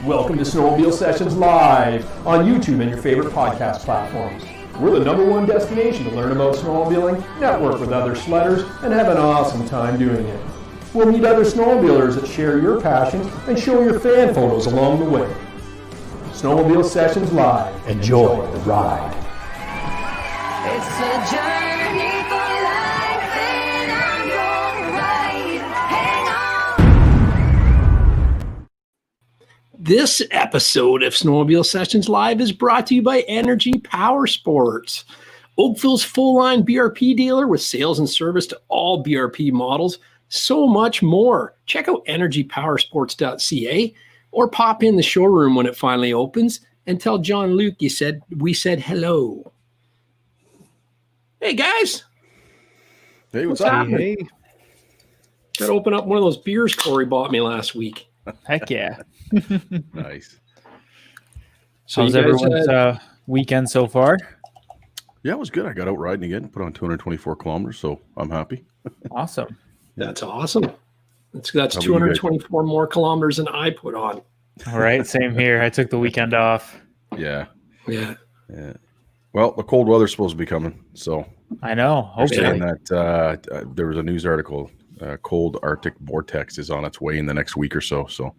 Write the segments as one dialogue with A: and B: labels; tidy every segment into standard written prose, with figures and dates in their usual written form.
A: Welcome to Snowmobile Sessions Live on YouTube and your favorite podcast platforms. We're the #1 destination to learn about snowmobiling, network with other sledders, and have an awesome time doing it. We'll meet other snowmobilers that share your passion and show your fan photos along the way. Snowmobile Sessions Live. Enjoy the ride.
B: It's a journey for life and I'm your ride. Hang on.
C: This episode of Snowmobile Sessions Live is brought to you by Energy Powersports, Oakville's full-line BRP dealer with sales and service to all BRP models, so much more. Check out energypowersports.ca or pop in the showroom when it finally opens and tell John Luke we said hello. Hey guys.
D: Hey, what's up?
C: Hey. Got to open up one of those beers Corey bought me last week.
E: Heck yeah.
D: Nice.
E: So how's everyone's weekend so far?
D: Yeah, it was good. I got out riding again, put on 224 kilometers, so I'm happy.
E: Awesome.
C: That's awesome. That's 224 more kilometers than I put on.
E: All right, same here. I took the weekend off.
D: Yeah.
E: Well,
D: the cold weather's supposed to be coming, so
E: I know.
D: Hopefully. Saying that there was a news article, cold Arctic vortex is on its way in the next week or so. So,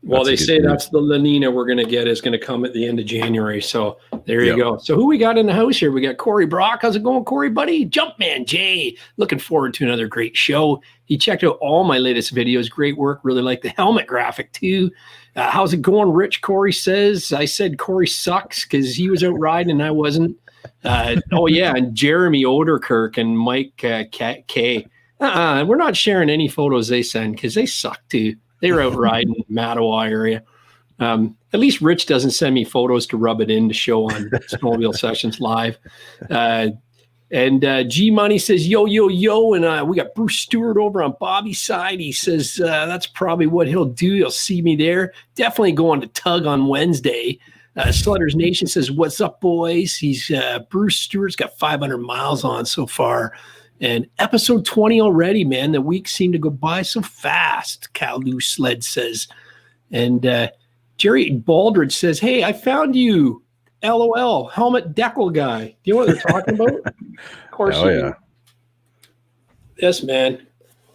C: well, they say that's the La Nina we're going to get is going to come at the end of January. So there you go. So who we got in the house here? We got Corey Brock. How's it going, Corey, buddy? Jumpman Jay. Looking forward to another great show. He checked out all my latest videos. Great work. Really like the helmet graphic too. How's it going, Rich? Corey says. I said Corey sucks because he was out riding and I wasn't. Oh, yeah. And Jeremy Oderkirk and Mike K. We're not sharing any photos they send because they suck too. They were out riding in the Mattawa area. At least Rich doesn't send me photos to rub it in to show on Snowmobile Sessions Live. And G Money says, yo, and we got Bruce Stewart over on Bobby's side. He says that's probably what he'll do. He'll see me there. Definitely going to Tug on Wednesday. Slutters Nation says, what's up, boys? He's Bruce Stewart's got 500 miles on so far. And episode 20 already, man. The week seemed to go by so fast, Caldu Sled says. And Jerry Baldridge says, hey, I found you. LOL, helmet decal guy. Do you know what they're talking about? Of course.
D: Oh, yeah.
C: Yes, man.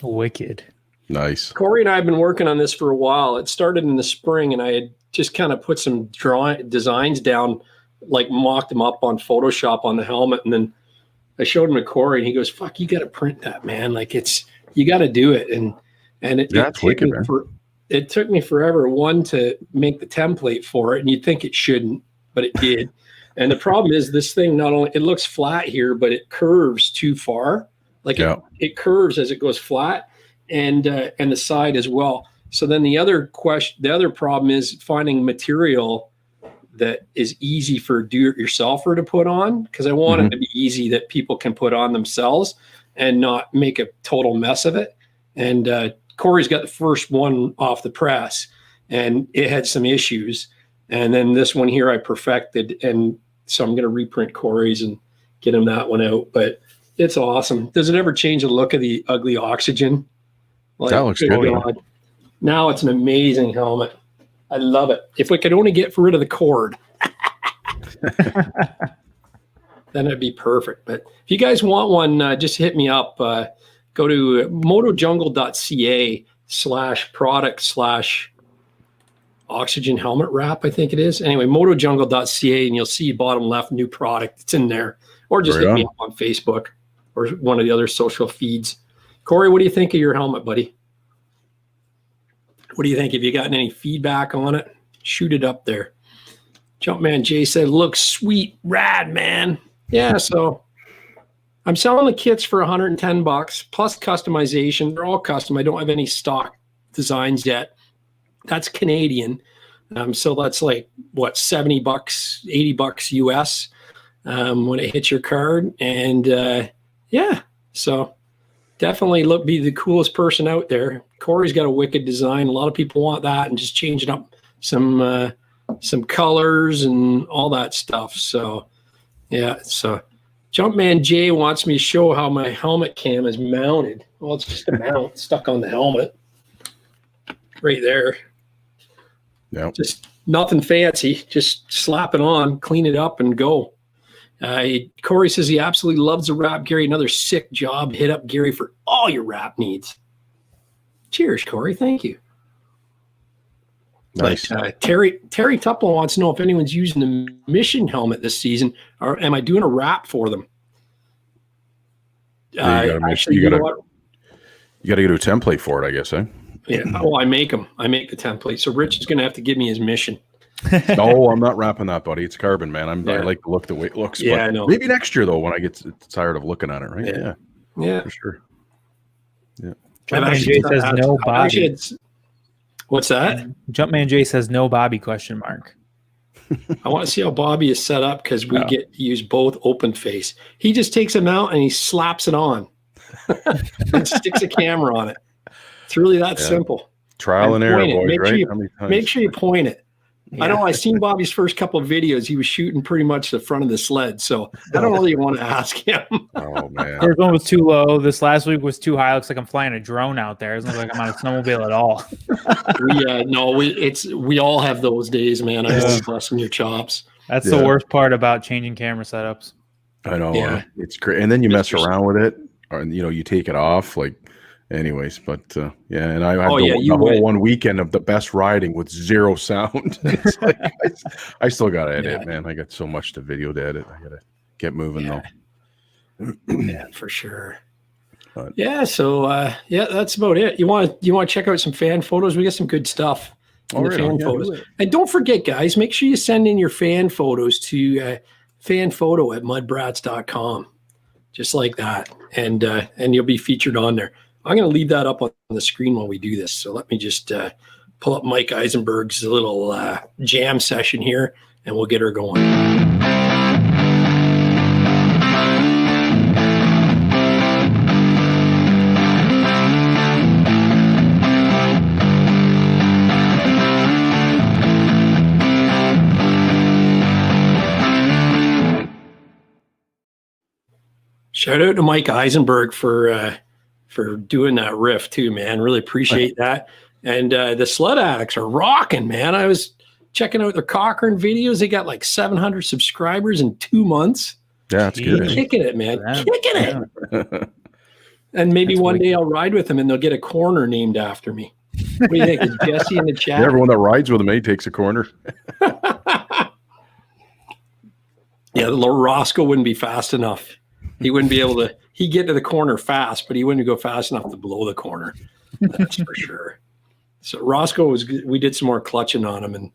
E: Wicked.
D: Nice.
C: Corey and I have been working on this for a while. It started in the spring, and I had just kind of put some designs down, like mocked them up on Photoshop on the helmet. And then I showed him to Corey, and he goes, fuck, you got to print that, man. Like, you got to do it. And
D: it's wicked, man.
C: It took me forever, to make the template for it, and you'd think it shouldn't, but it did. And the problem is this thing, not only it looks flat here, but it curves too far. Like it curves as it goes flat and the side as well. So then the other problem is finding material that is easy for a do-it-yourselfer to put on, because I want it to be easy that people can put on themselves and not make a total mess of it. And Corey's got the first one off the press, and it had some issues. And then this one here I perfected, and so I'm going to reprint Corey's and get him that one out. But it's awesome. Does it ever change the look of the ugly Oxygen? Like,
D: that looks good.
C: Now it's an amazing helmet. I love it. If we could only get rid of the cord, then it'd be perfect. But if you guys want one, just hit me up. Go to motojungle.ca/product/Oxygen helmet wrap, I think it is. Anyway, motojungle.ca, and you'll see bottom left new product. It's in there. Or just hit me up on Facebook or one of the other social feeds. Corey, what do you think of your helmet, buddy? What do you think? Have you gotten any feedback on it? Shoot it up there. Jumpman Jay said, looks sweet, rad, man. Yeah, so I'm selling the kits for $110 plus customization. They're all custom. I don't have any stock designs yet. That's Canadian. So that's like, what, $70, $80 US when it hits your card. And yeah, so definitely be the coolest person out there. Corey's got a wicked design. A lot of people want that, and just changing up some colors and all that stuff. So yeah, so Jumpman Jay wants me to show how my helmet cam is mounted. Well, it's just a mount stuck on the helmet right there.
D: Yeah.
C: Just nothing fancy. Just slap it on, clean it up, and go. Corey says he absolutely loves the wrap. Gary, another sick job. Hit up Gary for all your wrap needs. Cheers, Corey. Thank you.
D: Nice.
C: But, Terry Tuplo wants to know if anyone's using the mission helmet this season, or am I doing a wrap for them?
D: You got to get a template for it, I guess, eh?
C: Yeah. Oh, I make them. I make the template. So Rich is going to have to give me his mission.
D: No, I'm not wrapping that, buddy. It's carbon, man. I like to look the way it looks.
C: Yeah,
D: but
C: I know.
D: Maybe next year though, when I get tired of looking at it, right? Yeah, for sure. Yeah.
E: Jumpman J says no Bobby.
C: What's that?
E: Jumpman J says no Bobby ?
C: I want to see how Bobby is set up because we get to use both open face. He just takes them out and he slaps it on and sticks a camera on it. It's really that simple.
D: Trial and error, boys, right?
C: Make sure you point it. Yeah. I know I've seen Bobby's first couple of videos. He was shooting pretty much the front of the sled. So I don't really want to ask him.
D: Oh, man.
E: First one was too low. This last week was too high. Looks like I'm flying a drone out there. It doesn't look like I'm on a snowmobile at all.
C: We all have those days, man. I just busting your chops.
E: That's the worst part about changing camera setups.
D: I know. Yeah. It's great. And then you mess around with it, or you take it off. Anyways, but and I had the whole one weekend of the best riding with zero sound. It's like, I still got to edit, man. I got so much to video to edit. I got to get moving though.
C: Yeah, for sure. But, so that's about it. You want to check out some fan photos? We got some good stuff. Fan photos. And don't forget, guys, make sure you send in your fan photos to fanphoto@mudbrats.com, just like that, and you'll be featured on there. I'm going to leave that up on the screen while we do this. So let me just pull up Mike Eisenberg's little jam session here, and we'll get her going. Shout out to Mike Eisenberg for doing that riff too, man. Really appreciate that. And the Sled Addicts are rocking, man. I was checking out their Cochrane videos. They got like 700 subscribers in 2 months.
D: Yeah, that's good.
C: Kicking it, man. Kicking it. And maybe one day I'll ride with them and they'll get a corner named after me. What do you think? Is Jesse in the chat?
D: Yeah, everyone that rides with him, takes a corner.
C: Yeah, the little Roscoe wouldn't be fast enough. He wouldn't be able to. He'd get to the corner fast, but he wouldn't go fast enough to blow the corner. That's for sure. So Roscoe was good. We did some more clutching on him, and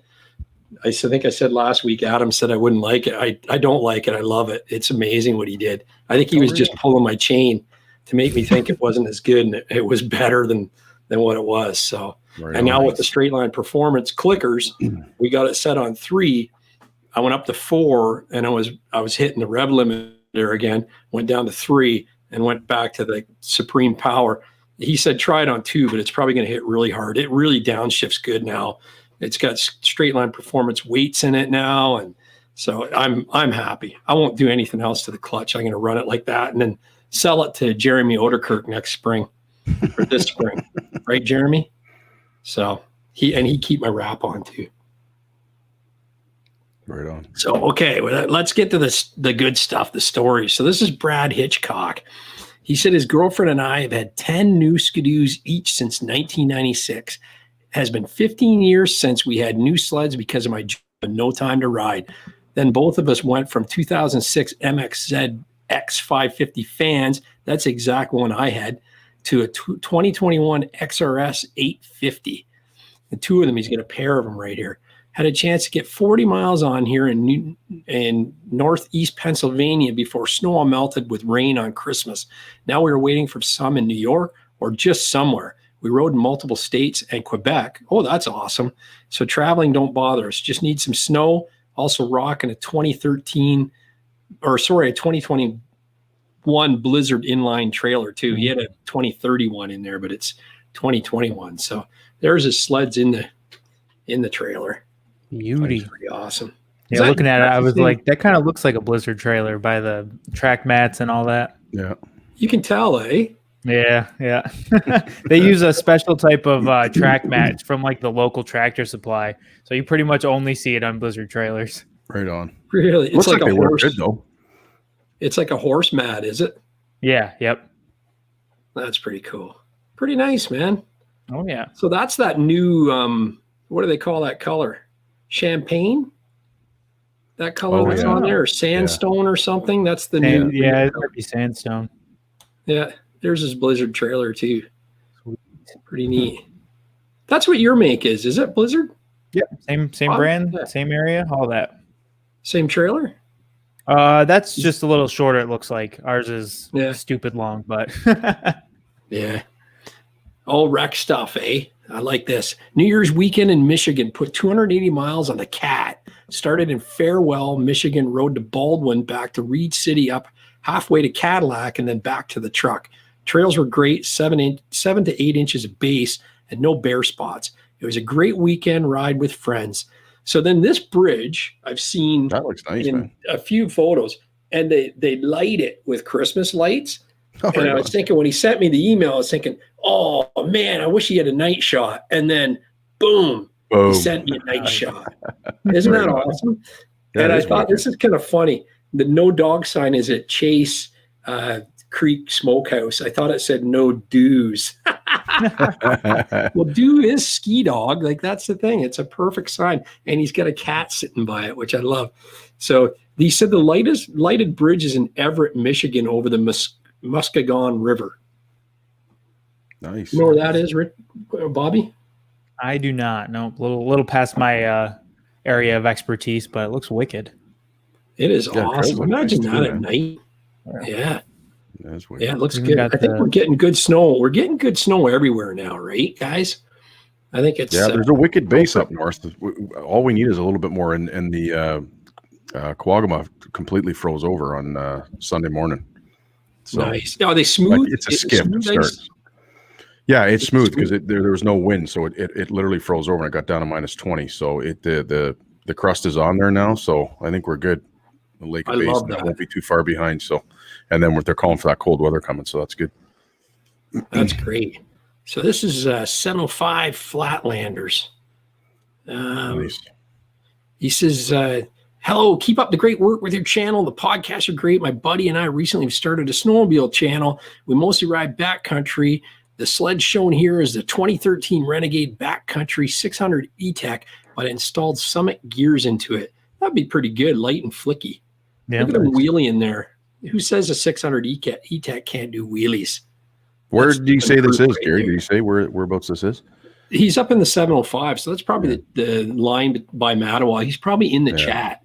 C: I think I said last week, Adam said I wouldn't like it. I don't like it. I love it. It's amazing what he did. I think he was just pulling my chain to make me think it wasn't as good, and it was better than what it was. So, now with the straight line performance clickers, we got it set on 3. I went up to 4, and I was hitting the rev limiter again. Went down to 3, and went back to the supreme power. He said try it on 2, but it's probably going to hit really hard. It really downshifts good now. It's got straight line performance weights in it now, and so I'm happy. I won't do anything else to the clutch. I'm going to run it like that, and then sell it to Jeremy Oderkirk next spring or this spring, right, Jeremy? So he keep my wrap on too.
D: Right on.
C: So okay, well, let's get to the good stuff, the story. So this is Brad Hitchcock. He said his girlfriend and I have had 10 new skidoos each since 1996. It has been 15 years since we had new sleds because of my job and no time to ride. Then both of us went from 2006 MXZ X550 fans, that's the exact one I had, to a 2021 XRS 850. The 2 of them, he's got a pair of them right here. Had a chance to get 40 miles on here in northeast Pennsylvania before snow all melted with rain on Christmas. Now we were waiting for some in New York or just somewhere. We rode in multiple states and Quebec. Oh, that's awesome. So traveling don't bother us. Just need some snow. Also rocking a 2021 Blizzard inline trailer too. He had a 2031 in there, but it's 2021. So there's his sleds in the trailer.
E: Beauty.
C: Pretty awesome.
E: Yeah, looking at it, I was like, that kind of looks like a Blizzard trailer by the track mats and all that.
D: Yeah.
C: You can tell, eh?
E: Yeah. They use a special type of track mat from like the local Tractor Supply, so you pretty much only see it on Blizzard trailers.
D: Right on.
C: Really? It's
D: Looks
C: like
D: they
C: a
D: work
C: horse.
D: good though.
C: It's like a horse mat, is it?
E: Yeah. Yep.
C: That's pretty cool. Pretty nice, man.
E: Oh yeah.
C: So that's that new what do they call that color? Champagne? That color that's on there, or sandstone or something? That's the new.
E: Yeah, it might be sandstone.
C: Yeah, there's his Blizzard trailer too. Pretty neat. That's what your make is it Blizzard?
E: Yep. Same brand, same area, all that.
C: Same trailer?
E: That's just a little shorter, it looks like. Ours is stupid long, but
C: yeah. All wreck stuff, eh? I like this. New Year's weekend in Michigan, put 280 miles on the Cat. Started in Farewell, Michigan, rode to Baldwin, back to Reed City, up halfway to Cadillac, and then back to the truck. Trails were great, 7 to 8 inches of base and no bare spots. It was a great weekend ride with friends. So then this bridge, I've seen
D: that looks nice,
C: in
D: man.
C: A few photos, and they light it with Christmas lights. And I was thinking, when he sent me the email, I was thinking, oh man, I wish he had a night shot. And then boom. He sent me a night shot. Isn't that awesome? And I thought, this is kind of funny. The no dog sign is at Chase Creek Smokehouse. I thought it said no doos. Well, do is ski dog. Like, that's the thing. It's a perfect sign. And he's got a cat sitting by it, which I love. So he said the lighted bridge is in Everett, Michigan, over the Muskegon River.
D: Nice.
C: You know where that is, Bobby?
E: I do not. No, little past my area of expertise, but it looks wicked.
C: It is awesome. Imagine that at night. Yeah.
D: That's
C: weird. Yeah, it looks good. I think we're getting good snow. We're getting good snow everywhere now, right, guys? I think it's
D: there's a wicked base up north. All we need is a little bit more, and the Quagama completely froze over on Sunday morning. So,
C: nice. Are they smooth?
D: Like, it's a skip to start. Yeah, it's smooth because there was no wind, so it literally froze over and it got down to -20. So the crust is on there now, so I think we're good. The Lake of Basin that won't be too far behind. So, and then they're calling for that cold weather coming, so that's good.
C: That's great. So this is 705 Flatlanders.
D: Nice.
C: He says, hello, keep up the great work with your channel. The podcasts are great. My buddy and I recently started a snowmobile channel. We mostly ride backcountry. The sled shown here is the 2013 Renegade Backcountry 600 E-Tech, but I installed Summit gears into it. That'd be pretty good, light and flicky.
E: Yeah,
C: look at him wheelie in there. Who says a 600 E-Tech can't do wheelies?
D: Where do you say this is, Gary? Did you say whereabouts this is?
C: He's up in the 705, so that's probably the line by Mattawa. He's probably in the chat.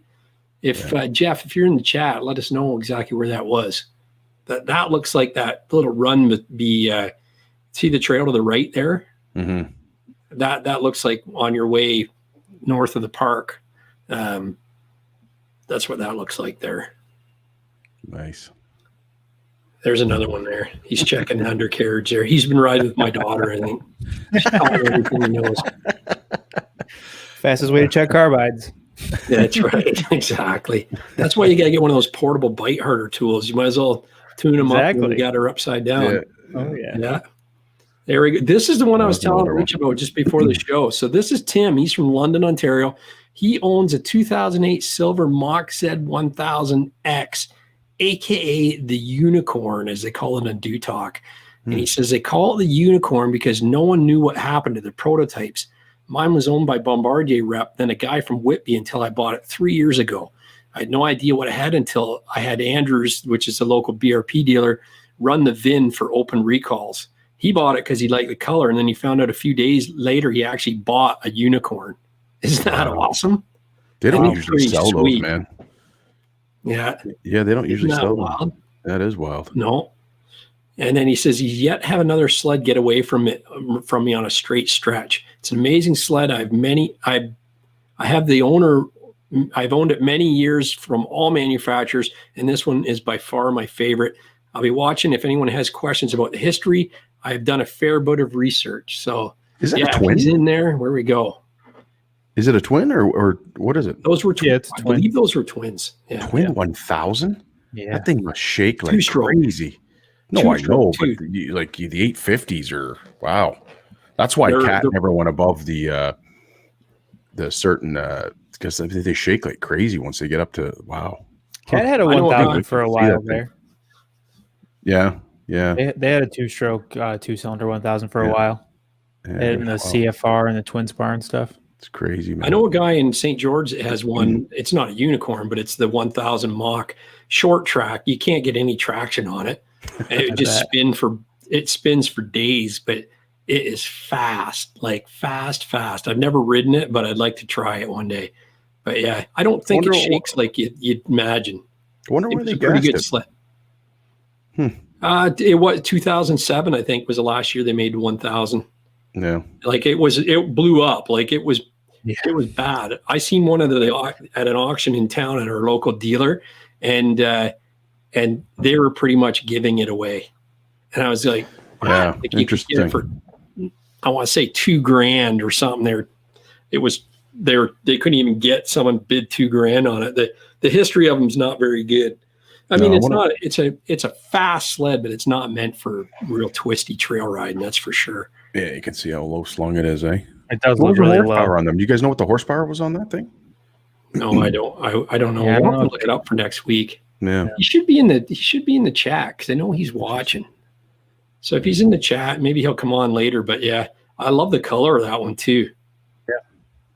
C: If Jeff, if you're in the chat, let us know exactly where that was. That looks like that little run would be. See the trail to the right there?
D: Mm-hmm.
C: That looks like on your way north of the park. That's what that looks like there.
D: Nice.
C: There's another one there. He's checking the undercarriage there. He's been riding with my daughter, I think. She's taught me everything he knows.
E: Fastest way to check carbides.
C: That's right. Exactly. That's why you got to get one of those portable bite harder tools. You might as well tune them up when you got her upside down.
E: Yeah. Oh, yeah.
C: Yeah. There we go. This is the one I was telling Rich about just before the show. So this is Tim. He's from London, Ontario. He owns a 2008 silver Mach Z1000X, a.k.a. the Unicorn, as they call it in Do Talk. And he says they call it the Unicorn because no one knew what happened to the prototypes. Mine was owned by Bombardier Rep, then a guy from Whitby until I bought it 3 years ago. I had no idea what I had until I had Andrews, which is a local BRP dealer, run the VIN for open recalls. He bought it because he liked the color, and then he found out a few days later he actually bought a Unicorn. Isn't that awesome?
D: They don't usually sell those, man.
C: Yeah.
D: Yeah, they don't usually sell
C: wild?
D: them. That is wild.
C: No. And then he says he's yet to have another sled get away from me on a straight stretch. It's an amazing sled. I've owned it many years from all manufacturers, and this one is by far my favorite. I'll be watching if anyone has questions about the history. I've done a fair bit of research. So
D: is that a twin?
C: He's in there. Where we go.
D: Is it a twin or what is it?
C: Those were twins.
E: Yeah, it's
C: I believe those were twins. Yeah.
D: Twin 1000?
E: Yeah.
D: That thing must shake like crazy. No, I know, but the 850s are wow. That's why Cat never went above the certain because they shake like crazy once they get up to wow.
E: Cat had a 1000 for a while there.
D: Yeah.
E: They had a 2-stroke 2-cylinder 1000 for a while. And the CFR and the twin spar and stuff.
D: It's crazy, man.
C: I know a guy in St. George that has one. It's not a unicorn, but it's the 1000 Mach short track. You can't get any traction on it. And it just spins for days, but it is fast, like fast. I've never ridden it, but I'd like to try it one day. But yeah, I don't think it shakes like you'd imagine.
D: I wonder where they got
C: pretty good sled. It was 2007, I think, was the last year they made 1000.
D: Yeah,
C: like it blew up. Like it was bad. I seen one of at an auction in town at our local dealer, and they were pretty much giving it away. And I was like, wow,
D: yeah, interesting.
C: You for, I want to say $2,000 or something. They couldn't even get someone bid $2,000 on it. The history of them is not very good. I mean, it's a fast sled, but it's not meant for real twisty trail riding. That's for sure.
D: Yeah, you can see how low slung it is, eh?
E: It does look really low
D: on them. Do you guys know what the horsepower was on that thing?
C: No, I don't. I don't know. We'll have to look it up for next week.
D: Yeah,
C: he should be in the chat because I know he's watching. So if he's in the chat, maybe he'll come on later. But yeah, I love the color of that one too.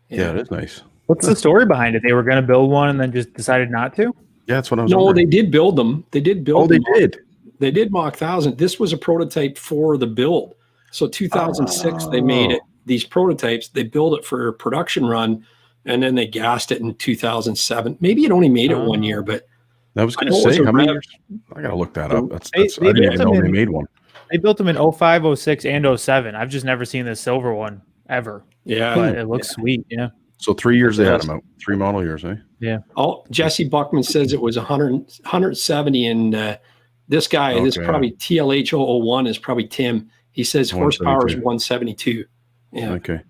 D: Yeah, it is nice.
E: What's the story behind it? They were going to build one and then just decided not to?
D: Yeah, that's what I was.
C: No, they did build them. They did build.
D: Oh, they did.
C: They did Mach 1000. This was a prototype for the build. So 2006, they made it. These prototypes, they built it for a production run, and then they gassed it in 2007. Maybe it only made it 1 year, but
D: I was going to say how many years? I got to look that up. I didn't even know they made one.
E: They built them in 05, 06, and 07. I've just never seen the silver one ever.
C: Yeah,
E: but it looks sweet. Yeah.
D: So 3 years they had them out. 3 model years, eh?
E: Yeah.
C: Oh, Jesse Buckman says it was 170, and this guy, this probably TLH001 is probably Tim. He says horsepower is 172. Yeah.
D: Okay.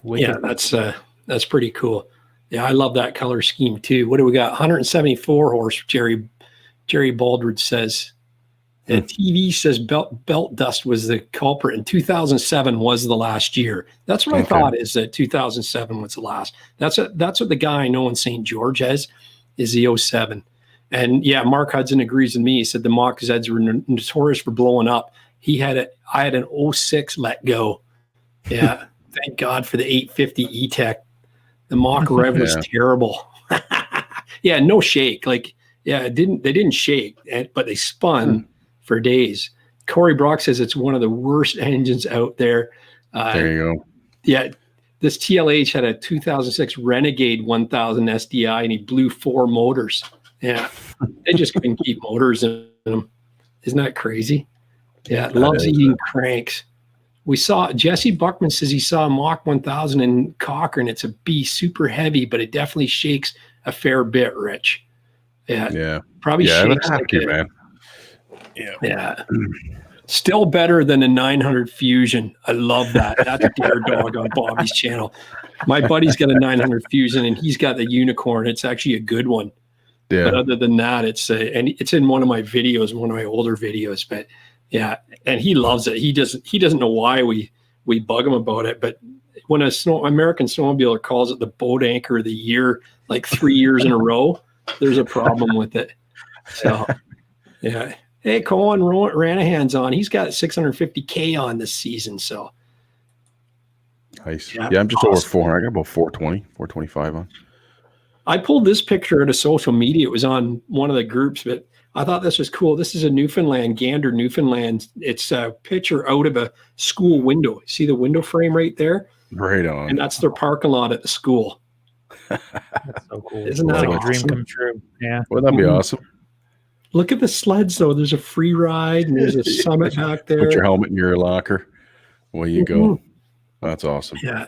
C: Yeah, that's pretty cool. Yeah, I love that color scheme too. What do we got? 174 horse. Jerry Baldridge says. The TV says belt dust was the culprit, and 2007 was the last year. That's what I thought, is that 2007 was the last. That's what the guy I know in St. George has, is the 07. And yeah, Mark Hudson agrees with me. He said the Mach Zeds were notorious for blowing up. I had an 06 let go. Yeah, thank God for the 850 E-Tech. The Mach Rev was terrible. Yeah, no shake. Like, yeah, they didn't shake, but they spun for days. Corey Brock says it's one of the worst engines out there.
D: There you go.
C: Yeah, this TLH had a 2006 Renegade 1000 SDI, and he blew 4 motors. Yeah, they just couldn't keep motors in them. Isn't that crazy? Yeah, loves eating cranks. We saw Jesse Buckman says he saw a Mach 1000 in Cochrane. It's a beast, super heavy, but it definitely shakes a fair bit, Rich. Yeah, probably shakes like it, man. Yeah. Still better than a 900 Fusion. I love that. That's a Dare Dog on Bobby's channel. My buddy's got a 900 Fusion, and he's got the Unicorn. It's actually a good one. Yeah. But other than that, and it's in one of my videos, one of my older videos. But yeah, and he loves it. He doesn't know why we bug him about it. But when American snowmobiler calls it the boat anchor of the year, like 3 years in a row, there's a problem with it. So yeah. Hey, Colin Ranahan's on. He's got 650K on this season. So
D: nice. Yeah, I'm just over 400. I got about 420, 425 on.
C: I pulled this picture out of social media. It was on one of the groups, but I thought this was cool. This is a Gander, Newfoundland. It's a picture out of a school window. See the window frame right there?
D: Right on.
C: And that's their parking lot at the school.
E: That's so cool.
C: Isn't that
E: like
C: awesome?
E: A dream come true? Yeah.
D: Well, that'd be awesome.
C: Look at the sleds, though. There's a free ride, and there's a summit back there.
D: Put your helmet in your locker. Away you go. That's awesome.
C: Yeah.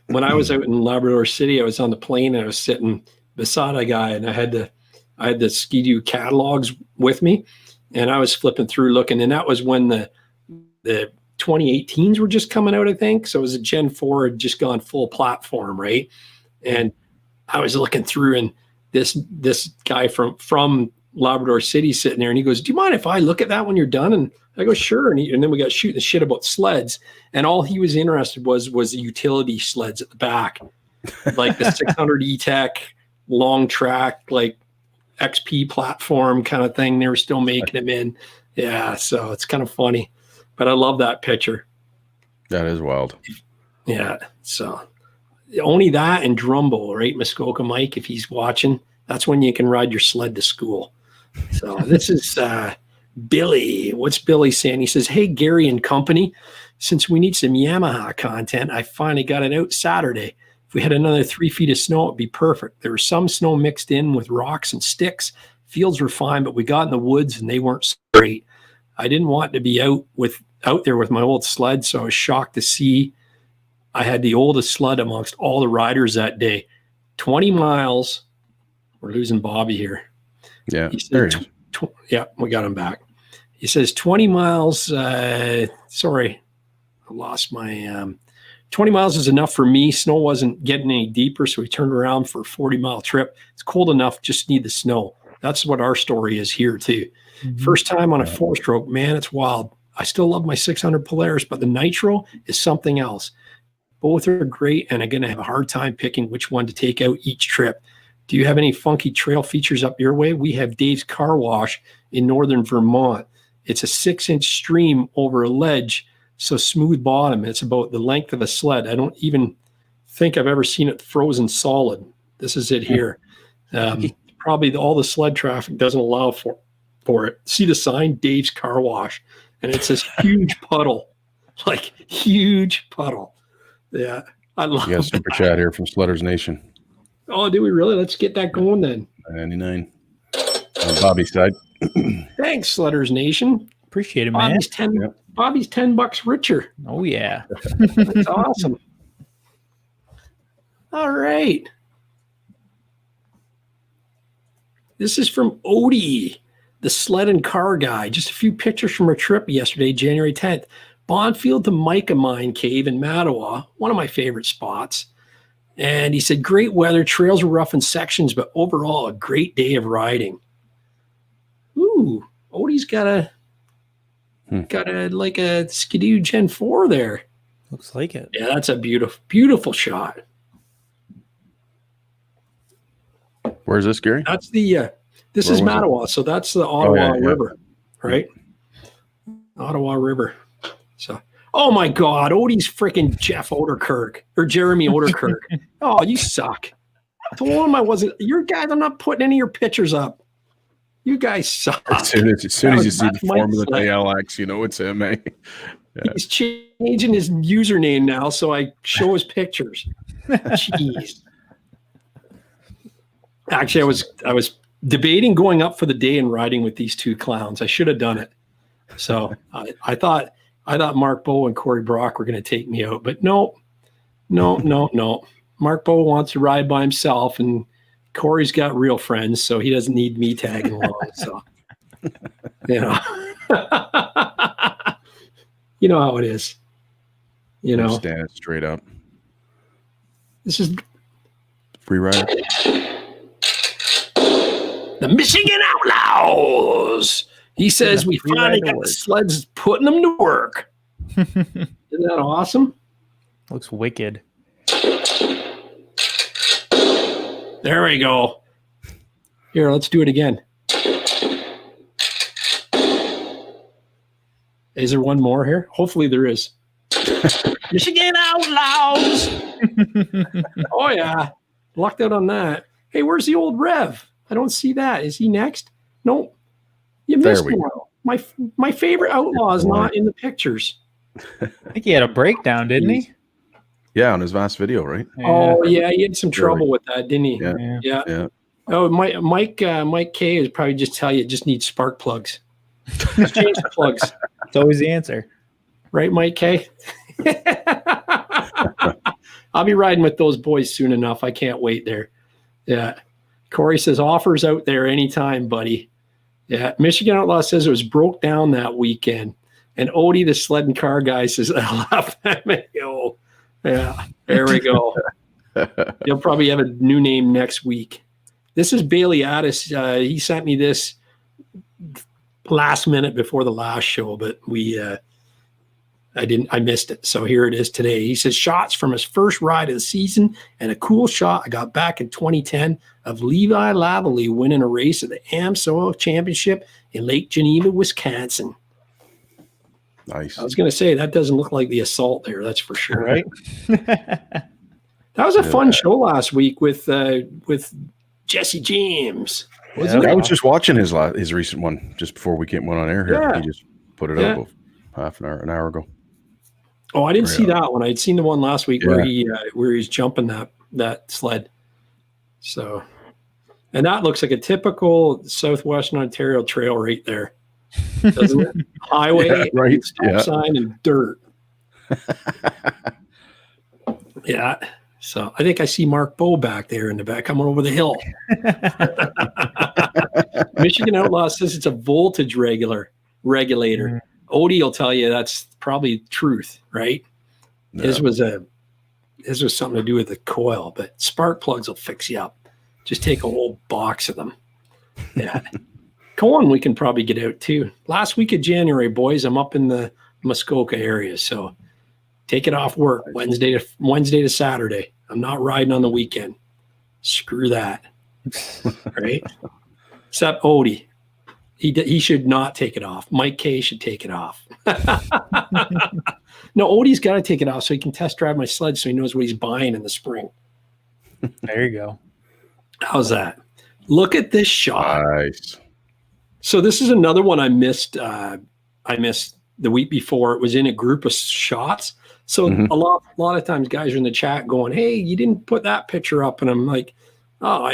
C: When I was out in Labrador City, I was on the plane, and I was sitting beside a guy, and I had the skidoo catalogs with me, and I was flipping through looking, and that was when the 2018s were just coming out, I think. So it was a Gen 4 had just gone full platform, right? And I was looking through, and this guy from Labrador City sitting there, and he goes, "Do you mind if I look at that when you're done?" And I go, "Sure." And then we got shooting the shit about sleds, and all he was interested was the utility sleds at the back, like the 600 E-Tech long track, like XP platform kind of thing. They were still making them in. Yeah, so it's kind of funny, but I love that picture.
D: That is wild.
C: Yeah, so only that and Drumbo, right? Muskoka Mike, if he's watching, that's when you can ride your sled to school. So this is Billy. What's Billy saying? He says, "Hey, Gary and company, since we need some Yamaha content, I finally got it out Saturday. If we had another 3 feet of snow, it'd be perfect. There was some snow mixed in with rocks and sticks. Fields were fine, but we got in the woods and they weren't so great. I didn't want to be out there with my old sled, so I was shocked to see I had the oldest sled amongst all the riders that day. 20 miles. We're losing Bobby here.
D: Yeah,
C: he said, yeah, we got him back. He says 20 miles. Sorry, I lost my 20 miles is enough for me. Snow wasn't getting any deeper, so we turned around for a 40-mile trip. It's cold enough, just need the snow. That's what our story is here, too. Mm-hmm. First time on a four-stroke, man, it's wild. I still love my 600 Polaris, but the Nitro is something else. Both are great, and I'm going to have a hard time picking which one to take out each trip. Do you have any funky trail features up your way? We have Dave's Car Wash in northern Vermont. It's a 6-inch stream over a ledge, so smooth bottom. It's about the length of a sled. I don't even think I've ever seen it frozen solid. This is it here. Probably all the sled traffic doesn't allow for it. See the sign, Dave's Car Wash, and it's this huge puddle, like huge puddle. Yeah, I love it.
D: You got a super chat here from Sledders Nation.
C: Oh, do we really? Let's get that going then.
D: 99 on Bobby's side.
C: Thanks, Sledders Nation.
E: Appreciate it, man.
C: Bobby's $10 richer.
E: Oh yeah,
C: that's awesome. All right. This is from Odie, the sled and car guy. Just a few pictures from our trip yesterday, January 10th. Bonfield to Mica Mine Cave in Mattawa, one of my favorite spots. And he said, great weather, trails were rough in sections, but overall a great day of riding. Ooh, Odie's got a like a skidoo Gen 4 there.
E: Looks like it.
C: Yeah, that's a beautiful, beautiful shot.
D: Where's this, Gary?
C: That's the this is Mattawa, so that's the Ottawa River, right? Ottawa River. So, oh my God, Odie's freaking Jeff Oderkirk or Jeremy Oderkirk. Oh, you suck. I told him I wasn't. Your guys, I'm not putting any of your pictures up. You guys suck.
D: As soon as you see the Formula ALX, you know it's him, eh?
C: Yeah. He's changing his username now, so I show his pictures. Jeez. Actually, I was debating going up for the day and riding with these two clowns. I should have done it. So I thought Mark Bowe and Corey Brock were going to take me out, but no. Mark Bowe wants to ride by himself, and Corey's got real friends, so he doesn't need me tagging along. So, you know, you know how it is. You know,
D: stand straight up.
C: This is
D: free rider.
C: The Michigan Outlaws. He says we finally got the sleds putting them to work. Isn't that awesome?
E: Looks wicked.
C: There we go. Here, let's do it again. Is there one more here? Hopefully there is. Michigan Outlaws. Oh, yeah. Lucked out on that. Hey, where's the old Rev? I don't see that. Is he next? No. You missed one. My favorite outlaw is not in the pictures.
E: I think he had a breakdown, didn't he?
D: Yeah, on his last video, right?
C: Oh, yeah, he had some trouble with that, didn't he?
D: Yeah.
C: Oh, Mike K is probably just tell you it just needs spark plugs. Just change the plugs.
E: It's always the answer.
C: Right, Mike K? I'll be riding with those boys soon enough. I can't wait there. Yeah. Corey says, offers out there anytime, buddy. Yeah. Michigan Outlaw says it was broke down that weekend. And Odie, the sled and car guy, says, LFMAO. Yeah, there we go. You'll probably have a new name next week. This is Bailey Addis. He sent me this last minute before the last show, but I missed it. So here it is today. He says shots from his first ride of the season and a cool shot I got back in 2010 of Levi Lavalley winning a race at the AmSoil Championship in Lake Geneva, Wisconsin.
D: Nice.
C: I was going to say that doesn't look like the assault there. That's for sure.
E: Right.
C: That was a fun show last week with Jesse James.
D: I was just watching his recent one just before we went on air here.
C: Yeah.
D: He just put it up an hour ago.
C: Oh, I didn't see that one. I'd seen the one last week where he's jumping that sled. So, and that looks like a typical Southwestern Ontario trail right there, doesn't it? Highway, stop sign, and dirt. Yeah. So I think I see Mark Bowe back there in the back coming over the hill. Michigan Outlaw says it's a voltage regulator. Odie will tell you that's probably truth, right? No. His was something to do with the coil, but spark plugs will fix you up. Just take a whole box of them. Yeah. Cohen, we can probably get out too. Last week of January, boys, I'm up in the Muskoka area, so take it off work Wednesday to Saturday. I'm not riding on the weekend. Screw that. Right? Except Odie. He should not take it off. Mike K should take it off. No, Odie's got to take it off so he can test drive my sled so he knows what he's buying in the spring.
E: There you go.
C: How's that? Look at this shot.
D: Nice.
C: So this is another one I missed. I missed the week before. It was in a group of shots. So a lot of times guys are in the chat going, "Hey, you didn't put that picture up," and I'm like, "Oh,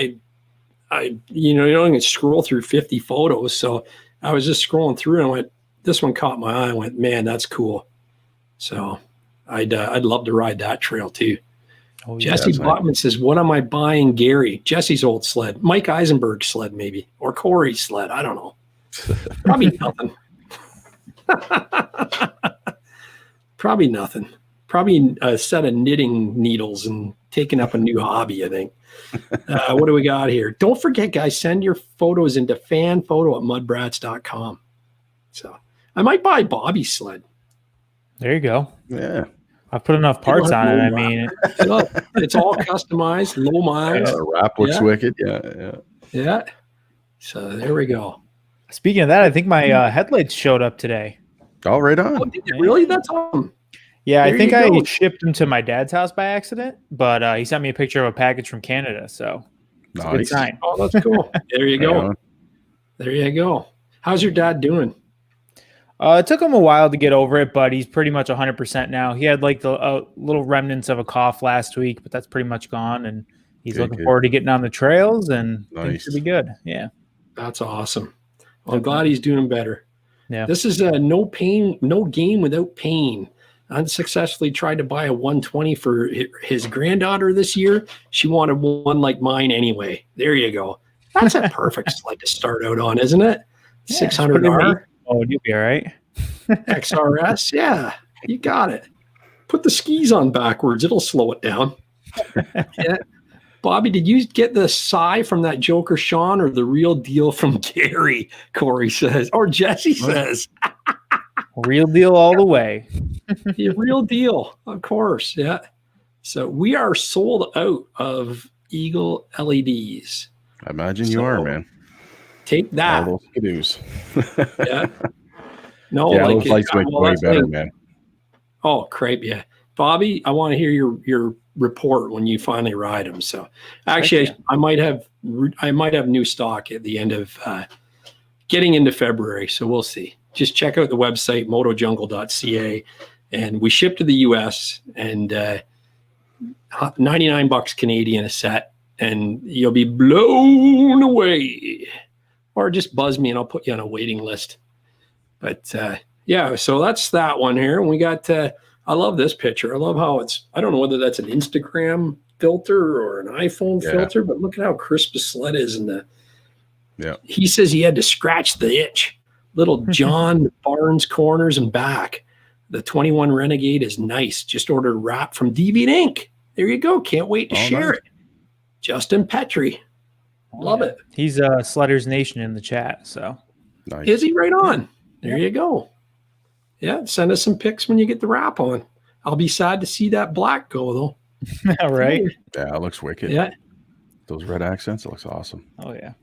C: you don't even scroll through 50 photos." So I was just scrolling through and I went, "This one caught my eye." I went, "Man, that's cool." So I'd love to ride that trail too. Oh, yeah, Jesse Botman says, "What am I buying, Gary?" Jesse's old sled, Mike Eisenberg's sled, maybe, or Corey's sled. I don't know. Probably nothing. Probably nothing. Probably a set of knitting needles and taking up a new hobby, I think. What do we got here? Don't forget, guys, send your photos into fanphoto@mudbrats.com. So I might buy Bobby's sled.
E: There you go.
D: Yeah.
E: I've put enough parts on it. I mean,
C: it's all customized, low miles.
D: The wrap looks wicked. Yeah.
C: Yeah. So there we go.
E: Speaking of that, I think my headlights showed up today.
D: Oh, right on.
C: Oh, did it really? That's awesome.
E: Yeah, I think I shipped them to my dad's house by accident, but he sent me a picture of a package from Canada, so it's a good sign.
C: Oh, that's cool. There you go. There you go. How's your dad doing?
E: It took him a while to get over it, but he's pretty much 100% now. He had like the little remnants of a cough last week, but that's pretty much gone, and he's looking forward to getting on the trails, and things should be good. Yeah.
C: That's awesome. Well, I'm glad he's doing better.
E: Yeah.
C: This is no pain, no game without pain. Unsuccessfully tried to buy a 120 for his granddaughter this year. She wanted one like mine anyway. There you go. That's a perfect sled to start out on, isn't it?
E: Yeah,
C: 600R.
E: Oh, you'll be all right.
C: XRS. Yeah, you got it. Put the skis on backwards. It'll slow it down. Yeah. Bobby, did you get the sigh from that Joker Sean or the real deal from Gary? Corey says, or Jesse says.
E: Real deal all the way.
C: Yeah, real deal, of course. Yeah. So we are sold out of Eagle LEDs.
D: I imagine you are, man.
C: Take that.
D: All those skidoos.
C: Yeah. No,
D: those lights make way better, man.
C: Oh, crepe, yeah. Bobby, I want to hear your report when you finally ride them. So actually, I might have new stock at the end of getting into February. So we'll see. Just check out the website, motojungle.ca, and we ship to the US, and $99 Canadian a set, and you'll be blown away. Or just buzz me and I'll put you on a waiting list. But yeah, so that's that one here. And we got, I love this picture. I love how I don't know whether that's an Instagram filter or an iPhone filter, but look at how crisp the sled is. He says he had to scratch the itch. Little John Barnes corners and back. The 21 Renegade is nice. Just ordered a wrap from Deviant Inc. There you go. Can't wait to share it. Justin Petrie. Love it.
E: He's Sledders Nation in the chat. So
D: Nice.
C: Is he right on? There you go. Yeah, send us some pics when you get the wrap on. I'll be sad to see that black go, though.
E: All right.
D: Yeah, it looks wicked.
C: Yeah.
D: Those red accents, it looks awesome.
E: Oh, yeah.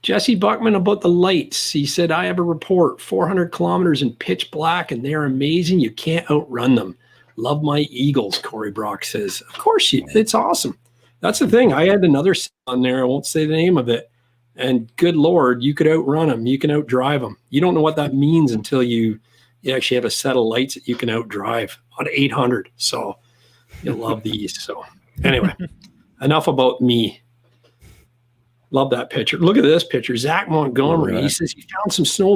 C: Jesse Buckman about the lights. He said, I have a report, 400 kilometers in pitch black, and they're amazing. You can't outrun them. Love my Eagles, Corey Brock says. Of course, it's awesome. That's the thing. I had another on there. I won't say the name of it. And good Lord, you could outrun them. You can outdrive them. You don't know what that means until you actually have a set of lights that you can outdrive on 800. So you'll love these. So anyway, enough about me. Love that picture. Look at this picture. Zach Montgomery. He says he found some snow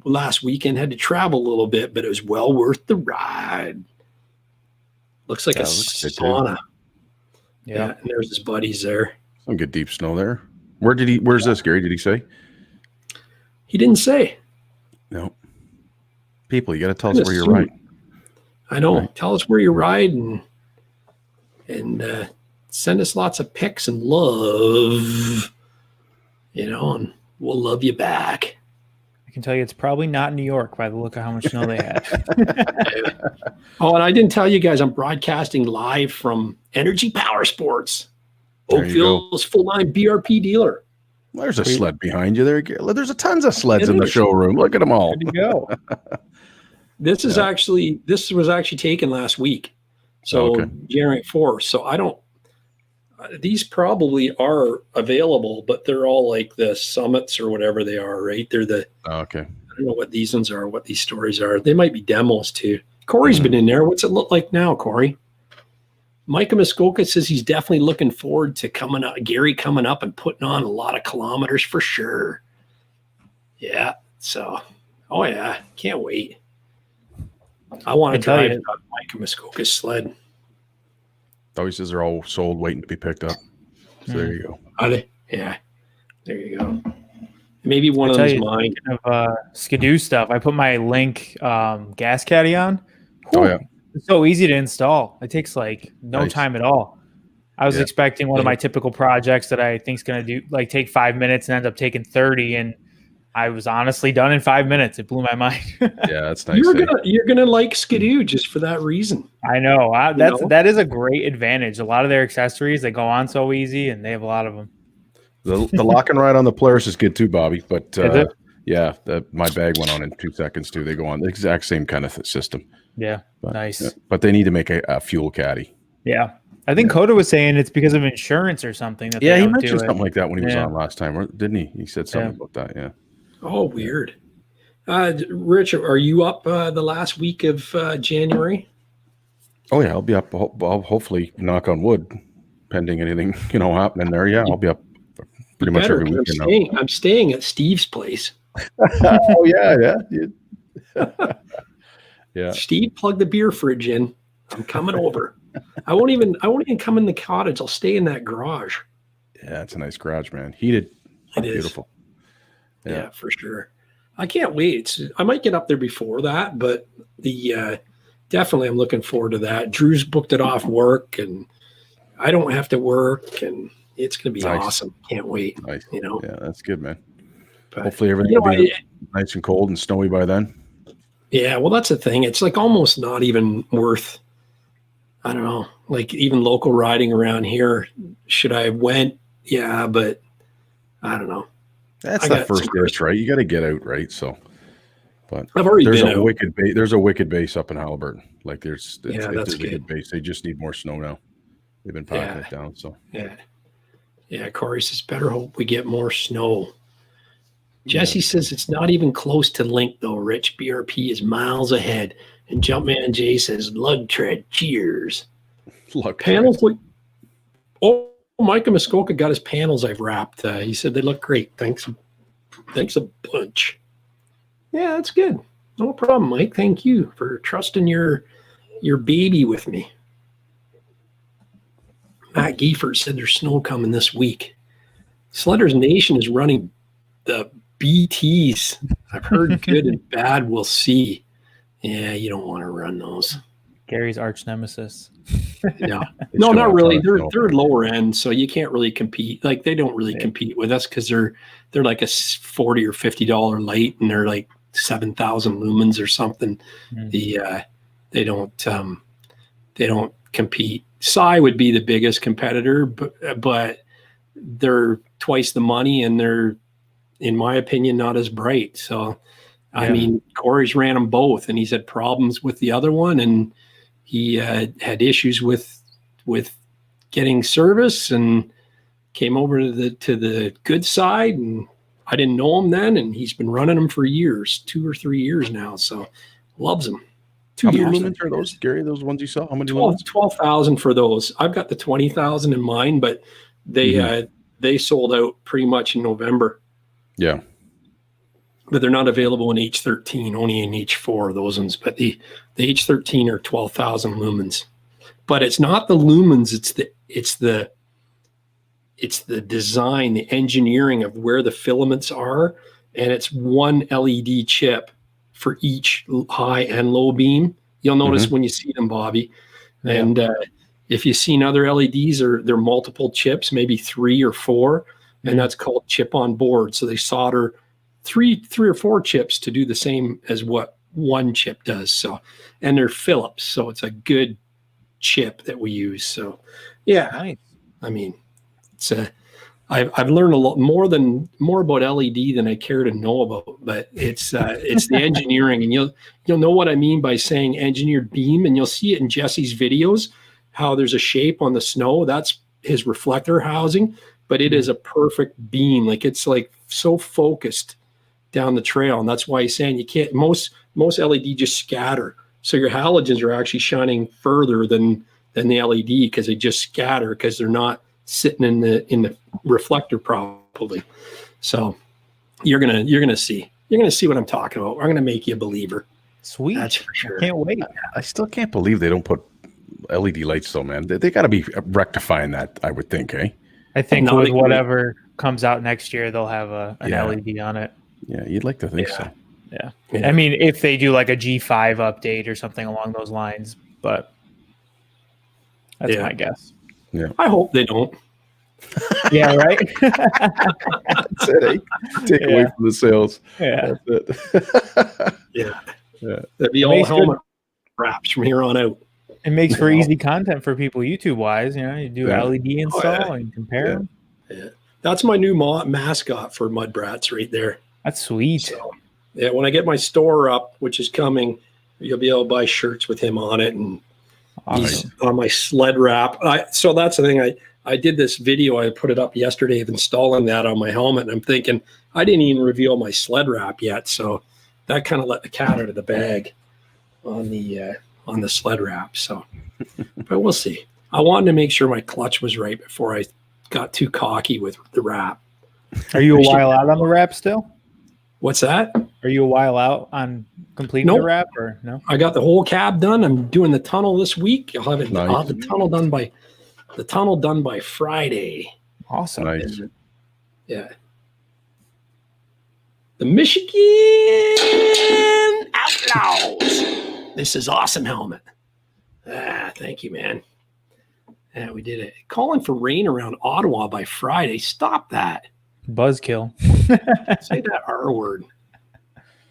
C: last weekend, had to travel a little bit, but it was well worth the ride. Looks like a sauna. Yeah. And there's his buddies there.
D: Some good deep snow there. Where's this, Gary? Did he say?
C: He didn't say.
D: No. People, you got to tell us where you're riding.
C: I know. Right. Tell us where you ride and send us lots of pics and love. And we'll love you back.
E: I can tell you it's probably not New York by the look of how much snow they have.
C: Oh, and I didn't tell you guys I'm broadcasting live from Energy Powersports, Oakville's full-line BRP dealer.
D: There's a sled behind you there. There's tons of sleds in the showroom. Look at them all.
E: There you go.
C: This was actually taken last week. So January 4th. So these probably are available, but they're all like the summits or whatever they are, right? They're the I don't know what these ones are, what these stories are. They might be demos too. Corey's been in there. What's it look like now, Corey? Micah Muskoka says he's definitely looking forward to Gary coming up and putting on a lot of kilometers for sure. Yeah. So, can't wait. I want to drive Micah Muskoka's sled.
D: He says they're all sold, waiting to be picked up. So there you go.
C: Are they? Yeah. There you go. Maybe one of them's mine.
E: Skidoo stuff. I put my Link gas caddy on. Whew.
D: Oh, yeah.
E: It's so easy to install. It takes no time at all. I was expecting one of my typical projects that I think is going to do take 5 minutes and end up taking 30. And I was honestly done in 5 minutes. It blew my mind.
D: Yeah, that's nice.
C: You're gonna like Skidoo just for that reason.
E: I know. That is a great advantage. A lot of their accessories, they go on so easy, and they have a lot of them.
D: The lock and ride on the Polaris is good too, Bobby. But my bag went on in 2 seconds too. They go on the exact same kind of system.
E: Yeah, nice.
D: But they need to make a fuel caddy.
E: Yeah. I think Coda was saying it's because of insurance or something. He
D: mentioned something like that when he was on last time, didn't he? He said something about that, yeah.
C: Oh, weird. Rich, are you up the last week of January?
D: Oh, yeah, I'll be up. I'll hopefully, knock on wood, pending anything, happening there. Yeah, I'll be up pretty much every weekend.
C: I'm staying at Steve's place.
D: Oh, yeah. Yeah.
C: Steve, plug the beer fridge in. I'm coming over. I won't even come in the cottage. I'll stay in that garage.
D: Yeah, it's a nice garage, man. Heated.
C: It is
D: beautiful.
C: Yeah, for sure. I can't wait. I might get up there before that, but definitely I'm looking forward to that. Drew's booked it off work, and I don't have to work, and it's going to be awesome. Can't wait.
D: Nice. Yeah, that's good, man. But hopefully everything will be nice and cold and snowy by then.
C: Yeah, well, that's the thing. It's almost not even worth, I don't know, even local riding around here. Should I have went? Yeah, but I don't know.
D: That's the first ditch, right? You got to get out, right? So, but
C: I've already been out.
D: There's a wicked base up in Halliburton. It's
C: that's
D: a good base. They just need more snow now. They've been packing it down. So
C: yeah. Corey says better hope we get more snow. Jesse says it's not even close to Link though. Rich, BRP is miles ahead. And Jumpman Jay says lug tread. Cheers.
D: Lug
C: panels. Micah Muskoka got his panels I've wrapped. He said they look great. Thanks a bunch. Yeah, that's good. No problem, Mike. Thank you for trusting your baby with me. Matt Gieffert said there's snow coming this week. Sledders Nation is running the BTs. I've heard good and bad. We'll see. Yeah, you don't want to run those.
E: Gary's arch nemesis.
C: No, not really. They're lower end, so you can't really compete. Like they don't really compete with us because they're like a $40 or $50 light, and they're like 7,000 lumens or something. They don't compete. Psy would be the biggest competitor, but they're twice the money, and they're, in my opinion, not as bright. So, I mean, Corey's ran them both, and he's had problems with the other one, and he had issues with getting service, and came over to the good side. And I didn't know him then, and he's been running them for years, 2 or 3 years now. So, loves them.
D: How many lumens are those, Gary? Those ones you saw? How many?
C: 12,000 for those. I've got the 20,000 in mind, but they sold out pretty much in November.
D: Yeah.
C: But they're not available in H13, only in H4, those ones. But the H13 are 12,000 lumens. But it's not the lumens, it's the design, the engineering of where the filaments are, and it's one LED chip for each high and low beam. You'll notice when you see them, Bobby. And if you've seen other LEDs, they're multiple chips, maybe 3 or 4, and that's called chip on board. So they solder three or 4 chips to do the same as what one chip does. So, and they're Phillips, so it's a good chip that we use. So, yeah,
E: nice.
C: I mean, it's I've learned a lot more about LED than I care to know about, but it's the engineering, and you'll know what I mean by saying engineered beam, and you'll see it in Jesse's videos, how there's a shape on the snow. That's his reflector housing, but it is a perfect beam. Like it's like so focused down the trail, and that's why he's saying you can't. Most LED just scatter, so your halogens are actually shining further than the LED because they just scatter because they're not sitting in the reflector properly. So you're gonna see what I'm talking about. I'm gonna make you a believer.
E: Sweet.
C: That's for sure.
E: Can't wait.
D: I still can't believe they don't put LED lights though, man. They got to be rectifying that, I would think, eh?
E: I think with whatever comes out next year, they'll have an LED on it.
D: Yeah, you'd like to think so.
E: Yeah. I mean, if they do like a G5 update or something along those lines, but that's my guess.
D: Yeah.
C: I hope they don't.
E: Yeah, right?
D: That's it, eh? Take away from the sales.
E: Yeah.
D: That's it.
C: Yeah. That'd be all helmet wraps from here on out.
E: It makes for easy content for people YouTube-wise. You know, you do LED install and compare them.
C: Yeah. That's my new mascot for MUDBRATS right there.
E: That's sweet.
C: So, yeah, when I get my store up, which is coming, you'll be able to buy shirts with him on it, and he's on my sled wrap. So that's the thing. I did this video. I put it up yesterday of installing that on my helmet, and I'm thinking I didn't even reveal my sled wrap yet. So that kind of let the cat out of the bag on the sled wrap. So, but we'll see. I wanted to make sure my clutch was right before I got too cocky with the wrap.
E: Are you a while out on the wrap still?
C: What's that?
E: Are you a while out on completing the wrap, or no? I
C: got the whole cab done. I'm doing the tunnel this week. I'll have the tunnel done by Friday.
E: Awesome.
D: Nice.
C: Yeah. The Michigan Outlaws. This is awesome helmet. Thank you, man. Yeah, we did it. Calling for rain around Ottawa by Friday. Stop that.
E: Buzzkill.
C: Say that R word.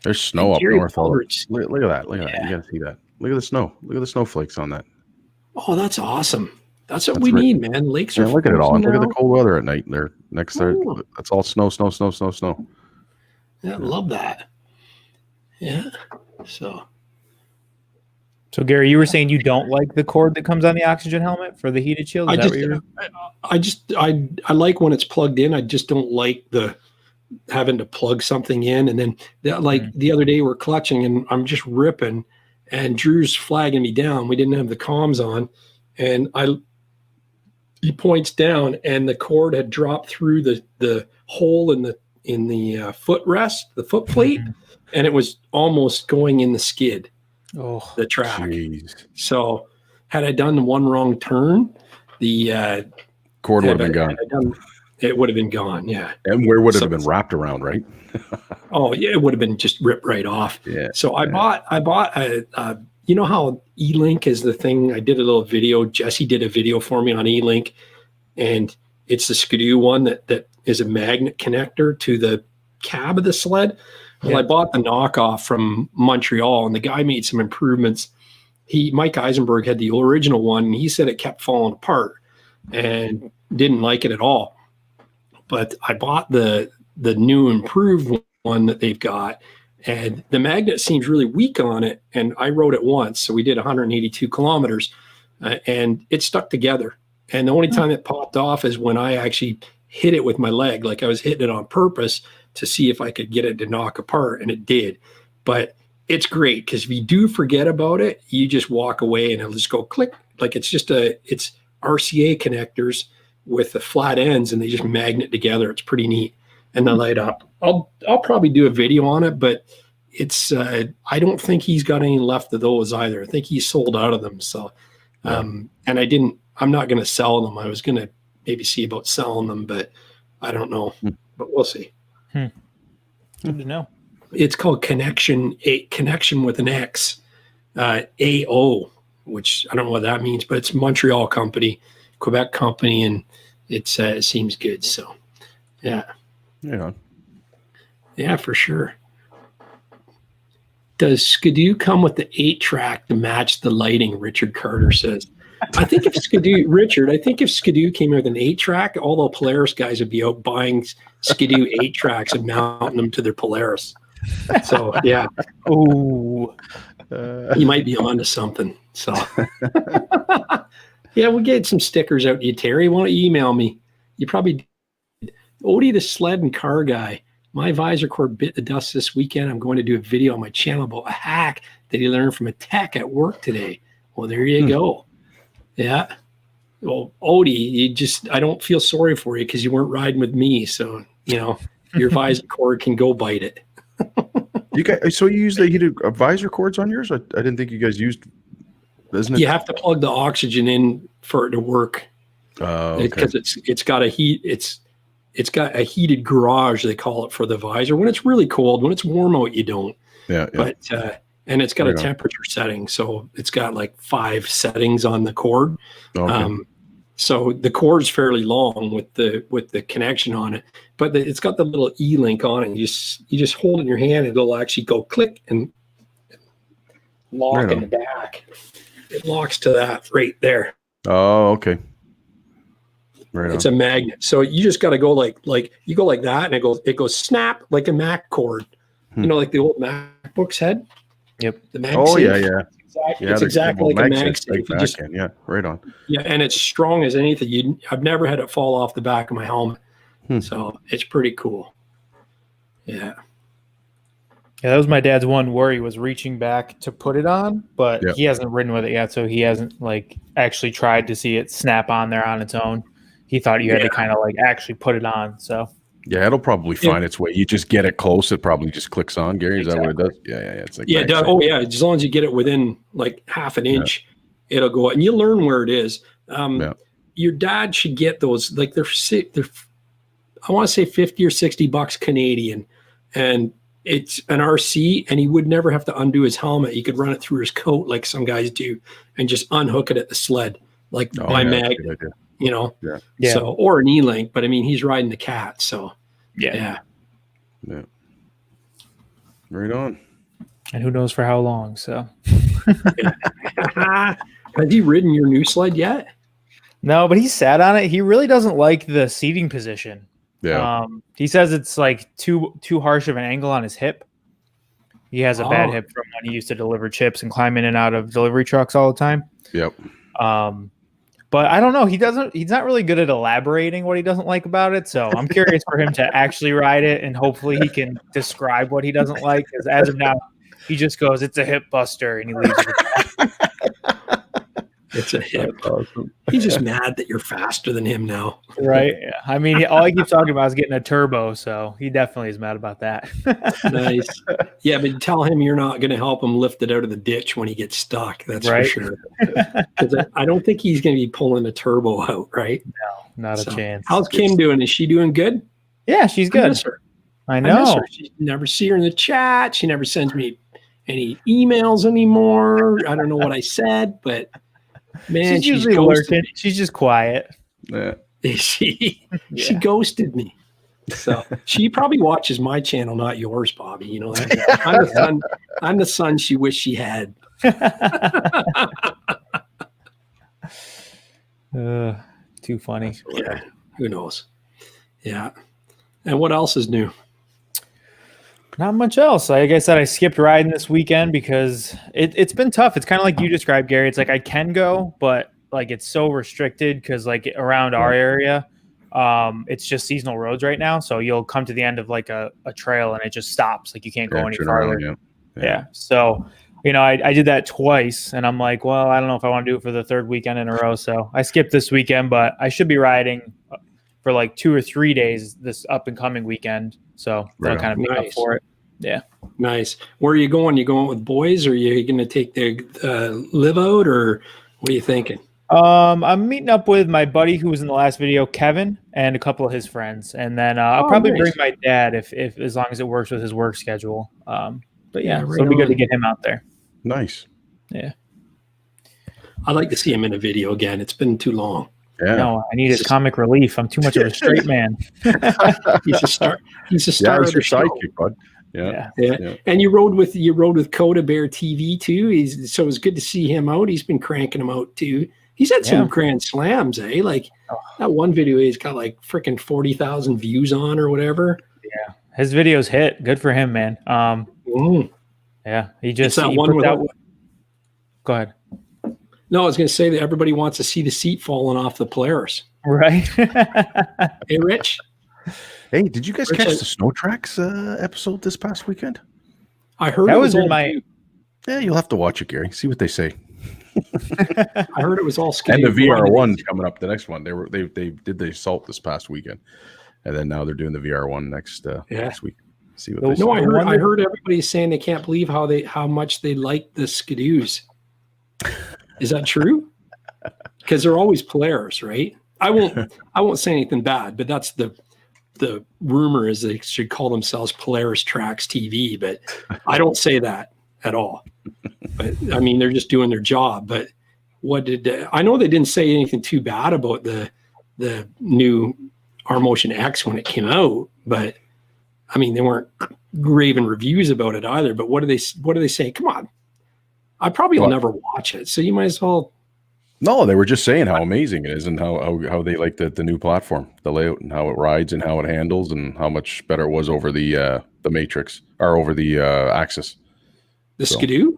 D: There's snow up north. Look at that. Look at that.
C: Yeah.
D: You got to see that. Look at the snow. Look at the snowflakes on that.
C: Oh, that's awesome. That's what we need, man. Lakes are
D: look at it all.
C: now.
D: Look at the cold weather at night. There next there. That's all snow.
C: Yeah, love that. Yeah.
E: So Gary, you were saying you don't like the cord that comes on the oxygen helmet for the heated shield?
C: I like when it's plugged in. I just don't like the having to plug something in. And then the other day we're clutching and I'm just ripping and Drew's flagging me down. We didn't have the comms on, and he points down and the cord had dropped through the hole in the footrest, the foot plate, and it was almost going in the skid. The track.
D: Geez.
C: So had I done one wrong turn, the
D: cord would have been gone.
C: It would have been gone. Yeah.
D: And where would it have been wrapped around, right?
C: Oh yeah, it would have been just ripped right off.
D: Yeah.
C: So I bought a you know how E-Link is the thing? I did a little video. Jesse did a video for me on E-Link, and it's the skidoo one that is a magnet connector to the cab of the sled. Well, I bought the knockoff from Montreal, and the guy made some improvements. Mike Eisenberg had the original one, and he said it kept falling apart and didn't like it at all. But I bought the new improved one that they've got, and the magnet seems really weak on it. And I rode it once, so we did 182 kilometers, and it stuck together. And the only time it popped off is when I actually hit it with my leg, like I was hitting it on purpose to see if I could get it to knock apart, and it did. But it's great because if you do forget about it, you just walk away and it'll just go click. Like it's RCA connectors with the flat ends, and they just magnet together. It's pretty neat. And the light up. I'll probably do a video on it, but it's I don't think he's got any left of those either. I think he's sold out of them. So and I'm not going to sell them. I was going to maybe see about selling them, but I don't know. But we'll see.
E: Good to know.
C: It's called Connection with an X, AO, which I don't know what that means, but it's Montreal company, Quebec company, and it seems good. So, yeah. Yeah, for sure. Does Skidoo come with the 8-track to match the lighting? Richard Carter says. I think if Skidoo came with an 8-track, all the Polaris guys would be out buying Skidoo 8-tracks and mounting them to their Polaris. So yeah.
E: Oh,
C: you might be onto something. So yeah, we'll get some stickers out to you, Terry. Why don't you email me? You probably Odie, the sled and car guy. My visor cord bit the dust this weekend. I'm going to do a video on my channel about a hack that he learned from a tech at work today. Well, there you go. Yeah. Well, Odie, I don't feel sorry for you because you weren't riding with me. So, your visor cord can go bite it.
D: You use the heated visor cords on yours? I didn't think you guys used, isn't it?
C: You have to plug the oxygen in for it to work. Because it's got a heated garage, they call it, for the visor. When it's really cold, when it's warm out, you don't. Yeah. But and it's got a temperature setting, so it's got like 5 settings on the cord. Okay. So the cord is fairly long with the connection on it, but it's got the little E-link on it. You just hold it in your hand, and it'll actually go click and lock in the back. It locks to that right there.
D: Oh, okay.
C: It's a magnet, so you just got to go like you go like that, and it goes snap like a Mac cord, like the old MacBooks had.
E: Yep.
C: The MagSafe.
D: It's
C: exactly like a MagSafe.
D: Yeah, right on.
C: Yeah, and it's strong as anything. I've never had it fall off the back of my helmet, so it's pretty cool. Yeah.
E: Yeah, that was my dad's one worry, was reaching back to put it on, but he hasn't ridden with it yet, so he hasn't actually tried to see it snap on there on its own. He thought you had to kind of actually put it on. So
D: yeah, it'll probably find its way. You just get it close, it probably just clicks on. Gary, is that what it does? Yeah. It's like
C: as long as you get it within like half an inch, it'll go, and you learn where it is. Your dad should get those. Like they're I want to say $50 or $60 Canadian, and it's an RC, and he would never have to undo his helmet. He could run it through his coat like some guys do, and just unhook it at the sled, by magnet. So, or an E-Link, but I mean, he's riding the cat, so yeah.
D: Right on.
E: And who knows for how long? So,
C: has he ridden your new sled yet?
E: No, but he sat on it. He really doesn't like the seating position. Yeah. He says it's too harsh of an angle on his hip. He has a bad hip from when he used to deliver chips and climb in and out of delivery trucks all the time.
D: Yep.
E: But I don't know. He's not really good at elaborating what he doesn't like about it. So I'm curious for him to actually ride it, and hopefully he can describe what he doesn't like. Because as of now, he just goes, "It's a hip buster," and he leaves it.
C: It's a hip. Awesome. He's just mad that you're faster than him now.
E: Right. Yeah. I mean, all he keeps talking about is getting a turbo. So he definitely is mad about that.
C: Nice. Yeah, but tell him you're not going to help him lift it out of the ditch when he gets stuck. That's for sure. Because I don't think he's going to be pulling a turbo out, right?
E: No, not a chance.
C: How's Kim doing? Is she doing good?
E: Yeah, she's good.
C: I miss her.
E: I know.
C: She never see her in the chat. She never sends me any emails anymore. I don't know what I said, but man,
E: she's usually lurking. She's just quiet.
D: Yeah.
C: She ghosted me. So she probably watches my channel, not yours, Bobby. You know that. I'm the son she wished she had.
E: Too funny.
C: Yeah. Who knows? Yeah. And what else is new?
E: Not much else. Like I said, I skipped riding this weekend because it's been tough. It's kind of like you described, Gary. It's like I can go, but like it's so restricted because like around our area, it's just seasonal roads right now. So you'll come to the end of like a trail and it just stops. Like you can't go any farther. Yeah. So, I did that twice and I'm like, well, I don't know if I want to do it for the third weekend in a row. So I skipped this weekend, but I should be riding for like 2 or 3 days this up and coming weekend. So that'll kind of make up for it. Yeah.
C: Nice. Where are you going? You going with boys or are you going to take the live out or what are you thinking?
E: I'm meeting up with my buddy who was in the last video, Kevin, and a couple of his friends. And then I'll probably bring my dad if as long as it works with his work schedule. But yeah, so it'll be good to get him out there.
D: Nice.
E: Yeah.
C: I'd like to see him in a video again. It's been too long.
D: Yeah.
E: No, I need his comic relief. I'm too much of a straight man.
C: He's a star. He's a star.
D: Yeah, he's your sidekick, bud. Yeah.
C: And you rode with Coda Bear TV too. So it was good to see him out. He's been cranking them out too. He's had some grand slams, eh? Like that one video he's got like freaking 40,000 views on or whatever.
E: Yeah, his videos hit. Good for him, man. Yeah, he just
C: that one with
E: Go ahead.
C: No, I was going to say that everybody wants to see the seat falling off the Polaris.
E: Right.
C: Hey, Rich.
D: Hey, did you guys catch the Snow Tracks episode this past weekend?
C: I heard
E: that
C: it
E: was in my.
D: Yeah, you'll have to watch it, Gary. See what they say.
C: I heard it was all skidoo.
D: And the VR1 coming up. The next one, they did the Assault this past weekend, and then now they're doing the VR1 next week. See what they say.
C: No, I heard everybody saying they can't believe how much they like the skidoos. Is that true? Because they're always Polaris, right? I won't say anything bad, but that's the rumor is they should call themselves Polaris Tracks TV, but I don't say that at all. But I mean, they're just doing their job. But I know they didn't say anything too bad about the new R Motion X when it came out, but I mean, they weren't raving reviews about it either. But what do they say? Come on. I probably will never watch it, so you might as well.
D: No, they were just saying how amazing it is and how they like the new platform, the layout, and how it rides and how it handles, and how much better it was over the Matrix or over the Axis.
C: The Skidoo?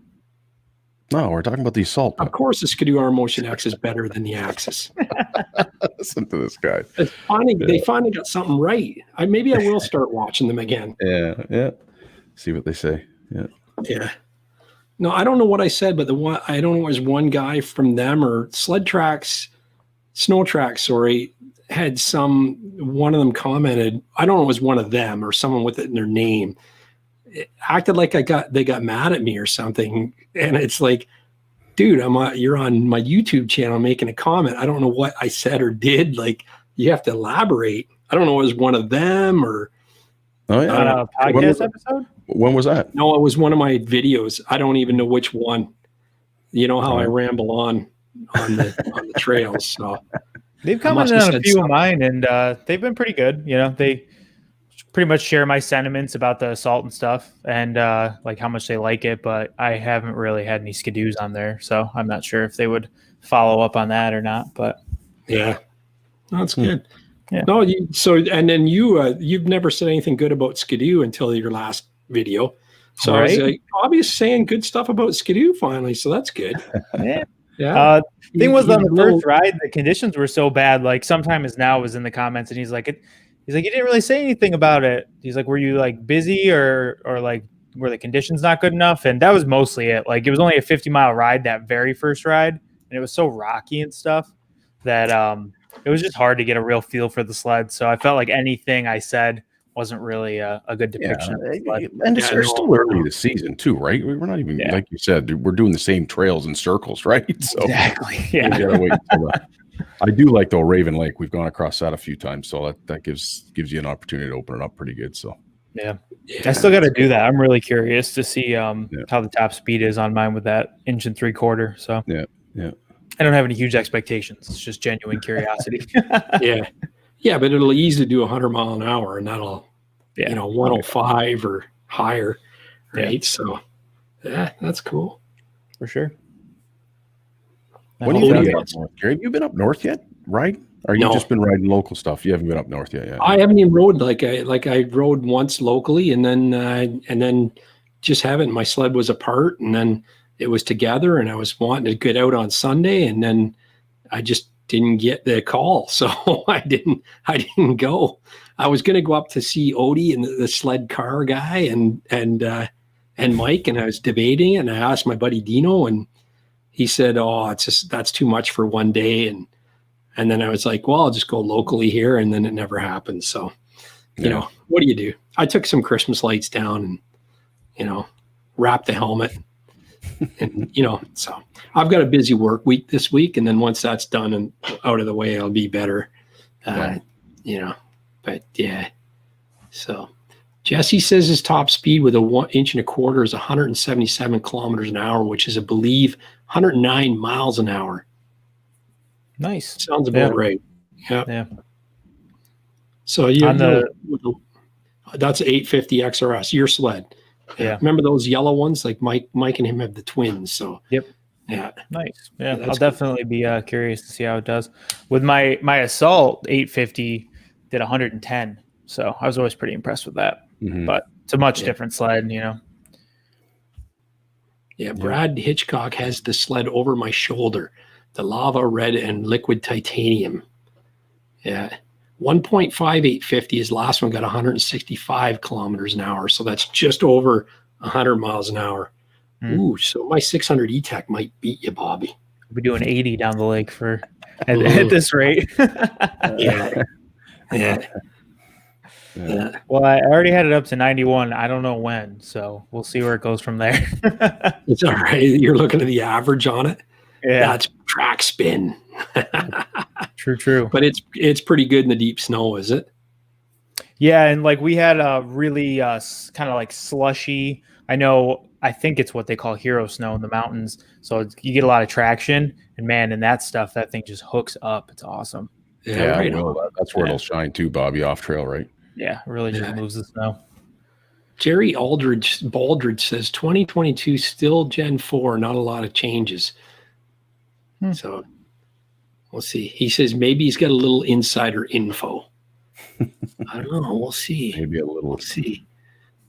D: No, we're talking about the Assault.
C: Of course, the Skidoo R Motion X is better than the Axis.
D: Listen to this guy.
C: They finally got something right. Maybe I will start watching them again.
D: Yeah. See what they say.
C: Yeah. No, I don't know what I said, but I don't know, it was one guy from them or Sled Tracks, Snow Tracks, sorry, had one of them commented, I don't know, it was one of them or someone with it in their name. It acted like they got mad at me or something. And it's like, dude, you're on my YouTube channel making a comment. I don't know what I said or did. Like, you have to elaborate. I don't know, it was one of them or.
E: Oh, yeah. On a podcast episode?
D: When was that?
C: No, it was one of my videos. I don't even know which one. You know how I ramble on the trails. So
E: they've commented on a few of mine, and they've been pretty good. They pretty much share my sentiments about the Assault and stuff, and like how much they like it. But I haven't really had any skidoos on there, so I'm not sure if they would follow up on that or not. But
C: yeah, that's good.
E: Yeah.
C: No, and then you've never said anything good about skidoo until your last video. So I was like, Bobby's saying good stuff about skidoo finally, so that's good.
E: Yeah. Thing was on the first ride, the conditions were so bad. Like sometime as now was in the comments, and he's like, you didn't really say anything about it. He's like, were you like busy or like were the conditions not good enough? And that was mostly it. Like it was only a 50-mile ride that very first ride, and it was so rocky and stuff that it was just hard to get a real feel for the sled. So I felt like anything I said wasn't really a good depiction of the sled.
D: And it's still early this season too, right? We're not even, like you said, we're doing the same trails in circles, right? So
E: exactly. Yeah.
D: We gotta wait until I do like though Raven Lake. We've gone across that a few times, so that gives you an opportunity to open it up pretty good. So
E: Yeah. I still got to do that. I'm really curious to see how the top speed is on mine with that 1 3/4 inch. So
D: yeah.
E: I don't have any huge expectations. It's just genuine curiosity.
C: Yeah, but it'll easily do 100 mile an hour, and that'll, 105 or higher, right? Yeah. So, that's cool.
E: For sure.
D: When are you going to get up north, Gary? Have you been up north yet, right? Or you just been riding local stuff? You haven't been up north yet.
C: I haven't even rode I rode once locally, and then just haven't. My sled was apart, and then it was together, and I was wanting to get out on Sunday, and then I just didn't get the call, so I didn't go. I was going to go up to see Odie and the sled car guy and Mike, and I was debating, and I asked my buddy Dino, and he said, "Oh, that's too much for one day," and then I was like, "Well, I'll just go locally here," and then it never happened. So, what do you do? I took some Christmas lights down and wrapped the helmet. And so I've got a busy work week this week, and then once that's done and out of the way, I'll be better. But yeah. So Jesse says his top speed with a 1 1/4 inch is 177 kilometers an hour, which is, I believe, 109 miles an hour.
E: Nice.
C: Sounds about right.
E: Yeah.
C: So that's 850 XRS, your sled.
E: Yeah.
C: Remember those yellow ones? Like Mike and him have the twins. So
E: yep.
C: Yeah.
E: Nice. Yeah. I'll definitely be curious to see how it does. With my Assault 850 did 110. So I was always pretty impressed with that. Mm-hmm. But it's a much different sled,
C: Yeah. Brad Hitchcock has the sled over my shoulder, the lava red and liquid titanium. Yeah. 1.5 850, his last one got 165 kilometers an hour. So that's just over 100 miles an hour. Ooh, so my 600 E-Tech might beat you, Bobby.
E: We'll be doing 80 down the lake at this rate.
C: Yeah.
E: Well, I already had it up to 91. I don't know when, so we'll see where it goes from there.
C: It's all right. You're looking at the average on it.
E: Yeah.
C: That's track spin.
E: True.
C: But it's pretty good in the deep snow, is it?
E: Yeah, and we had a really kind of slushy. I think it's what they call hero snow in the mountains. So you get a lot of traction, and man, in that stuff, that thing just hooks up. It's awesome.
D: Yeah, that's where it'll shine too, Bobby, off trail, right?
E: Yeah, really just moves the snow.
C: Jerry Baldridge says 2022 still Gen 4, not a lot of changes. So we'll see. He says maybe he's got a little insider info. I don't know. We'll see.
D: Maybe a little.
C: We'll see.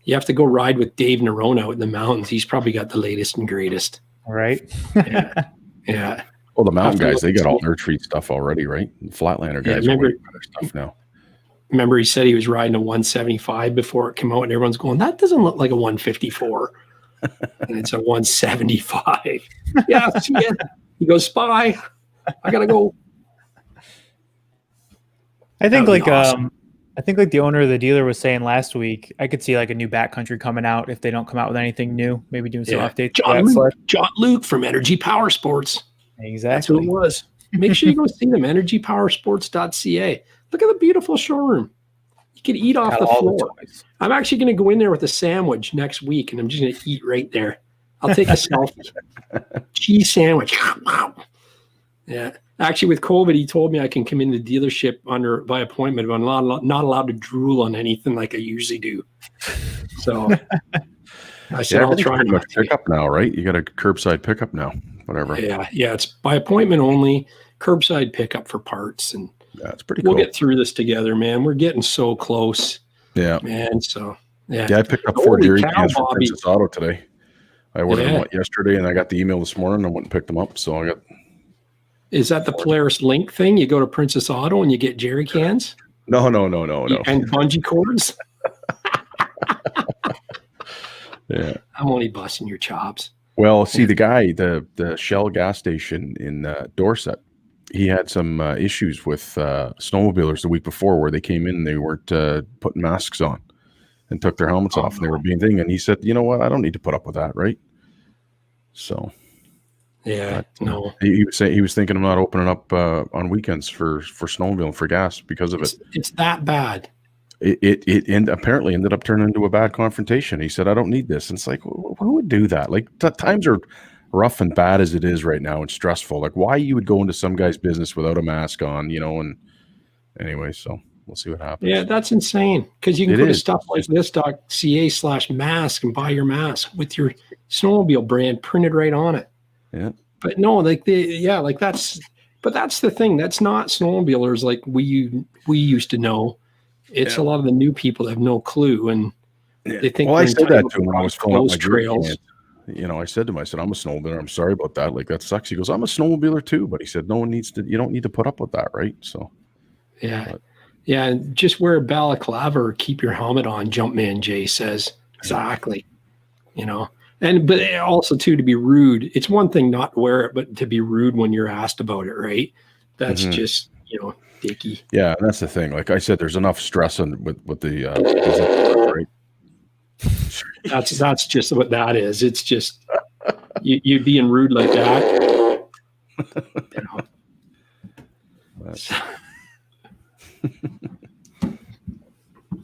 C: You have to go ride with Dave Nerone out in the mountains. He's probably got the latest and greatest.
E: Right.
C: Yeah.
D: Well, the mountain guys, they got all their treat stuff already, right? The Flatlander guys are waiting for their stuff now.
C: Remember, he said he was riding a 175 before it came out, and everyone's going, that doesn't look like a 154. And it's a 175. Yeah, see it. He goes, Spy, I got to go.
E: I think awesome. I think the owner of the dealer was saying last week, I could see a new backcountry coming out if they don't come out with anything new, maybe doing some updates.
C: John Luke from Energy Powersports.
E: Exactly.
C: That's who it was. Make sure you go see them, energypowersports.ca. Look at the beautiful showroom. You can eat off the floor. I'm actually going to go in there with a sandwich next week, and I'm just going to eat right there. I'll take a selfie. Cheese sandwich. Yeah. Actually, with COVID, he told me I can come in the dealership by appointment, but I'm not allowed to drool on anything like I usually do. So I said, I'll try
D: to pick up now, right? You got a curbside pickup now, whatever.
C: Yeah. It's by appointment only, curbside pickup for parts. And
D: it's pretty cool.
C: We'll get through this together, man. We're getting so close.
D: Yeah.
C: Man. So, yeah.
D: Yeah, I picked up 4 dairy cans from Princess Auto today. I ordered them yesterday, and I got the email this morning. I went and picked them up, so I got.
C: Is that the Polaris Link thing? You go to Princess Auto and you get jerry cans?
D: No. And
C: bungee cords?
D: Yeah.
C: I'm only busting your chops.
D: Well, see, the guy, the Shell gas station in Dorset, he had some issues with snowmobilers the week before where they came in and they weren't putting masks on and took their helmets off and they were being thing. And he said, you know what? I don't need to put up with that, right? So...
C: Yeah, no.
D: He was thinking of not opening up on weekends for snowmobiling for gas because of it.
C: It's that bad.
D: it apparently ended up turning into a bad confrontation. He said, "I don't need this." And it's like, who would do that? Like times are rough and bad as it is right now and stressful. Like why you would go into some guy's business without a mask on, and anyway, so we'll see what happens.
C: Yeah, that's insane. Because you can go to stuff like this.ca/mask and buy your mask with your snowmobile brand printed right on it.
D: Yeah.
C: But no, that's the thing. That's not snowmobilers like we used to know. It's a lot of the new people that have no clue, and they think.
D: Well, I said that to him when I was filling up my
C: trails.
D: I said to him, I said, "I'm a snowmobiler. I'm sorry about that. Like that sucks." He goes, "I'm a snowmobiler too," but he said, "No one needs to. You don't need to put up with that, right?" So,
C: yeah, and just wear a balaclava or keep your helmet on. Jumpman Jay says exactly. But also too, to be rude. It's one thing not to wear it, but to be rude when you're asked about it, right? That's just dicky.
D: Yeah, that's the thing. Like I said, there's enough stress with the right.
C: That's just what that is. It's just you being rude like that.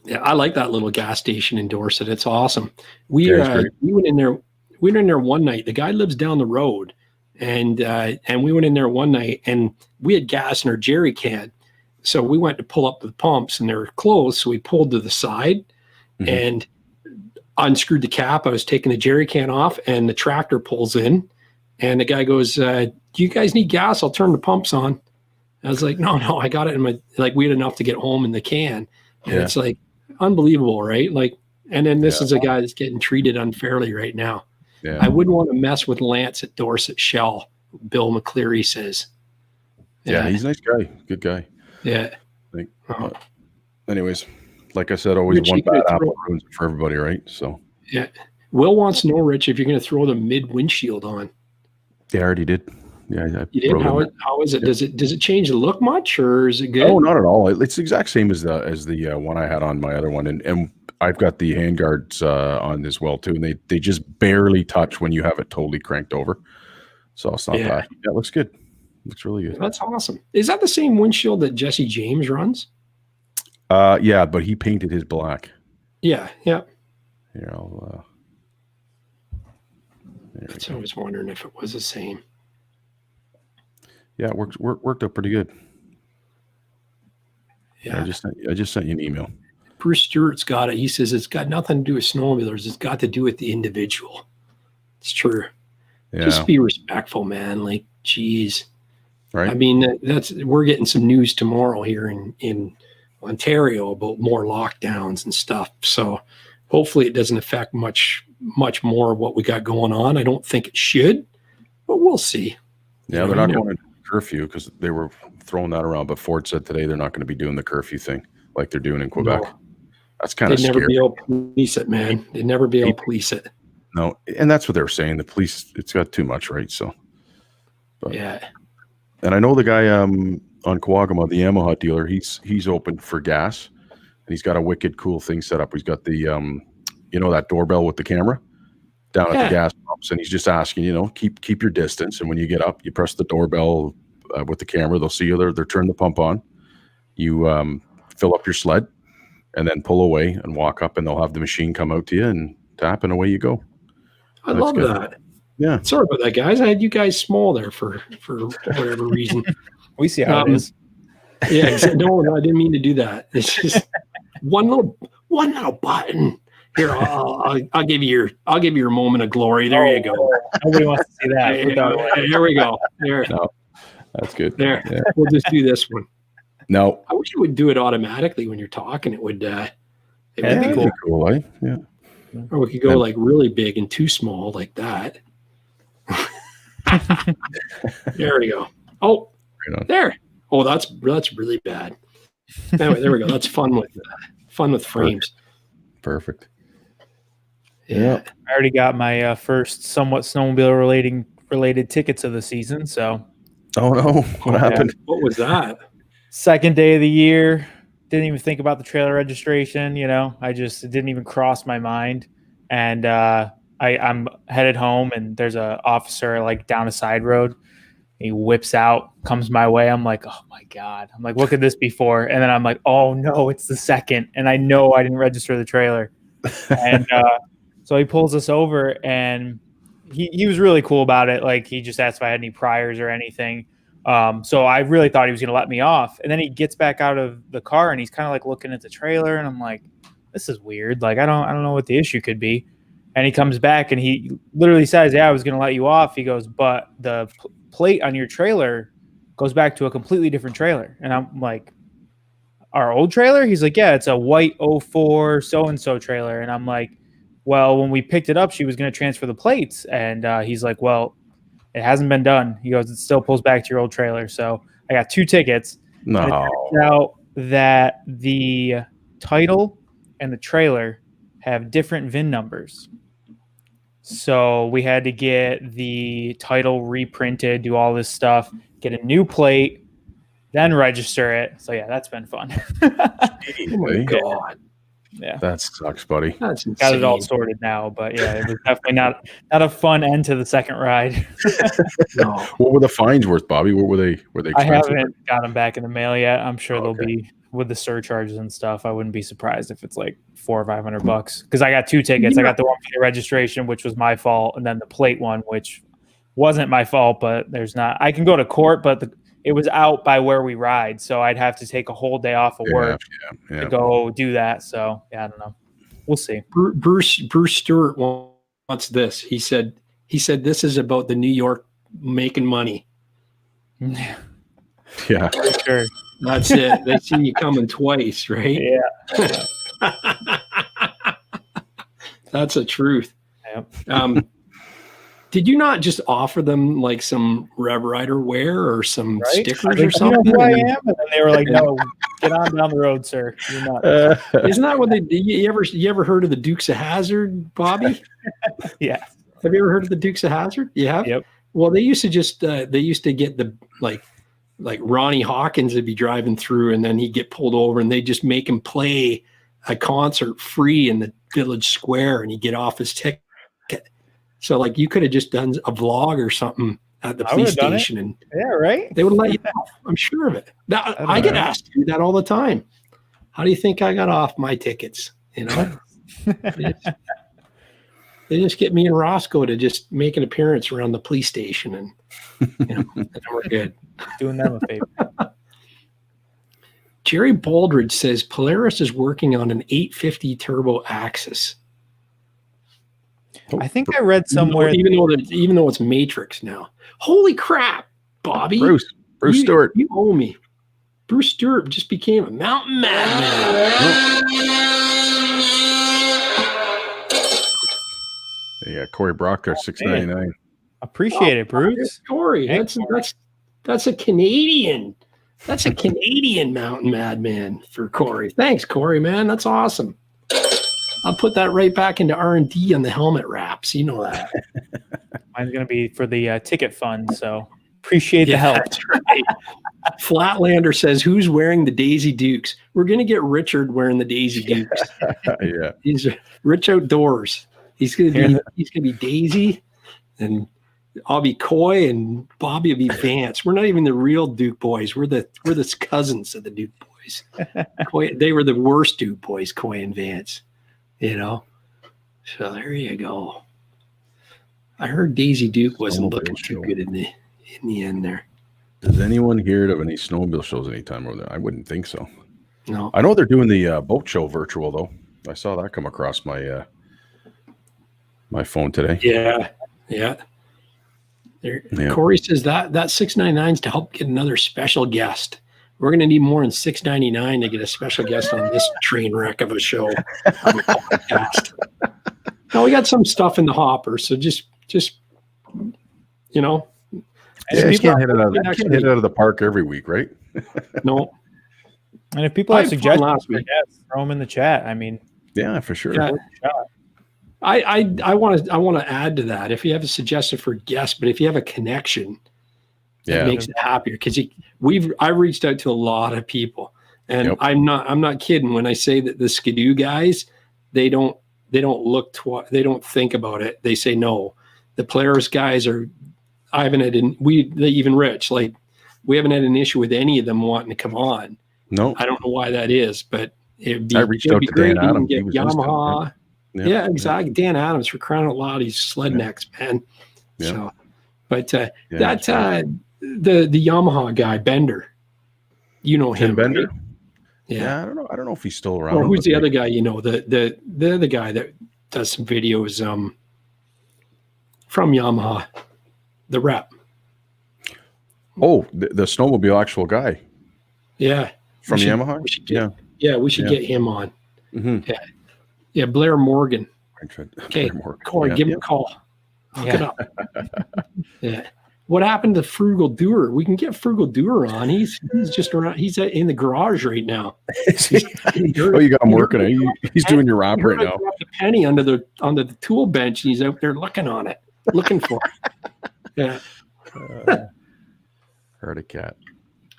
C: Yeah, I like that little gas station in Dorset. It's awesome. We went in there. We went in there one night. The guy lives down the road, and we went in there one night, and we had gas in our jerry can. So we went to pull up the pumps, and they were closed. So we pulled to the side and unscrewed the cap. I was taking the jerry can off, and the tractor pulls in, and the guy goes, "Do you guys need gas? I'll turn the pumps on." I was like, no, I got it in my, like, we had enough to get home in the can. And it's like unbelievable, right? Like, and then this is a guy that's getting treated unfairly right now. Yeah. I wouldn't want to mess with Lance at Dorset Shell, Bill McCleary says.
D: Yeah, he's a nice guy. Good guy.
C: Yeah.
D: Anyways, like I said, always one bad apple ruins it for everybody, right? So.
C: Yeah. Will wants to know, Rich, if you're going to throw the mid windshield on.
D: Yeah, I already did. Yeah,
C: you did. How is it? Yeah. Does it change the look much, or is it good?
D: No, not at all. It's the exact same as the one I had on my other one, and I've got the handguards on as well too, and they just barely touch when you have it totally cranked over. So it's not bad. Yeah, it looks good. Looks really good.
C: That's awesome. Is that the same windshield that Jesse James runs?
D: Yeah, but he painted his black.
C: Yeah.
D: Here,
C: that's what I was wondering if it was the same.
D: Yeah, it worked out pretty good.
C: Yeah,
D: I just sent you an email.
C: Bruce Stewart's got it. He says it's got nothing to do with snowmobilers. It's got to do with the individual. It's true. Yeah. Just be respectful, man. Like, geez. Right. I mean, we're getting some news tomorrow here in Ontario about more lockdowns and stuff. So hopefully it doesn't affect much more of what we got going on. I don't think it should, but we'll see.
D: Yeah, they're not going into curfew because they were throwing that around. But Ford said today they're not going to be doing the curfew thing like they're doing in Quebec. No. That's kind of scary.
C: They'd never be able to police it, man. They'd never be able to police it.
D: No, and that's what they were saying. The police, it's got too much, right? So,
C: yeah.
D: And I know the guy on Kawagama, the Yamaha dealer, he's open for gas, and he's got a wicked cool thing set up. He's got the that doorbell with the camera down at the gas pumps, and he's just asking, keep your distance, and when you get up, you press the doorbell with the camera. They'll see you there. They'll turn the pump on. You fill up your sled, and then pull away and walk up, and they'll have the machine come out to you and tap, and away you go.
C: I love that.
D: Yeah.
C: Sorry about that, guys. I had you guys small there for whatever reason.
E: We see how it is.
C: Yeah. No, I didn't mean to do that. It's just one little button. Here, I'll give you your moment of glory. There you go.
E: Nobody wants to see that.
C: Here we go. There.
D: No, that's good.
C: There. Yeah. We'll just do this one.
D: No.
C: I wish it would do it automatically when you're talking. It would
D: be cool. Eh? Yeah.
C: Or we could go like really big and too small like that. There we go. Oh, there. Oh, that's really bad. Anyway, there we go. That's fun with frames.
D: Perfect.
C: Yeah.
E: I already got my first somewhat snowmobile related tickets of the season. So.
D: Oh no! What happened?
C: What was that?
E: Second day of the year. Didn't even think about the trailer registration. It didn't even cross my mind. And I'm headed home, and there's a officer like down a side road, He whips out, comes my way. I'm like, oh my God. I'm like, what could this be for? And then I'm like, oh no, it's the second. And I know I didn't register the trailer. And so he pulls us over, and he was really cool about it. Like, he just asked if I had any priors or anything. So I really thought he was going to let me off. And then he gets back out of the car, and he's kind of like looking at the trailer, and I'm like, this is weird. Like, I don't know what the issue could be. And he comes back, and he literally says, yeah, I was going to let you off. He goes, but the plate on your trailer goes back to a completely different trailer. And I'm like, our old trailer? He's like, yeah, it's a white 04 so-and-so trailer. And I'm like, well, when we picked it up, she was going to transfer the plates. And he's like, well, it hasn't been done. He goes, it still pulls back to your old trailer. So I got 2 tickets.
D: No.
E: And it turns out that the title and the trailer have different VIN numbers. So we had to get the title reprinted, do all this stuff, get a new plate, then register it. So yeah, that's been fun.
C: Oh my God.
E: Yeah.
D: That sucks, buddy.
C: That's insane.
E: Got it all sorted now, but yeah, it was definitely not a fun end to the second ride.
C: No.
D: What were the fines worth, Bobby? What were they? Were they
E: I
D: expensive?
E: haven't got them back in the mail yet. I'm sure they'll
D: Okay.
E: be with the surcharges and stuff. I wouldn't be surprised if it's like $400 or $500 because I got 2 tickets. I got the one for the registration, which was my fault, and then the plate one, which wasn't my fault. But there's not. I can go to court, but it was out by where we ride, so I'd have to take a whole day off of work to go do that. So yeah, I don't know. We'll see.
C: Bruce Stewart wants this. He said this is about the New York making money.
D: Yeah.
E: For sure.
C: That's it. They see you coming twice, right?
E: Yeah.
C: That's the truth.
E: Yep.
C: Did you not just offer them like some Rev Rider wear or some stickers or
E: You
C: something?
E: know who I am? And then they were like, no, get on down the road, sir. You're not.
C: Isn't that what they did? You ever heard of the Dukes of Hazzard, Bobby?
E: Yeah.
C: Have you ever heard of the Dukes of Hazzard? You have?
E: Yep.
C: Well, they used to just get the like Ronnie Hawkins would be driving through, and then he'd get pulled over, and they just make him play a concert free in the village square, and he'd get off his ticket. So like you could have just done a vlog or something at the police station, and
E: yeah, right.
C: they would let you off. I'm sure of it. Now, I get asked to do that all the time. How do you think I got off my tickets? You know, they just get me and Roscoe to just make an appearance around the police station, and and then we're good.
E: Doing them a favor.
C: Jerry Baldridge says Polaris is working on an 850 turbo Axis.
E: I think I read somewhere,
C: even though it's Matrix now. Holy crap, Bobby!
D: Bruce Stewart.
C: You owe me. Bruce Stewart just became a mountain madman.
D: Yeah, Corey Brock there, $6.99.
E: appreciate it, Bruce.
C: Corey, that's a Canadian. That's a Canadian mountain madman for Corey. Thanks, Corey, man. That's awesome. I'll put that right back into R&D on the helmet wraps. You know that.
E: Mine's going to be for the ticket fund, so appreciate the help.
C: That's right. Flatlander says, who's wearing the Daisy Dukes? We're going to get Richard wearing the Daisy Dukes.
D: Yeah.
C: He's Rich Outdoors. He's going to be Daisy, and I'll be Coy, and Bobby will be Vance. We're not even the real Duke boys. We're the cousins of the Duke boys. Coy, they were the worst Duke boys, Coy and Vance. You know, so there you go. I heard Daisy Duke wasn't looking too good in the end there.
D: Has anyone heard of any snowmobile shows anytime over there? I wouldn't think so.
C: No,
D: I know they're doing the boat show virtual though. I saw that come across my my phone today.
C: Yeah. Corey says that $6.99 is to help get another special guest. We're going to need more than $6.99 to get a special guest on this train wreck of a show. Now we got some stuff in the hopper, so just you know.
D: Yeah, you can't hit it out of the park every week, right?
C: No.
E: And if people have suggestions, throw them in the chat. I mean,
D: yeah, for sure.
C: Yeah. I want to add to that. If you have a suggestion for guests, but if you have a connection, it makes it happier, because I've reached out to a lot of people, and I'm not kidding when I say that the skidoo guys, they don't think about it. They say no. The Polaris guys I haven't had even Rich, like we haven't had an issue with any of them wanting to come on.
D: No,
C: I don't know why that is, but I
D: reached out to Dan Adams.
C: Get Yamaha. Yeah, exactly. Dan Adams, for crying out loud, he's sled necks, man.
D: Yeah.
C: So, but the Yamaha guy, Bender, you know him,
D: Bender.
C: Right?
D: Yeah, I don't know if he's still around.
C: Or who's the other guy? You know, the other guy that does some videos from Yamaha, the rep.
D: Oh, the snowmobile actual guy.
C: Yeah,
D: from Yamaha.
C: We should get him on.
D: Mm-hmm.
C: Yeah, Blair Morgan. Okay, Corey, give him a call. Hook it up. Yeah. What happened to Frugal Doer? We can get Frugal Doer on. He's just around. He's in the garage right now.
D: You got him working. He's doing your wrap right now.
C: The penny under the tool bench, and he's out there looking on it, looking for it. Yeah.
D: Heard a cat.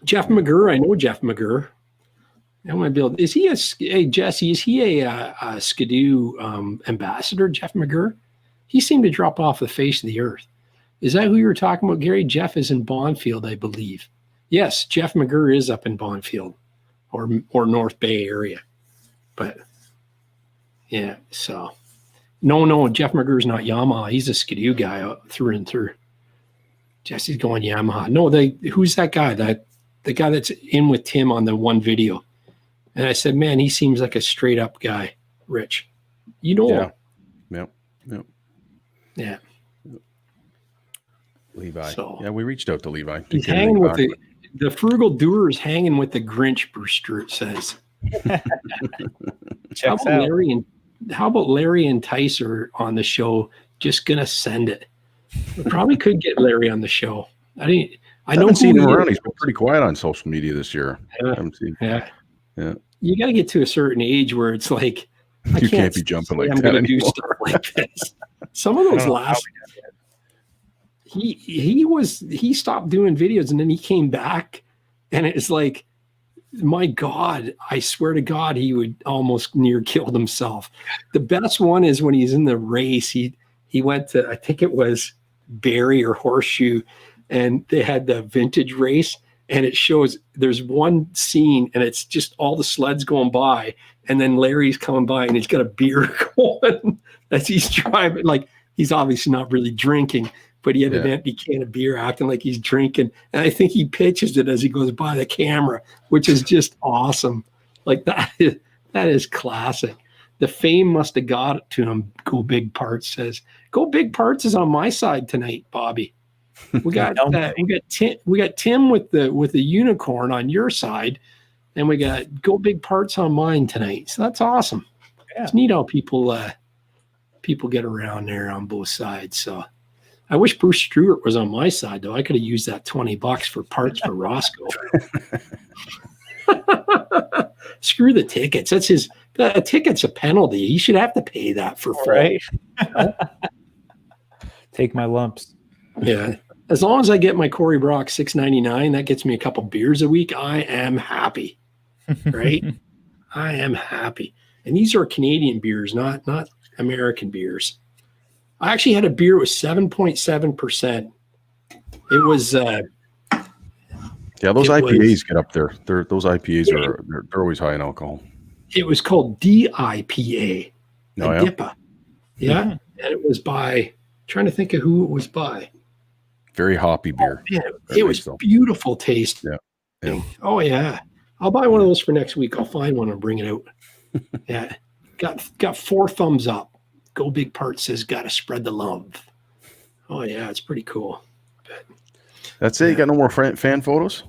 C: Jeff McGurr. I know Jeff McGurr. I might be able. Is he Jesse? Is he a skidoo ambassador? Jeff McGurr. He seemed to drop off the face of the earth. Is that who you were talking about, Gary? Jeff is in Bonfield, I believe. Yes, Jeff McGurr is up in Bonfield or North Bay area. But yeah, so no, Jeff McGurr's not Yamaha. He's a skidoo guy through and through. Jesse's going Yamaha. No, who's that guy? The guy that's in with Tim on the one video. And I said, man, he seems like a straight up guy, Rich. You know him.
D: Yep.
C: Yeah.
D: Levi.
C: So,
D: yeah, we reached out to Levi.
C: He's hanging with the Frugal Doer is hanging with the Grinch, Bruce Stewart says. How about Larry and Tice are on the show? Just gonna send it. We probably could get Larry on the show. I haven't
D: seen him around. He's been pretty quiet on social media this year.
C: Yeah. You got to get to a certain age where it's like
D: you can't be jumping like
C: I'm
D: that
C: gonna
D: anymore.
C: do stuff like this. Some of those last. He stopped doing videos and then he came back and it's like, my God, I swear to God, he would almost near killed himself. The best one is when he's in the race. He went to, I think it was Barrie or Horseshoe, and they had the vintage race, and it shows there's one scene and it's just all the sleds going by, and then Larry's coming by and he's got a beer going as he's driving. Like, he's obviously not really drinking, but he had an empty can of beer acting like he's drinking. And I think he pitches it as he goes by the camera, which is just awesome. Like, that is classic. The fame must have got it to him. Go Big Parts says. Go Big Parts is on my side tonight, Bobby. We got Tim with the unicorn on your side, and we got Go Big Parts on mine tonight. So that's awesome. Yeah. It's neat how people get around there on both sides. So I wish Bruce Stewart was on my side, though. I could have used that $20 for parts for Roscoe. Screw the tickets. That's his. The ticket's a penalty. He should have to pay that for full.
E: Right. Take my lumps.
C: Yeah. As long as I get my Corey Brock $6.99, that gets me a couple beers a week. I am happy. Right? I am happy. And these are Canadian beers, not American beers. I actually had a beer with 7.7%. It was those
D: IPAs get up there. Those IPAs they're always high in alcohol.
C: It was called DIPA. DIPA. Yeah. And it was by, trying to think of who it was by.
D: Very hoppy beer.
C: Oh, it was beautiful taste.
D: Yeah.
C: Oh yeah. I'll buy one of those for next week. I'll find one and bring it out. Yeah. Got 4 thumbs up. Go Big Part says, gotta spread the love. Oh yeah, it's pretty cool. But,
D: that's it. You got no more fan photos?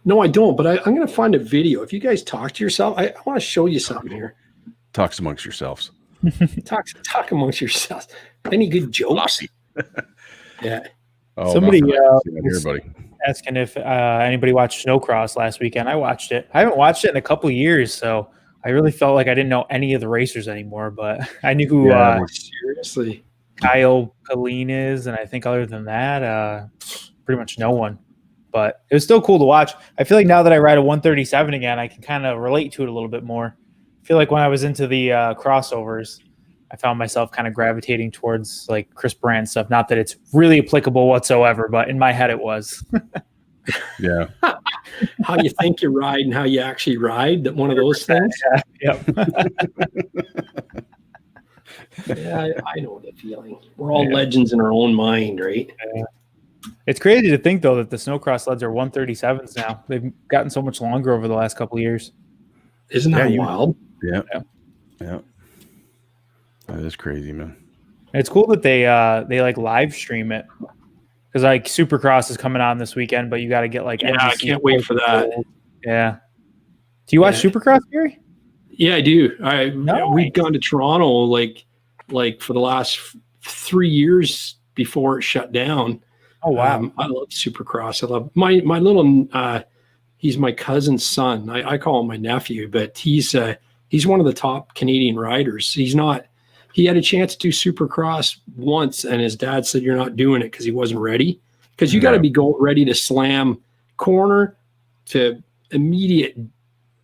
C: No, I don't, but I'm going to find a video. If you guys talk to yourself, I want to show you something here.
D: Talks amongst yourselves.
C: Talk amongst yourselves. Any good jokes? Yeah.
E: Oh, somebody asking if anybody watched Snowcross last weekend. I watched it. I haven't watched it in a couple of years, so I really felt like I didn't know any of the racers anymore, but I knew who
C: seriously
E: Kyle Colleen is, and I think other than that, pretty much no one. But it was still cool to watch. I feel like now that I ride a 137 again, I can kind of relate to it a little bit more. I feel like when I was into the crossovers, I found myself kind of gravitating towards like Chris Brand stuff. Not that it's really applicable whatsoever, but in my head it was.
D: Yeah.
C: How you think you ride and how you actually ride, that one of those things.
E: Yeah.
C: Yeah, I know the feeling. We're all legends in our own mind, right?
E: It's crazy to think though that the snowcross sleds are 137s now. They've gotten so much longer over the last couple of years.
C: Isn't that wild?
D: Yeah. That is crazy, man.
E: And it's cool that they like live stream it, because like Supercross is coming on this weekend, but you got to get like
C: I can't wait for that.
E: Yeah. Do you watch Supercross, Gary?
C: Yeah, I do. We've gone to Toronto like for the last 3 years before it shut down.
E: Oh wow!
C: I love Supercross. I love my little. He's my cousin's son. I call him my nephew, but he's one of the top Canadian riders. He had a chance to do Supercross once, and his dad said, "You're not doing it," because he wasn't ready. Because you got to be ready to slam corner to immediate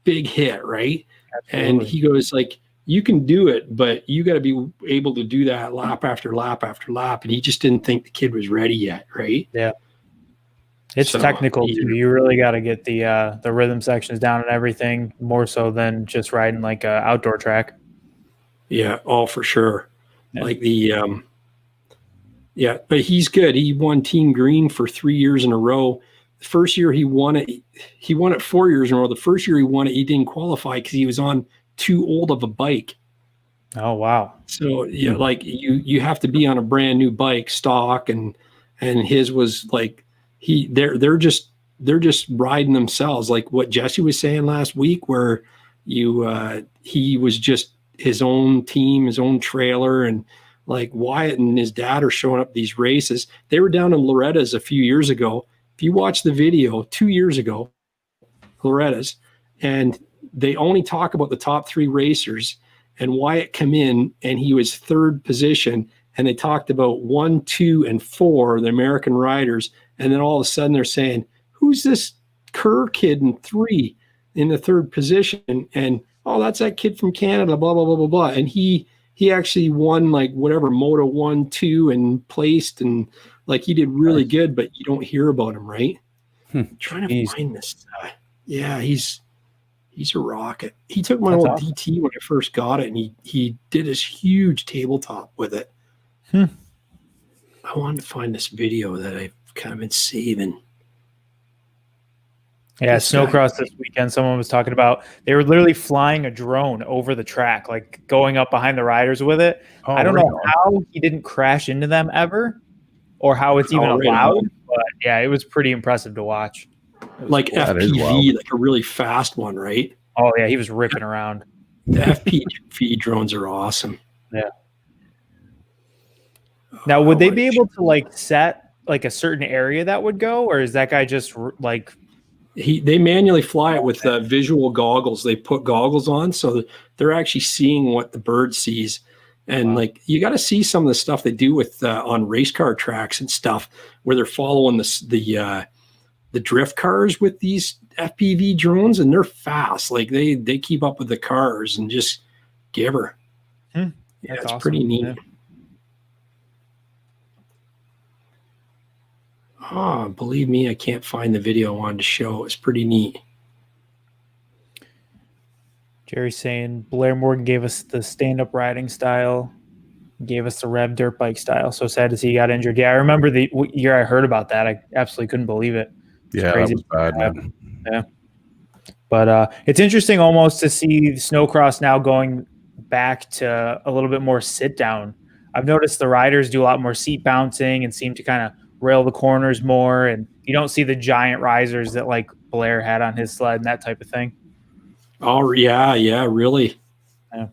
C: big hit, right? Absolutely. And he goes like, "You can do it, but you got to be able to do that lap after lap after lap." And he just didn't think the kid was ready yet, right?
E: Yeah. It's technical too. You really got to get the rhythm sections down and everything, more so than just riding like a outdoor track. Yeah,
C: for sure. Yeah. Like but he's good. He won Team Green for 3 years in a row. The first year he won it. He won it 4 years in a row. The first year he won it, he didn't qualify because he was on too old of a bike.
E: Oh wow!
C: So like you have to be on a brand new bike, stock, and his was like they're just riding themselves, like what Jesse was saying last week, where he was just his own team, his own trailer, and like Wyatt and his dad are showing up these races. They were down in Loretta's a few years ago. If you watch the video, 2 years ago, Loretta's, and they only talk about the top three racers, and Wyatt come in and he was third position, and they talked about 1, 2, and 4, the American riders, and then all of a sudden they're saying, who's this Kerr kid in 3 in the third position? And oh, that's that kid from Canada, blah, blah, blah, blah, blah. And he actually won like whatever Moto 1, 2 and placed, and like he did really good, but you don't hear about him, right? Trying to find this. He's a rocket. He took my old DT when I first got it, and he did this huge tabletop with it. I wanted to find this video that I've kind of been saving.
E: Yeah, snowcross this weekend, someone was talking about, they were literally flying a drone over the track, like going up behind the riders with it. I don't know how he didn't crash into them ever, or how it's even allowed, but yeah, it was pretty impressive to watch.
C: Like FPV, like a really fast one, right?
E: Oh yeah, he was ripping around.
C: The FPV drones are awesome.
E: Yeah. Now, would they be able to like set like a certain area that would go, or is that guy just like?
C: They manually fly it with visual goggles. They put goggles on, so they're actually seeing what the bird sees. And like you got to see some of the stuff they do with on race car tracks and stuff, where they're following the drift cars with these FPV drones, and they're fast. Like they keep up with the cars and just give her. Yeah, it's awesome. Pretty neat. Yeah. Oh, believe me, I can't find the video I wanted to show. It's pretty neat.
E: Jerry's saying Blair Morgan gave us the stand-up riding style, gave us the rev dirt bike style. So sad to see he got injured. Yeah, I remember the year I heard about that. I absolutely couldn't believe it.
D: Yeah, crazy. That was bad, man.
E: Yeah. But it's interesting almost to see snowcross now going back to a little bit more sit-down. I've noticed the riders do a lot more seat bouncing and seem to kind of rail the corners more, and you don't see the giant risers that like Blair had on his sled and that type of thing.
C: Oh yeah, really. Yeah,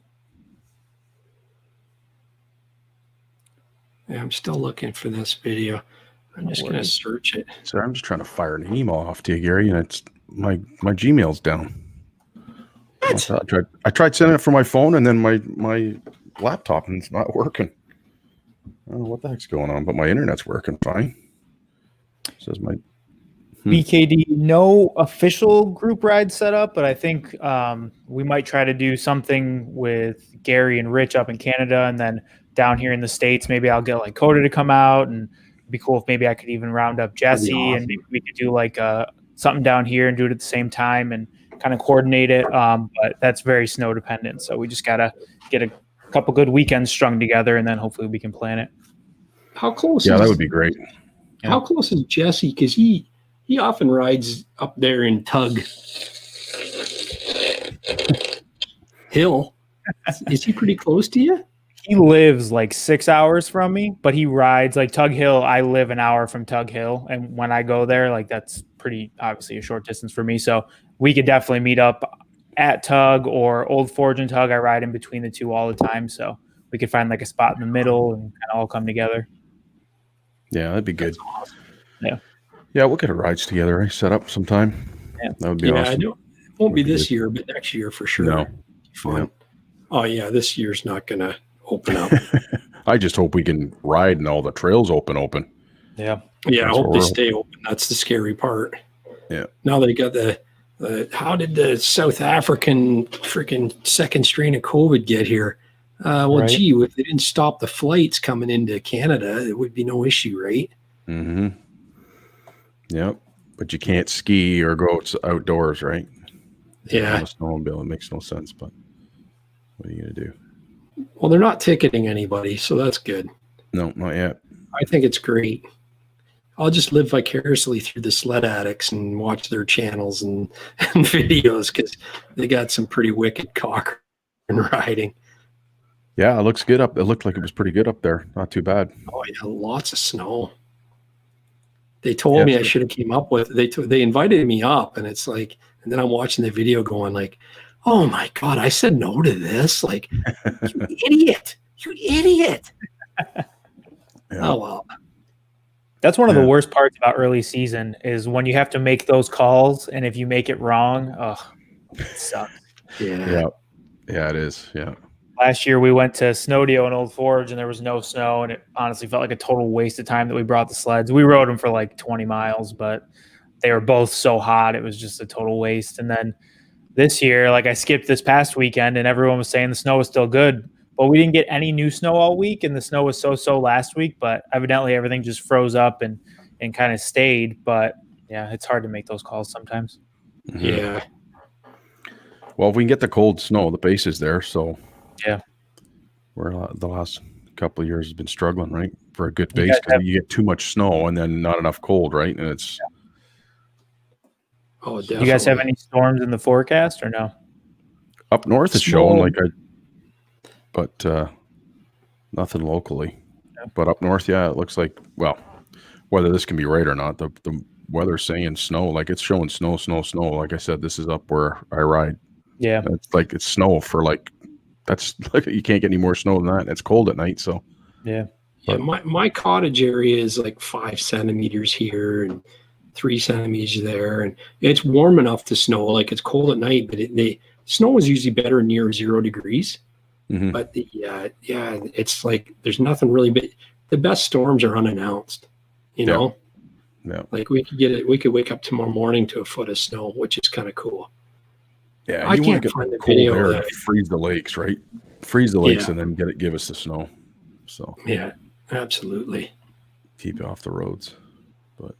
C: I'm still looking for this video. I'm just gonna search it.
D: So I'm just trying to fire an email off to you, Gary, and it's my Gmail's down. What? I tried sending it from my phone and then my laptop, and it's not working. I don't know what the heck's going on, but my internet's working fine. It says my
E: BKD, no official group ride set up, but I think we might try to do something with Gary and Rich up in Canada, and then down here in the States, maybe I'll get like Coda to come out, and it'd be cool if maybe I could even round up Jesse, awesome. And maybe we could do like something down here and do it at the same time and kind of coordinate it. But that's very snow dependent, so we just gotta get a couple good weekends strung together, and then hopefully we can plan it.
C: How close?
D: Yeah, that would be great.
C: How close is Jesse? Because he often rides up there in Tug Hill. Is he pretty close to you?
E: He lives like 6 hours from me, but he rides like Tug Hill. I live an hour from Tug Hill, and when I go there, like that's pretty obviously a short distance for me. So we could definitely meet up at Tug or Old Forge and Tug. I ride in between the two all the time, so we could find like a spot in the middle and kind of all come together.
D: Yeah, that'd be good.
E: Awesome. Yeah.
D: Yeah, we'll get a rides together. Set up sometime.
E: Yeah,
D: that would be awesome.
C: I know it won't be this year, but next year for sure.
D: No.
C: Fun.
D: Yeah.
C: Oh yeah, this year's not gonna open up.
D: I just hope we can ride and all the trails open.
E: Yeah.
C: Yeah, I hope they stay open. That's the scary part.
D: Yeah.
C: Now they got the how did the South African freaking second strain of COVID get here? Well, gee, if they didn't stop the flights coming into Canada, it would be no issue, right?
D: Mm-hmm. Yep. But you can't ski or go outdoors, right?
C: Yeah.
D: On a snowmobile, it makes no sense, but what are you going to do?
C: Well, they're not ticketing anybody, so that's good.
D: No, not yet.
C: I think it's great. I'll just live vicariously through the sled addicts and watch their channels and videos because they got some pretty wicked cock and riding.
D: Yeah, it looks good up. It looked like it was pretty good up there. Not too bad.
C: Oh yeah, lots of snow. They told me I should have came up with. They invited me up, and it's like, and then I'm watching the video, going like, "Oh my god, I said no to this! Like, you idiot! You idiot!"
D: Yeah.
C: Oh well.
E: That's one of the worst parts about early season is when you have to make those calls, and if you make it wrong, it sucks.
C: Yeah,
D: it is. Yeah.
E: Last year we went to Snowdio and Old Forge, and there was no snow, and it honestly felt like a total waste of time that we brought the sleds. We rode them for like 20 miles, but they were both so hot it was just a total waste. And then this year, like I skipped this past weekend, and everyone was saying the snow was still good, but we didn't get any new snow all week, and the snow was so last week. But evidently everything just froze up and kind of stayed. But yeah, it's hard to make those calls sometimes.
D: Mm-hmm.
C: Yeah.
D: Well, if we can get the cold snow, the base is there, so.
E: Yeah,
D: we're the last couple of years has been struggling, right, for a good base because you get too much snow and then not enough cold, right? And it's
C: oh, definitely.
E: You guys have any storms in the forecast or no?
D: Up north it's showing but nothing locally. Yeah. But up north, it looks like, well, whether this can be right or not, the weather's saying snow, like it's showing snow. Like I said, this is up where I ride.
E: Yeah,
D: it's like it's snow for like. That's like you can't get any more snow than that. It's cold at night, so
E: yeah.
C: My cottage area is like 5 centimeters here and 3 centimeters there, and it's warm enough to snow. Like it's cold at night, but snow is usually better near 0 degrees. Mm-hmm. But it's like there's nothing really. But the best storms are unannounced. You know, like we could wake up tomorrow morning to a foot of snow, which is kind of cool.
D: Yeah,
C: I can't find the video
D: air and freeze the lakes, right? Freeze the lakes and then give us the snow. So
C: yeah, absolutely.
D: Keep it off the roads. But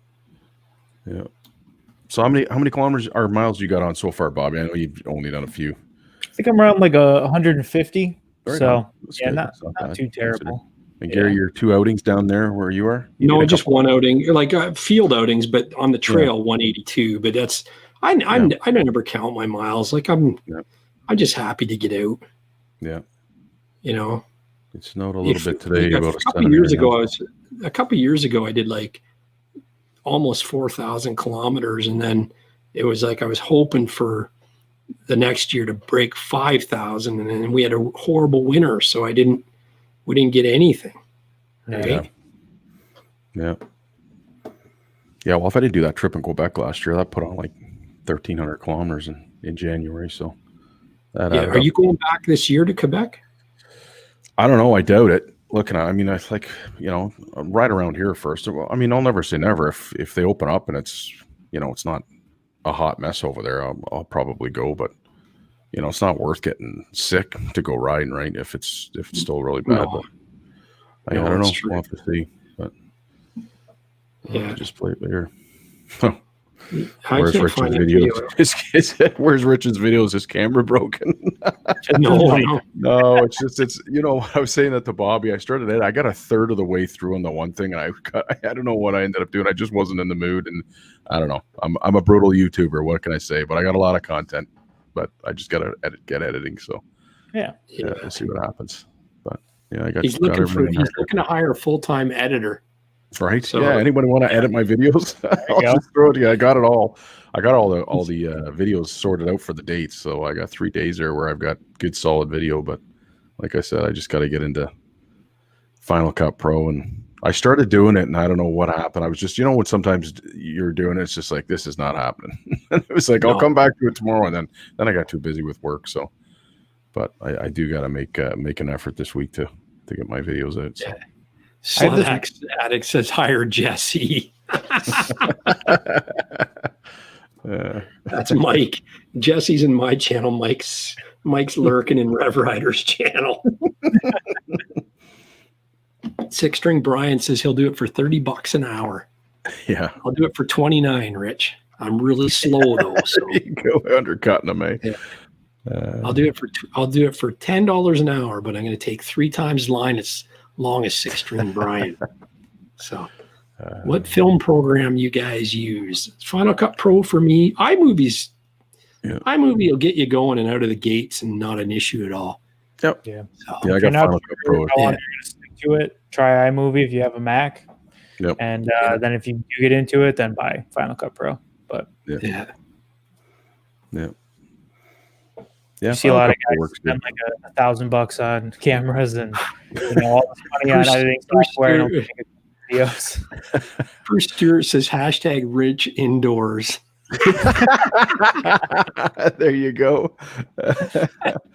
D: yeah. So how many kilometers or miles you got on so far, Bobby? I know you've only done a few.
E: I think I'm around like 150. Not
D: bad.
E: too terrible.
D: And Gary, your 2 outings down there where you are?
C: No, just one outing, like field outings, but on the trail 182. But that's. I never count my miles. Like I'm just happy to get out.
D: Yeah.
C: You know,
D: it snowed a little bit today.
C: A couple of years ago, I did like almost 4,000 kilometers. And then it was like, I was hoping for the next year to break 5,000. And then we had a horrible winter. So we didn't get anything. Right.
D: Yeah. Yeah. Well, if I didn't do that trip in Quebec last year, that put on like 1,300 kilometers in January. So
C: are you going back this year to Quebec?
D: I don't know. I doubt it. I think, right around here first. Well, I mean, I'll never say never if they open up and it's it's not a hot mess over there, I'll probably go, but it's not worth getting sick to go riding, right? If it's still really bad,
C: No.
D: but I don't know. We'll have to see, but
C: Yeah,
D: just play it there.
C: Where's
D: Rich's videos? Where's Rich's videos? His camera broken?
C: No,
D: No, it's what I was saying that to Bobby. I started it. I got a third of the way through on the one thing, and I don't know what I ended up doing. I just wasn't in the mood, and I don't know. I'm a brutal YouTuber. What can I say? But I got a lot of content, but I just got to get editing. So
E: Yeah.
D: we'll see what happens. But I got.
C: he's looking to hire a full-time editor.
D: Right.
C: So,
D: yeah. Anybody want to edit my videos? I'll just throw it. Yeah, I got it all. I got all the videos sorted out for the dates. So I got 3 days there where I've got good solid video. But like I said, I just got to get into Final Cut Pro, and I started doing it, and I don't know what happened. I was just, what sometimes you're doing it, it's just like, this is not happening. And it was like, I'll come back to it tomorrow, and then I got too busy with work. So, but I do got to make an effort this week to get my videos out. So.
C: Yeah. Sled Addict says hire Jesse. That's Mike. Jesse's in my channel. Mike's lurking in Rev Rider's channel. Six String Brian says he'll do it for $30 an hour.
D: Yeah,
C: I'll do it for 29. Rich, I'm really slow though. So
D: you go undercutting them, eh?
C: Yeah. I'll do it for $10 an hour, but I'm going to take 3 times the line as long as Six String Brian. So, what film program you guys use? Final Cut Pro for me. iMovie will get you going and out of the gates, and not an issue at all.
D: Yep.
E: Yeah.
D: So, I got Final Cut Pro.
E: You're going to stick to it. Try iMovie if you have a Mac.
D: Yep.
E: And then if you do get into it, then buy Final Cut Pro. But
C: yeah.
E: You see a lot of guys spend like $1,000 on cameras and all this money on editing software. And don't think videos.
C: Bruce Stewart says #Rich Indoors.
D: There you go.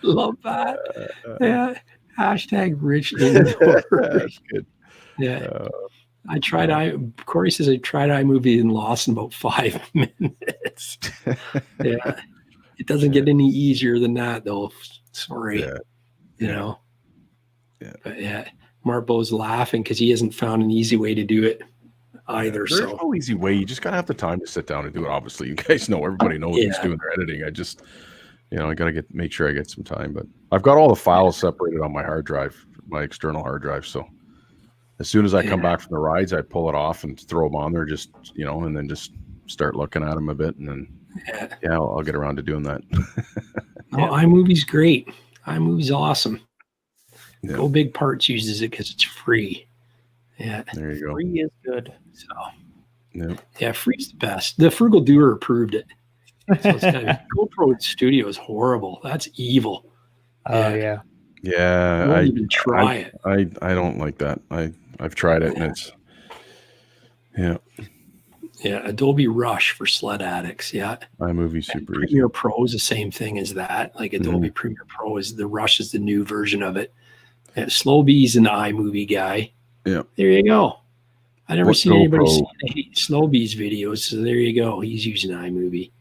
C: Love that. Yeah. #Rich Indoors.
D: That's good.
C: Yeah. Corey says I tried iMovie and lost in about 5 minutes. Yeah. It doesn't get any easier than that, though. Sorry. Yeah. But yeah, Marbo's laughing because he hasn't found an easy way to do it either.
D: There's no easy way. You just got to have the time to sit down and do it. Obviously, you guys know, everybody knows who's doing their editing. I just, I got to make sure I get some time. But I've got all the files separated on my hard drive, my external hard drive. So as soon as I come back from the rides, I pull it off and throw them on there, just, and then just start looking at them a bit, and then I'll get around to doing that.
C: iMovie's great. iMovie's awesome.
D: Yeah.
C: Go Big Parts uses it because it's free. Yeah,
D: there you go.
E: Free is good.
C: So free's the best. The Frugal Doer approved it. So it's GoPro Studio is horrible. That's evil.
E: Yeah.
D: I
C: even try it.
D: I don't like that. I've tried it, and it's
C: Yeah, Adobe Rush for sled addicts. Yeah,
D: iMovie super easy.
C: Premiere Pro is the same thing as that. Like Adobe Premiere Pro is the Rush is the new version of it. And Slowbee's an iMovie guy. Yeah, there you go. I never seen anybody hate Slowbee's videos, so there you go. He's using iMovie.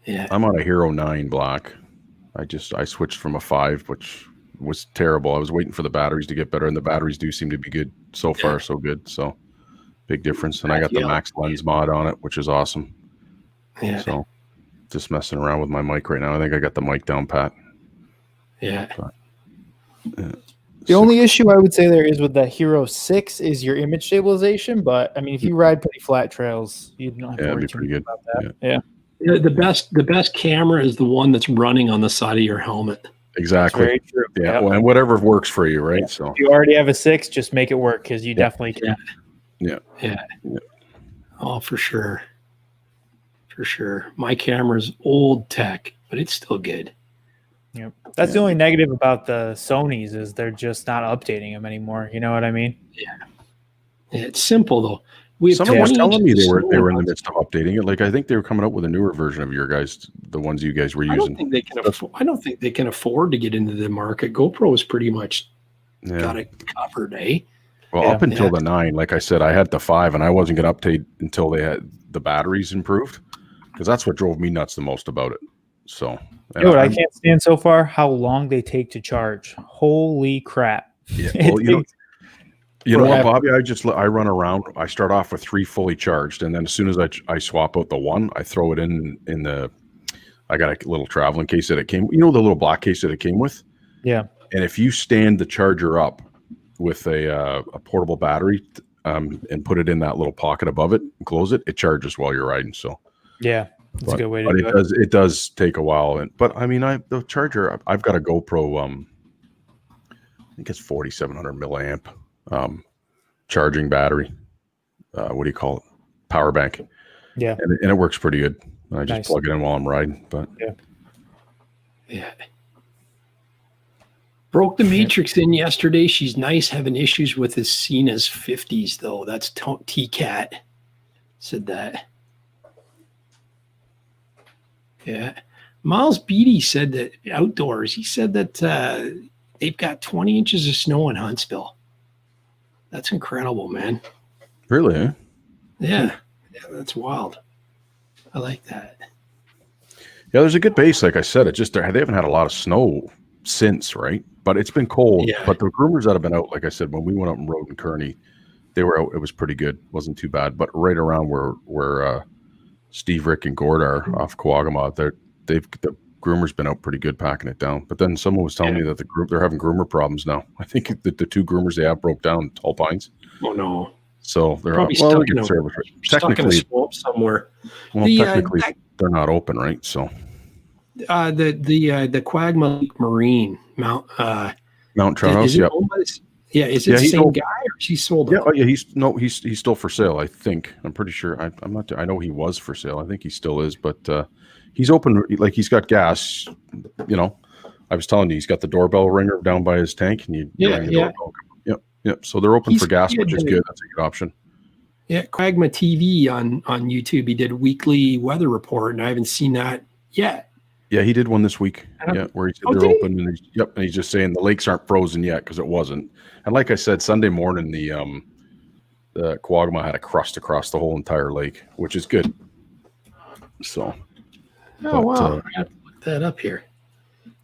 C: Yeah,
D: I'm on a Hero 9 Black. I switched from a 5, which was terrible. I was waiting for the batteries to get better, and the batteries do seem to be good so far. So good. So. Big difference. And I got the Max Lens mod on it, which is awesome. Yeah. So just messing around with my mic right now. I think I got the mic down pat.
C: Yeah.
E: But, the only issue I would say there is with the Hero 6 is your image stabilization. But I mean, if you ride pretty flat trails, you don't have to worry too much about that. Yeah.
C: The best camera is the one that's running on the side of your helmet.
D: Exactly.
E: That's very true.
D: Yeah. Well, and whatever works for you, right? So
E: if you already have a 6, just make it work, because you definitely can.
D: Yeah.
C: Oh, for sure. My camera's old tech, but it's still good.
E: Yep. That's the only negative about the Sonys, is they're just not updating them anymore. You know what I mean?
C: Yeah. It's simple though.
D: Someone was telling me they were in the midst of updating it. Like, I think they were coming up with a newer version of your guys, the ones you guys were using.
C: I don't think they can afford to get into the market. GoPro is pretty much got it covered, eh?
D: Well, up until the 9, like I said, I had the 5, and I wasn't going to update until they had the batteries improved. because that's what drove me nuts the most about it. So,
E: you know what I can't stand so far? How long they take to charge. Holy crap.
D: Yeah, well, you know what, Bobby? I run around. I start off with 3 fully charged, and then as soon as I swap out the one, I throw it in the. I got a little traveling case that it came. You know the little black case that it came with.
E: Yeah.
D: And if you stand the charger up with a portable battery and put it in that little pocket above it and close it, it charges while you're riding. So
E: yeah, that's a good way to do it.
D: It does take a while, but I mean, the charger. I've got a GoPro. I think it's 4,700 milliamp charging battery. What do you call it? Power bank.
E: Yeah,
D: and it works pretty good. I just plug it in while I'm riding. But
C: yeah. Broke the Matrix in yesterday. She's nice, having issues with his Cena's 50s, though. That's T-Cat said that. Yeah. Miles Beatty said that outdoors, he said that they've got 20 inches of snow in Huntsville. That's incredible, man.
D: Really? Eh?
C: Yeah. Yeah, that's wild. I like that.
D: Yeah, there's a good base, like I said. It just they haven't had a lot of snow since, right? But it's been cold.
C: Yeah.
D: But the groomers that have been out, like I said, when we went up and rode in Kearney, they were out. It was pretty good. Wasn't too bad. But right around where Steve, Rick, and Gord are off Coagama, the groomers been out pretty good packing it down. But then someone was telling me that they're having groomer problems now. I think the 2 groomers they have broke down Tall Pines.
C: Oh no.
D: So they're
C: probably
D: stuck
C: in a swamp somewhere.
D: Well, technically they're not open, right? So
C: the Quagma Marine Mount
D: Trout.
C: Is it the same guy, or he sold
D: it?
C: Yeah,
D: he's still for sale. I think. I'm pretty sure. I'm not. I know he was for sale. I think he still is, but he's open. Like he's got gas. You know, I was telling you, he's got the doorbell ringer down by his tank, and you ring the doorbell. Yep. So they're open for gas, which is good. That's a good option.
C: Yeah, Quagma TV on YouTube. He did a weekly weather report, and I haven't seen that yet.
D: Yeah, he did one this week. Yeah, where he said they're open, and he's just saying the lakes aren't frozen yet because it wasn't. And like I said, Sunday morning the Coagama had a crust across the whole entire lake, which is good. So,
C: wow, I have to look that up here.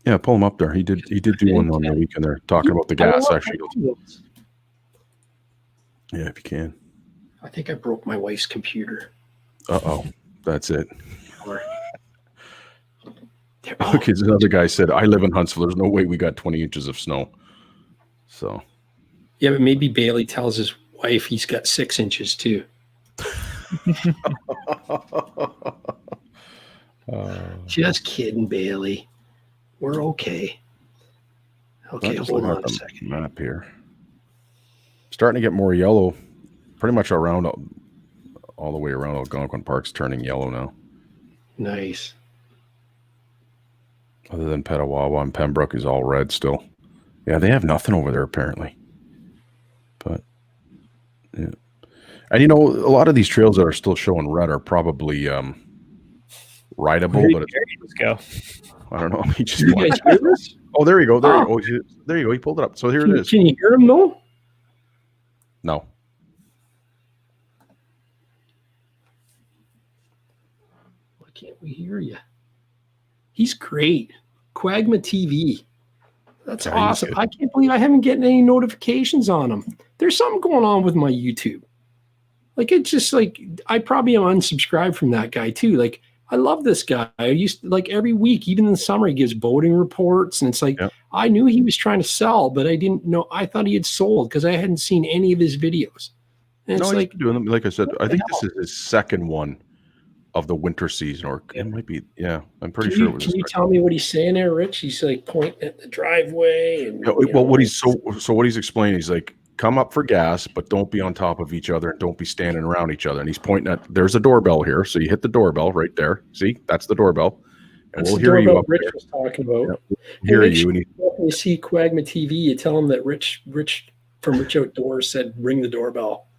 D: Yeah, pull him up there. He did do one on the weekend there, talking about the gas actually. Yeah, if you can.
C: I think I broke my wife's computer.
D: Uh-oh. That's it. Okay, this other guy said, I live in Huntsville. There's no way we got 20 inches of snow. So.
C: Yeah, but maybe Bailey tells his wife he's got 6 inches too. Just kidding, Bailey. We're okay. Okay, hold on a second.
D: Map here. Starting to get more yellow. Pretty much around all the way around Algonquin Park's turning yellow now.
C: Nice.
D: Other than Petawawa and Pembroke is all red still. Yeah, they have nothing over there apparently. But yeah. And you know, a lot of these trails that are still showing red are probably rideable, but
E: let's go.
D: I don't know. He just
C: you guys hear this?
D: Oh, there you go. There you go. There you go. He pulled it up. So here it is.
C: Can you hear him though?
D: No.
C: Why can't we hear you? He's great. Quagma TV. That's awesome. I can't believe I haven't getting any notifications on him. There's something going on with my YouTube. Like, it's just like, I probably am unsubscribed from that guy too. Like, I love this guy. I used to, like, every week, even in the summer, he gives boating reports. And it's like, I knew he was trying to sell, but I didn't know. I thought he had sold because I hadn't seen any of his videos. And
D: no,
C: it's like,
D: doing them. Like I said, I think this is his second one of the winter season, or it might be. Yeah, I'm pretty sure it was.
C: Can you tell me what he's saying there, Rich? He's like pointing at the driveway. And,
D: what he's what he's explaining, he's like, come up for gas, but don't be on top of each other and don't be standing around each other. And he's pointing at, there's a doorbell here. So you hit the doorbell right there. See, that's the doorbell. And we'll hear you up
C: Rich
D: there.
C: was talking about.
D: Yeah, we'll hear you. And
C: when you see Quagma TV, you tell him that Rich from Rich Outdoors said, ring the doorbell.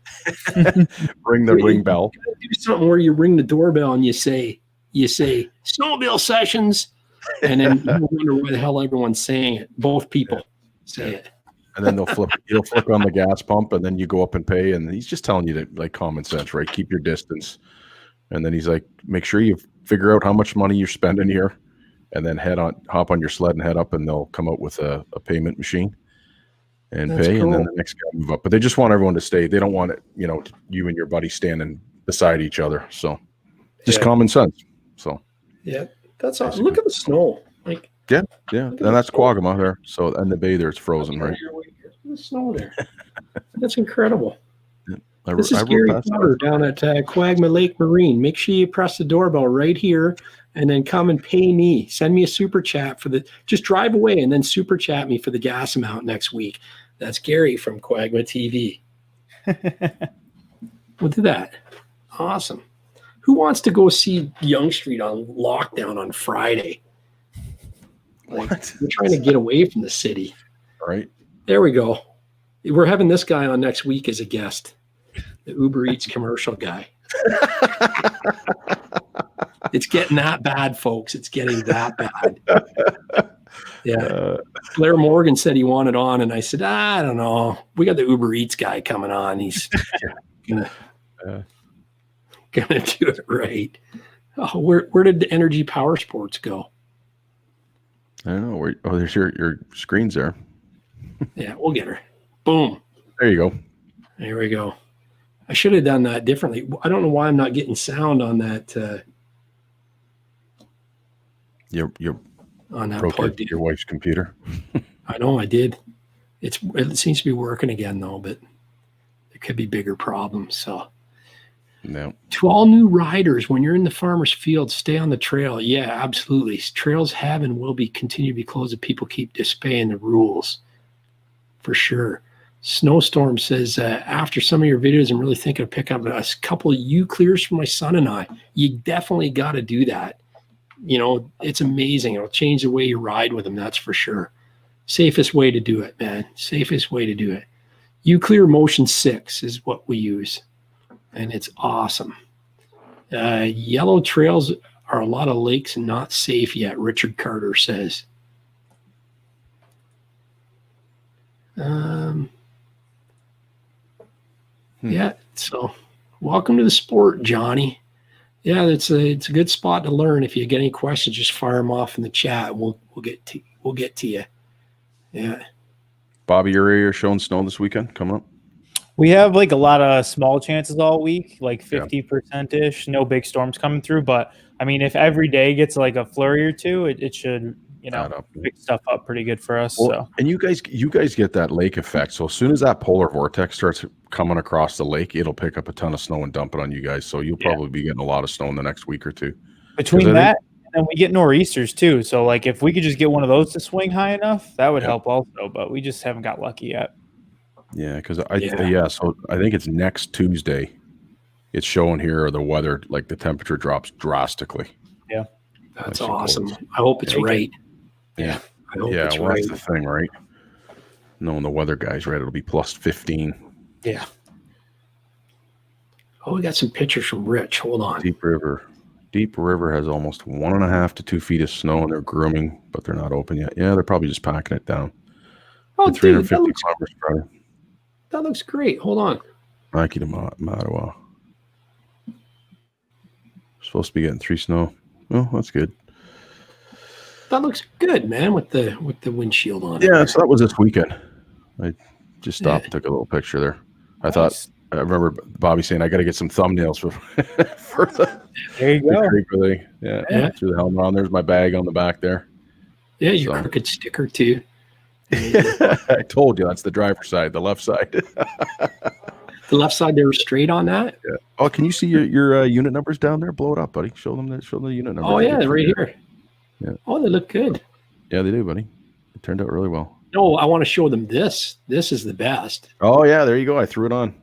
D: Ring the ring bell.
C: Do something where you ring the doorbell and you say Snowmobile Sessions, and then you wonder why the hell everyone's saying it. Both people say it.
D: And then he'll flip on the gas pump, and then you go up and pay. And he's just telling you that, like, common sense, right? Keep your distance. And then he's like, make sure you figure out how much money you're spending here, and then hop on your sled and head up, and they'll come out with a payment machine and pay, and then the next guy move up. But they just want everyone to stay. They don't want it, you and your buddy standing beside each other. So just common sense. So
C: yeah, that's awesome. Look at the snow. Like
D: yeah, and that's Quagga there. So and the bay there, it's frozen, right?
C: The snow there. That's incredible.
D: Yeah.
C: This is Gary Potter down at Quagga Lake Marine. Make sure you press the doorbell right here, and then come and pay me. Send me a super chat just drive away and then super chat me for the gas amount next week. That's Gary from Quagga TV. Look at that. Awesome. Who wants to go see Yonge Street on lockdown on Friday? Like, we're trying to get away from the city.
D: Right.
C: There we go. We're having this guy on next week as a guest. The Uber Eats commercial guy. It's getting that bad, folks. It's getting that bad. Yeah. Blair Morgan said he wanted on, and I said, I don't know. We got the Uber Eats guy coming on. He's gonna do it right. Oh, where did the Energy Powersports go?
D: I don't know. There's your screen's there.
C: Yeah, we'll get her. Boom.
D: There you go.
C: There we go. I should have done that differently. I don't know why I'm not getting sound on that.
D: You're
C: on that
D: broke your wife's computer.
C: I know I did. It seems to be working again though, but there could be bigger problems. So
D: no.
C: To all new riders, when you're in the farmer's field, stay on the trail. Yeah, absolutely. Trails have and will continue to be closed if people keep disobeying the rules. For sure. Snowstorm says, after some of your videos, I'm really thinking of picking up a couple of U-clears for my son and I. You definitely got to do that. It's amazing. It'll change the way you ride with them, that's for sure. Safest way to do it, man. Safest way to do it. U-Clear Motion 6 is what we use, and it's awesome. Yellow trails are a lot of lakes and not safe yet, Richard Carter says. Yeah, so welcome to the sport, Johnny. Yeah, it's a good spot to learn. If you get any questions, just fire them off in the chat. We'll get to you. Yeah.
D: Bobby, your area showing snow this weekend coming up?
E: We have like a lot of small chances all week, like 50% ish. No big storms coming through, but I mean, if every day gets like a flurry or two, it should pick stuff up pretty good for us. Well, so.
D: And you guys get that lake effect. So as soon as that polar vortex starts coming across the lake, it'll pick up a ton of snow and dump it on you guys. So you'll probably be getting a lot of snow in the next week or two.
E: Between that and we get nor'easters too. So like if we could just get one of those to swing high enough, that would help also. But we just haven't got lucky yet.
D: Yeah, because so I think it's next Tuesday. It's showing here the weather, like the temperature drops drastically.
E: Yeah,
C: that's awesome. I hope it's right.
D: Yeah.
C: I hope it's right.
D: That's the thing, right? Knowing the weather guys, right? It'll be plus 15.
C: Yeah. Oh, we got some pictures from Rich. Hold on.
D: Deep River has almost 1.5 to 2 feet of snow, and they're grooming, but they're not open yet. Yeah, they're probably just packing it down.
C: Oh, dude,
D: 350 kilometers Friday.
C: That looks great. Hold on.
D: Nike to Mattawa. Supposed to be getting 3 snow. Oh, that's good.
C: That looks good, man, with the windshield on.
D: Yeah, so that was this weekend. I just stopped and took a little picture there. I remember Bobby saying I got to get some thumbnails for the
E: there you go.
D: Thing. Yeah, threw the helmet on. There's my bag on the back there.
C: Yeah, your crooked sticker too.
D: I told you that's the driver's side, the left side.
C: The left side, they were straight on that.
D: Yeah. Oh, can you see your unit numbers down there? Blow it up, buddy. Show them the unit numbers.
C: Oh yeah, they're right here.
D: Yeah.
C: Oh, they look good.
D: Yeah, they do, buddy. It turned out really well.
C: No, I want to show them this. This is the best.
D: Oh yeah, there you go. I threw it on.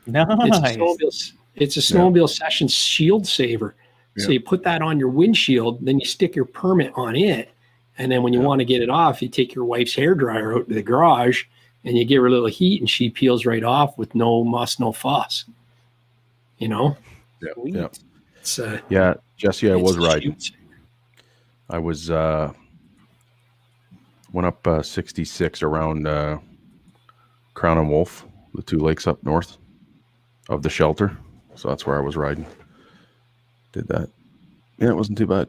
E: Nice.
C: It's a Snowmobile Sessions shield saver. So you put that on your windshield, then you stick your permit on it. And then when you want to get it off, you take your wife's hairdryer out to the garage and you give her a little heat and she peels right off with no muss, no fuss. You know?
D: Yeah.
C: It's,
D: Jesse, I was riding. I was went up 66 around Crown and Wolf, the 2 lakes up north of the shelter. So that's where I was riding. Did that. Yeah, it wasn't too bad.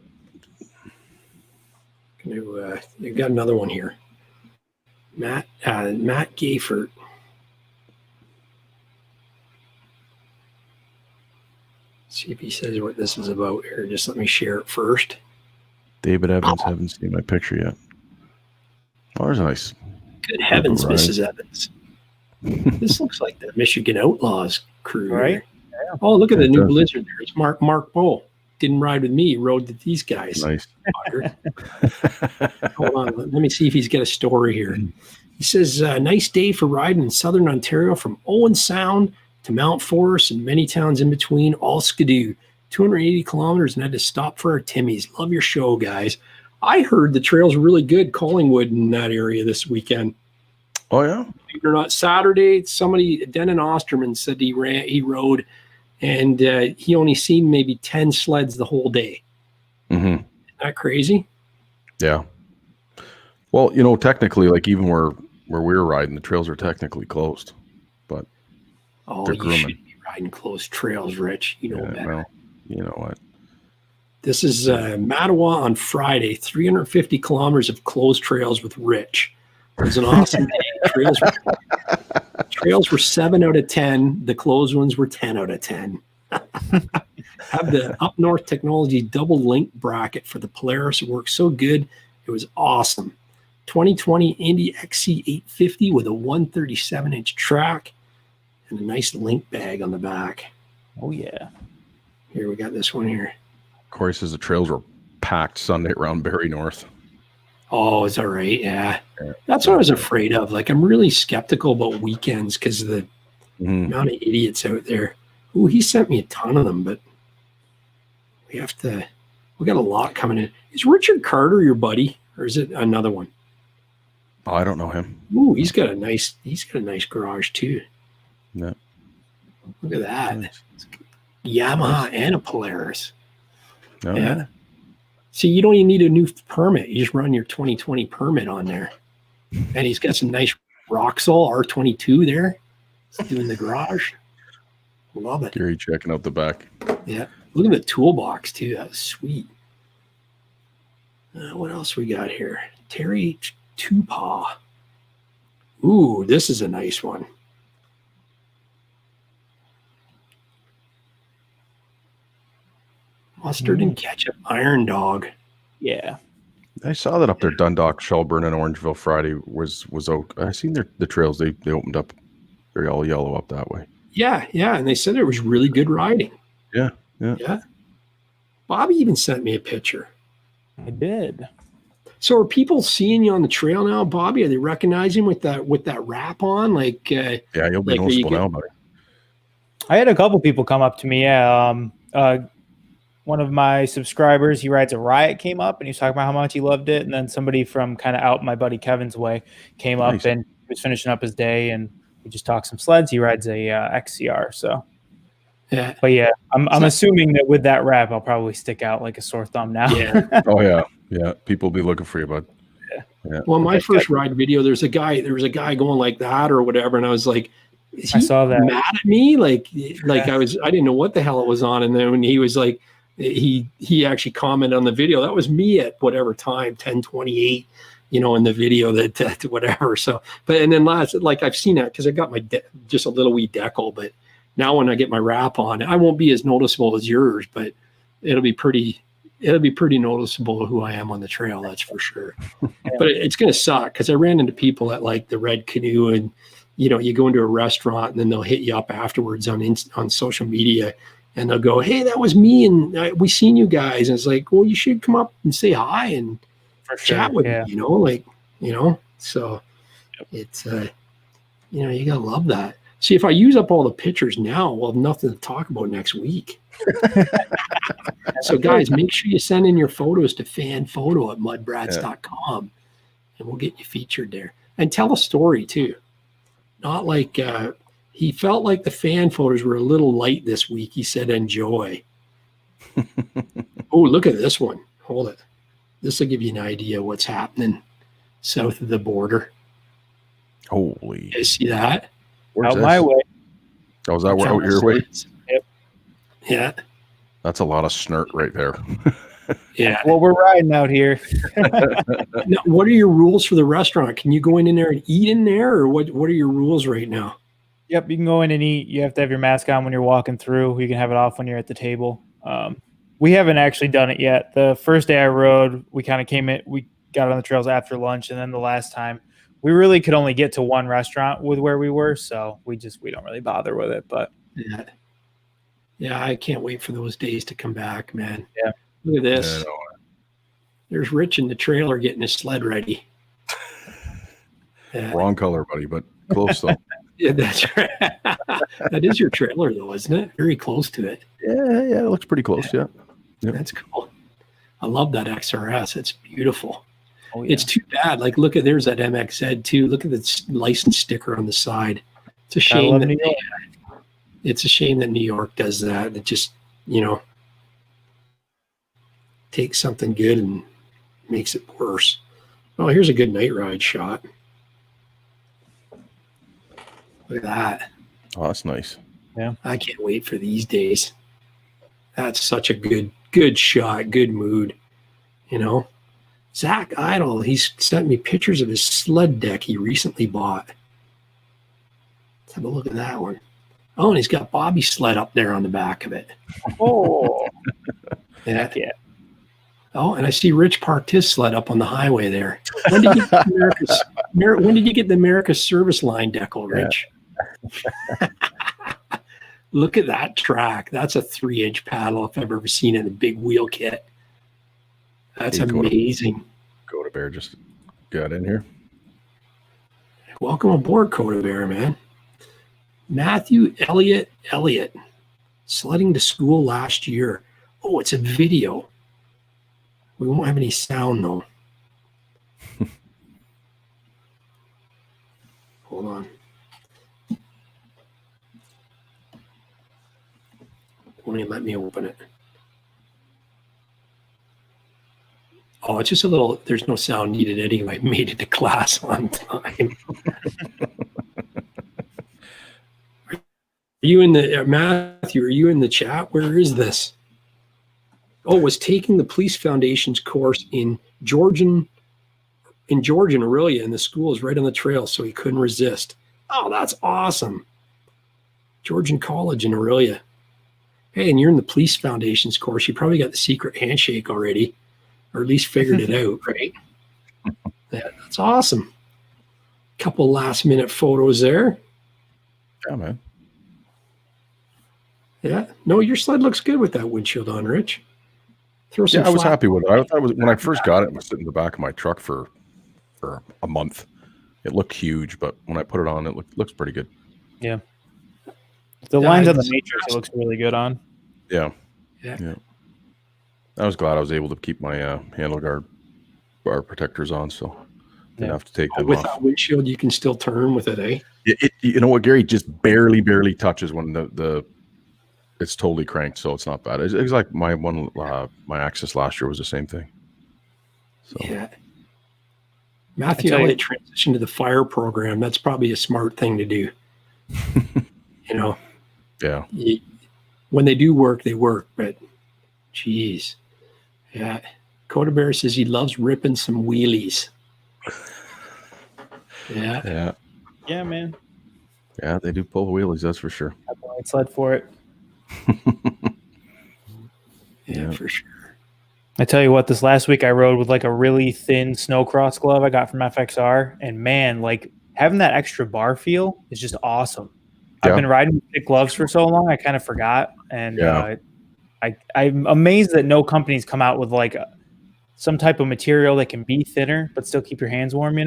C: You've got another one here. Matt Gayford. See if he says what this is about here. Just let me share it first.
D: David Evans, haven't seen my picture yet. Oh, there's a nice.
C: Good heavens, Mrs. Evans. This looks like the Michigan Outlaws crew, right? Yeah. Oh, look at the new Blizzard there. It's Mark Bowl. Didn't ride with me. He rode with these guys.
D: Nice.
C: Hold on. Let me see if he's got a story here. He says, nice day for riding in Southern Ontario from Owen Sound to Mount Forest and many towns in between, all skidoo. 280 kilometers and had to stop for our Timmies. Love your show, guys. I heard the trails were really good, Collingwood in that area this weekend.
D: Oh, yeah?
C: Believe it or not, Saturday, somebody, Denon Osterman said he rode, and he only seen maybe 10 sleds the whole day.
D: Mm-hmm.
C: Isn't that crazy?
D: Yeah. Well, you know, technically, like even where we were riding, the trails are technically closed, but
C: they're grooming. Should be riding closed trails, Rich. You know better.
D: Well, you know what? This
C: is Mattawa on Friday, 350 kilometers of closed trails with Rich. It was an awesome day. Trails were 7 out of 10. The closed ones were 10 out of 10. Have the Up North Technology double link bracket for the Polaris. It works so good. It was awesome. 2020 Indy XC850 with a 137-inch track and a nice link bag on the back.
E: Oh, yeah.
C: Here, we got this one here.
D: Corey says the trails were packed Sunday around Barrie North.
C: Oh, is that right? Yeah. That's what I was afraid of. Like, I'm really skeptical about weekends because of the amount of idiots out there. Ooh, he sent me a ton of them, but we got a lot coming in. Is Richard Carter your buddy, or is it another one?
D: Oh, I don't know him.
C: Ooh, he's got a nice garage too.
D: Yeah.
C: Look at that. Nice. Yamaha and a Polaris.
D: Oh,
C: yeah. See, you don't even need a new permit. You just run your 2020 permit on there. And he's got some nice Roxol R22 there. He's doing the garage. Love it.
D: Gary checking out the back.
C: Yeah. Look at the toolbox, too. That was sweet. What else we got here? Terry Tupaw. Ooh, this is a nice one. Mustard and ketchup iron dog.
E: Yeah.
D: I saw that up there, Dundalk, Shelburne, and Orangeville Friday was out. I seen the trails. They opened up. They're all yellow up that way.
C: Yeah, yeah. And they said it was really good riding.
D: Yeah.
C: Bobby even sent me a picture.
E: I did.
C: So are people seeing you on the trail now, Bobby? Are they recognizing with that wrap on? Like
D: yeah, you'll be noticeable now, buddy.
E: I had a couple people come up to me. Yeah. One of my subscribers, he rides a Riot, came up and he was talking about how much he loved it. And then somebody from kind of out my buddy Kevin's way came up and he was finishing up his day and we just talked some sleds. He rides a XCR. So,
C: yeah.
E: But yeah, I'm assuming that with that wrap, I'll probably stick out like a sore thumb now.
C: Yeah.
D: Oh yeah. Yeah. People will be looking for you, bud.
C: Yeah. Well, my first ride video, there was a guy going like that or whatever. And I was like, I saw that mad at me. Like I didn't know what the hell it was on. And then when he was like, he actually commented on the video. That was me at whatever time, 10:28, in the video that whatever. So, and then I've seen that because I got my just a little wee decal, but now when I get my wrap on, I won't be as noticeable as yours, but it'll be pretty noticeable who I am on the trail. That's for sure. But it's going to suck because I ran into people at like the Red Canoe and, you go into a restaurant and then they'll hit you up afterwards on social media. And they'll go, hey, that was me, and we seen you guys. And it's like, well, you should come up and say hi and chat with me, So it's, you gotta love that. See, if I use up all the pictures now, we'll have nothing to talk about next week. So, guys, make sure you send in your photos to fanphoto@mudbrats.com, and we'll get you featured there. And tell a story too, not like. He felt like the fan photos were a little light this week. He said, enjoy. Oh, look at this one. Hold it. This will give you an idea of what's happening south of the border.
D: Holy.
C: You see that?
E: Where's out this? My way.
D: Oh, is that out your way?
C: Yep. Yeah.
D: That's a lot of snort right there.
C: Yeah.
E: Well, we're riding out here.
C: Now, what are your rules for the restaurant? Can you go in there and eat in there, or what are your rules right now?
E: Yep, you can go in and eat. You have to have your mask on when you're walking through. You can have it off when you're at the table. We haven't actually done it yet. The first day I rode, we kind of came in. We got on the trails after lunch, and then the last time, we really could only get to one restaurant with where we were, so we don't really bother with it. But
C: yeah, I can't wait for those days to come back, man.
E: Yeah.
C: Look at this. There's Rich in the trailer getting his sled ready.
D: Wrong color, buddy, but close though.
C: Yeah, that's right. That is your trailer, though, isn't it? Very close to it.
D: Yeah, it looks pretty close. Yeah. Yep.
C: That's cool. I love that XRS. It's beautiful.
E: Oh, yeah.
C: It's too bad. Like, look at there's that MXZ too. Look at the license sticker on the side. It's a shame that it's a shame that New York does that. It just, takes something good and makes it worse. Oh, here's a good night ride shot. Look at that.
D: Oh, that's nice.
E: Yeah.
C: I can't wait for these days. That's such a good shot, good mood. Zach Idle, he's sent me pictures of his sled deck he recently bought. Let's have a look at that one. Oh, and he's got Bobby's sled up there on the back of it.
E: Oh.
C: Yeah. Oh, and I see Rich parked his sled up on the highway there. When did you get the America's Service Line decal, Rich? Yeah. Look at that track. That's a 3-inch paddle if I've ever seen it in a big wheel kit. That's amazing.
D: Coda Bear just got in here.
C: Welcome aboard, Coda Bear, man. Matthew Elliott, sledding to school last year. Oh, it's a video. We won't have any sound, though. Hold on. Won't even let me open it. Oh, it's just a little, there's no sound needed anyway. Made it to class on time. Are you in the, Matthew, are you in the chat? Where is this? Oh, was taking the Police Foundation's course in Georgian, Aurelia, and the school is right on the trail, so he couldn't resist. Oh, that's awesome. Georgian College in Aurelia. Hey, and you're in the Police Foundation's course. You probably got the secret handshake already, or at least figured it out, right? Yeah, that's awesome. Couple last minute photos there.
D: Yeah, man.
C: Yeah. No, your sled looks good with that windshield on, Rich.
D: I was happy with it. I thought when I first got it, it was sitting in the back of my truck for a month. It looked huge, but when I put it on, it looks pretty good.
E: Yeah. The lines on the Matrix, it looks really good on.
D: Yeah. I was glad I was able to keep my handlebar bar protectors on, so didn't have to take them
C: with
D: off.
C: That windshield, you can still turn with it, eh?
D: You know what, Gary? Just barely touches when the it's totally cranked, so it's not bad. It's like my Axis last year was the same thing. So.
C: Yeah. Matthew Elliott transitioned to the fire program. That's probably a smart thing to do.
D: Yeah.
C: When they do work, they work, but geez. Yeah. Coda Bear says he loves ripping some wheelies. Yeah.
E: Yeah, man.
D: Yeah, they do pull wheelies, that's for sure.
E: I've a sled for it.
C: Yeah, for sure.
E: I tell you what, this last week I rode with like a really thin snowcross glove I got from FXR, and man, like having that extra bar feel is just awesome. Yeah. I've been riding with thick gloves for so long, I kind of forgot, and I'm amazed that no companies come out with like some type of material that can be thinner but still keep your hands warm,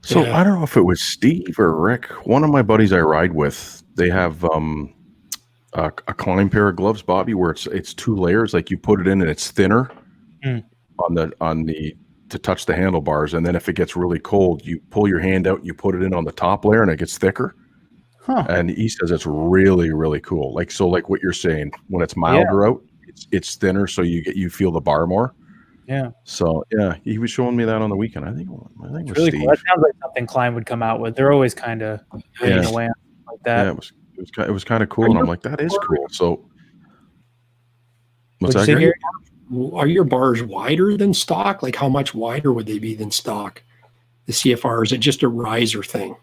D: So I don't know if it was Steve or Rick. One of my buddies I ride with, they have a climb pair of gloves, Bobby, where it's 2 layers. Like you put it in and it's thinner on the to touch the handlebars, and then if it gets really cold, you pull your hand out and you put it in on the top layer, and it gets thicker. And he says it's really, really cool. Like what you're saying, when it's milder out, it's thinner, so you feel the bar more.
E: Yeah. So
D: he was showing me that on the weekend. I think it was
E: really
D: Steve.
E: cool. That sounds like something Klein would come out with. They're always kind of away on like that.
D: Yeah, it was kind of cool, and I'm like, that is cool. So What's that, Gary?
C: Are your bars wider than stock? Like how much wider would they be than stock? The CFR, or is it just a riser thing?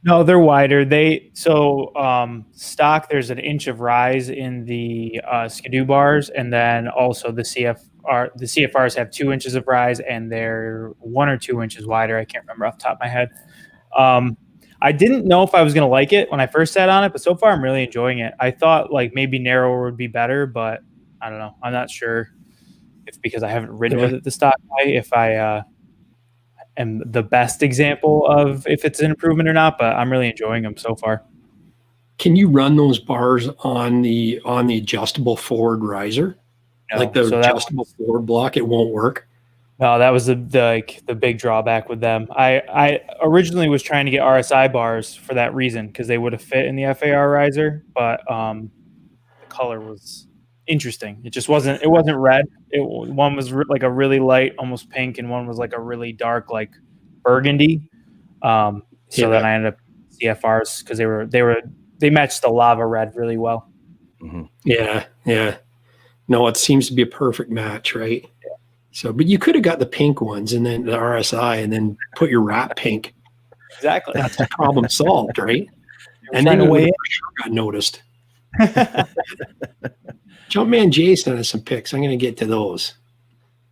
E: No, they're wider. Stock, there's an inch of rise in the skidoo bars, and then also the CFRs have 2 inches of rise, and they're 1 or 2 inches wider. I can't remember off the top of my head. I didn't know if I was going to like it when I first sat on it, but so far I'm really enjoying it. I thought like maybe narrower would be better, but I don't know. I'm not sure if because I haven't ridden with it the stock way, if I am the best example of if it's an improvement or not, but I'm really enjoying them so far.
C: Can you run those bars on the adjustable forward riser? No, like the adjustable forward block, it won't work?
E: No, that was the big drawback with them. I originally was trying to get RSI bars for that reason because they would have fit in the FAR riser, but the color was interesting. It just wasn't. It wasn't red. One was like a really light, almost pink, and one was like a really dark, like burgundy. Then I ended up CFRs because they matched the lava red really well.
C: Mm-hmm. Yeah. No, it seems to be a perfect match, right? Yeah. So, but you could have got the pink ones and then the RSI, and then put your wrap pink.
E: Exactly.
C: That's the problem solved, right? And then you sure got noticed. Jumpman Jason has some pics. I'm going to get to those.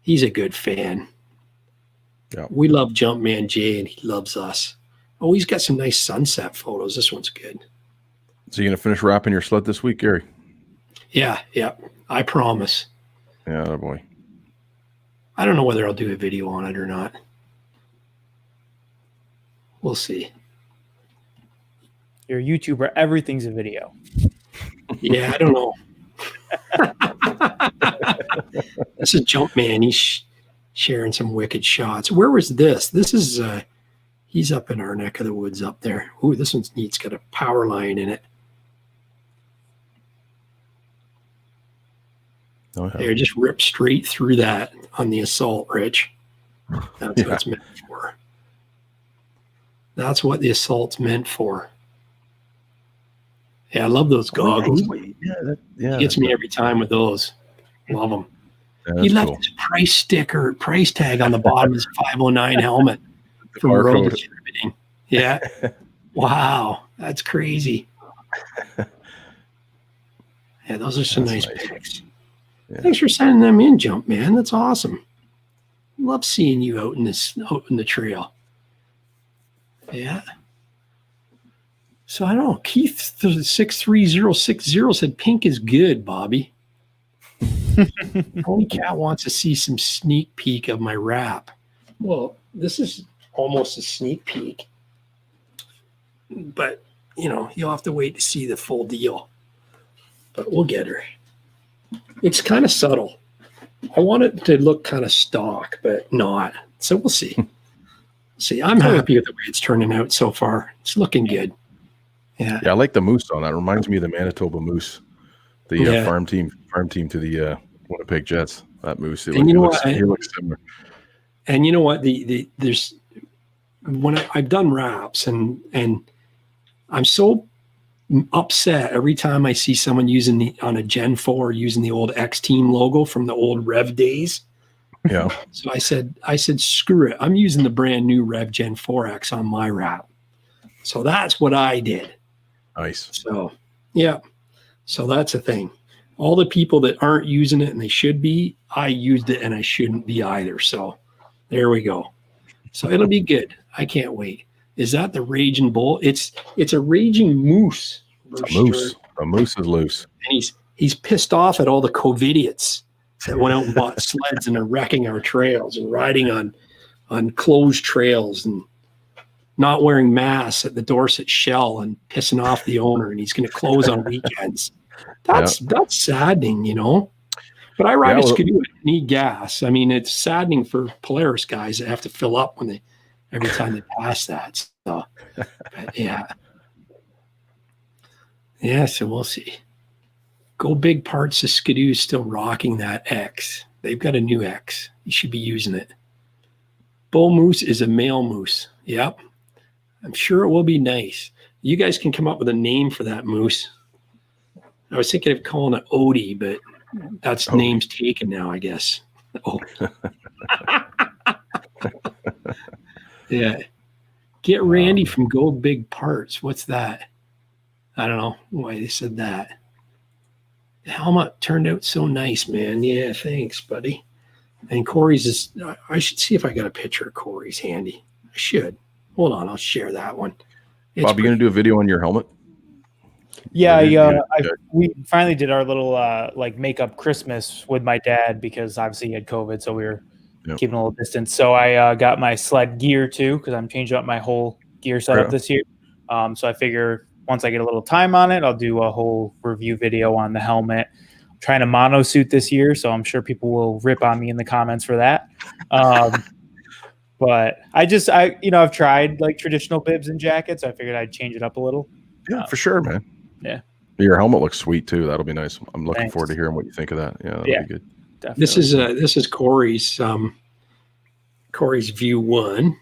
C: He's a good fan. Yeah. We love Jumpman Jay, and he loves us. Oh, he's got some nice sunset photos. This one's good.
D: So you going to finish wrapping your sled this week, Gary?
C: Yeah. I promise.
D: Yeah, boy.
C: I don't know whether I'll do a video on it or not. We'll see.
E: You're a YouTuber. Everything's a video.
C: Yeah, I don't know. This is Jumpman. He's sharing some wicked shots. Where was this? This is he's up in our neck of the woods up there. Ooh, this one's neat. It's got a power line in it. They just ripped straight through that on the Assault, Rich. That's what it's meant for. That's what the Assault's meant for. Yeah, I love those goggles. He gets me every time with those. Love them. Yeah, he left his price tag on the bottom of his 509 helmet from World Distributing. Yeah. Wow. That's crazy. Yeah, those are some nice pics. Yeah. Thanks for sending them in, Jumpman. That's awesome. Love seeing you out in the trail. Yeah. So I don't know. Keith 63060 said pink is good, Bobby. Tony Cat wants to see some sneak peek of my wrap. Well, this is almost a sneak peek. But, you'll have to wait to see the full deal. But we'll get her. It's kind of subtle. I want it to look kind of stock, but not. So we'll see. I'm happy with the way it's turning out so far. It's looking good. Yeah, I like the moose on that. It reminds me of the Manitoba moose, the farm team to the Winnipeg Jets. That moose. It looks similar. And you know what? There's when I've done wraps and I'm so upset every time I see someone on a Gen 4 using the old X Team logo from the old Rev days. Yeah. So I said, screw it. I'm using the brand new Rev Gen 4X on my wrap. So that's what I did. Nice. So, yeah. So that's the thing. All the people that aren't using it and they should be, I used it and I shouldn't be either. So there we go. So it'll be good. I can't wait. Is that the Raging Bull? It's a Raging Moose. It's a moose. A moose is loose. And he's pissed off at all the COVIDiots that went out and bought sleds and are wrecking our trails and riding on closed trails and not wearing masks at the Dorset Shell and pissing off the owner, and he's going to close on weekends. That's saddening, But I ride a skidoo and need gas. I mean, it's saddening for Polaris guys that have to fill up every time they pass that. So, yeah. Yeah, so we'll see. Go Big Parts of Skidoo is still rocking that X. They've got a new X. You should be using it. Bull moose is a male moose. Yep. I'm sure it will be nice. You guys can come up with a name for that moose. I was thinking of calling it Odie, but That's name's taken now, I guess. Oh. Yeah. Get Randy from Go Big Parts. What's that? I don't know why they said that. The helmet turned out so nice, man. Yeah, thanks, buddy. And Corey's is, I should see if I got a picture of Corey's handy. I should. Hold on, I'll share that one.
D: Bob, you going to do a video on your helmet?
E: Yeah, we finally did our little like makeup Christmas with my dad because obviously he had COVID, so we were keeping a little distance. So I got my sled gear too because I'm changing up my whole gear setup this year. So I figure once I get a little time on it, I'll do a whole review video on the helmet. I'm trying to mono suit this year, so I'm sure people will rip on me in the comments for that. But I've tried like traditional bibs and jackets. I figured I'd change it up a little.
D: Yeah, for sure, man.
E: Yeah.
D: Your helmet looks sweet too. That'll be nice. I'm looking forward to hearing what you think of that. Yeah, that'll be good.
E: Definitely.
C: This is Corey's View 1,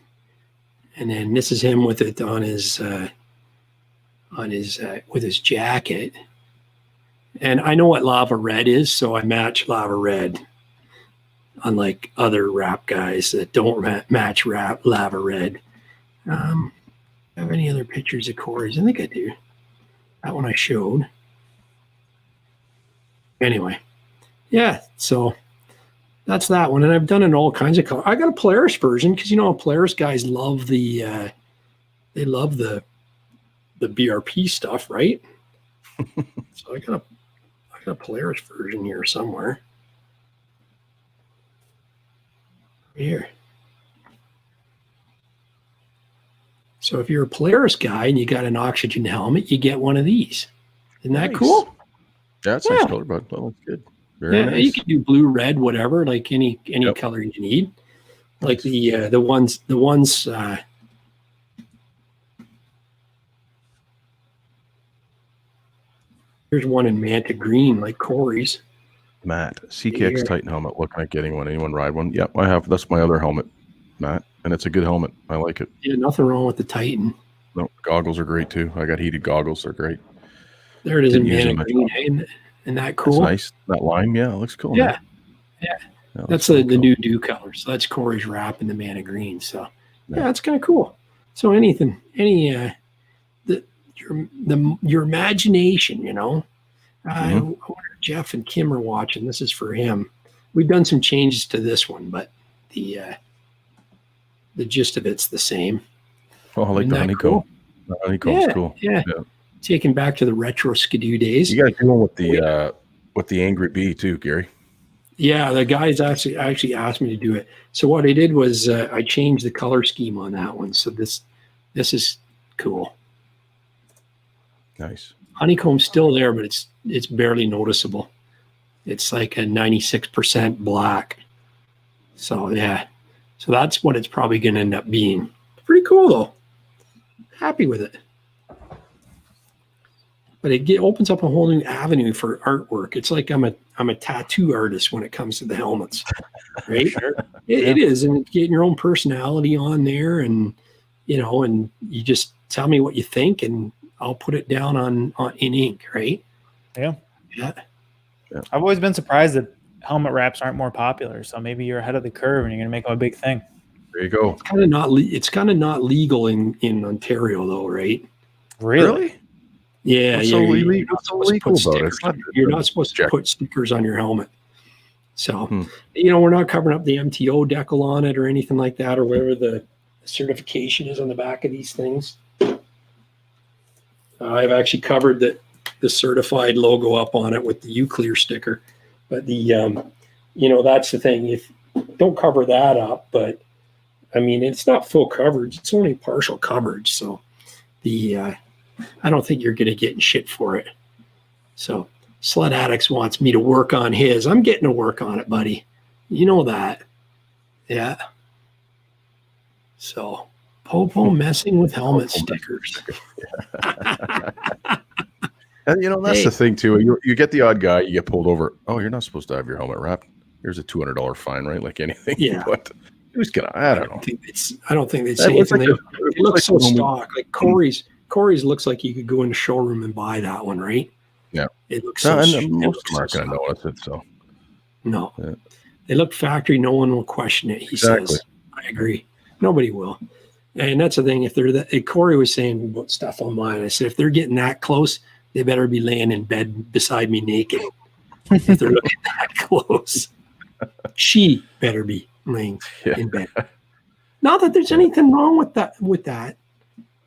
C: and then this is him with it on his with his jacket. And I know what lava red is, so I match lava red. Unlike other rap guys that don't match lava red. Have any other pictures of Corey's? I think I do. That one I showed. Anyway, yeah, so that's that one. And I've done it in all kinds of colors. I got a Polaris version because, Polaris guys love the BRP stuff, right? So I got a Polaris version here somewhere. Here. So if you're a Polaris guy and you got an oxygen helmet, you get one of these. Isn't that cool?
D: Yeah, that's nice color, bud. That looks good. Very nice.
C: You can do blue, red, whatever, like any color you need. Like the ones. Here's one in Manta Green, like Corey's.
D: Matt, CKX Titan helmet. Looking at getting one. Anyone ride one? Yep, I have. That's my other helmet, Matt, and it's a good helmet. I like it.
C: Yeah, nothing wrong with the Titan.
D: No, goggles are great too. I got heated goggles. They're great.
C: There it is in Manta Green. Isn't that cool?
D: That's nice. That lime, yeah, it looks cool.
C: Yeah, yeah. That's the new dew color. So that's Corey's wrap in the Manta Green. So yeah, that's kind of cool. So your imagination, I wonder if Jeff and Kim are watching. This is for him. We've done some changes to this one, but the gist of it's the same.
D: Oh, I like the honeycomb. Cool? The honeycomb's cool.
C: Yeah. Taken back to the retro skidoo days.
D: You got to do one with the Angry Bee too, Gary.
C: Yeah, the guys actually asked me to do it. So what I did was I changed the color scheme on that one. So this is cool.
D: Nice.
C: Honeycomb's still there, but it's barely noticeable. It's like a 96% black. So yeah. So that's what it's probably going to end up being. Pretty cool though. Happy with it. But it opens up a whole new avenue for artwork. It's like I'm a tattoo artist when it comes to the helmets, right? Sure. It is, and getting your own personality on there, and and you just tell me what you think, and I'll put it down in ink, right?
E: Yeah.
C: Yeah.
E: I've always been surprised that helmet wraps aren't more popular. So maybe you're ahead of the curve, and you're going to make them a big thing.
D: There you go.
C: It's kind of not legal in Ontario, though, right?
E: Really?
C: Yeah, you're not supposed to put stickers on your helmet. So, we're not covering up the MTO decal on it or anything like that, or whatever the certification is on the back of these things. I've actually covered the certified logo up on it with the UClear sticker, but that's the thing. If don't cover that up, but I mean, it's not full coverage; it's only partial coverage. So I don't think you're going to get in shit for it. So Sled Addicts wants me to work on his. I'm getting to work on it, buddy. You know that. Yeah. So Popo messing with helmet stickers.
D: And that's the thing too. You get the odd guy, you get pulled over. Oh, you're not supposed to have your helmet wrapped. Here's a $200 fine, right? Like anything.
C: Yeah.
D: But who's gonna? I don't know.
C: I don't think they'd say anything. It looks so stock. Like Corey's looks like you could go in the showroom and buy that one, right?
D: Yeah.
C: It looks
D: No,
C: so.
D: and most of them aren't going to notice it. So
C: no,
D: yeah.
C: They look factory. No one will question it. He says, "I agree. Nobody will." And that's the thing. If they're that, Corey was saying about stuff on mine. I said, if they're getting that close, they better be laying in bed beside me naked. If they're looking that close, she better be laying in bed. Not that there's anything wrong with that.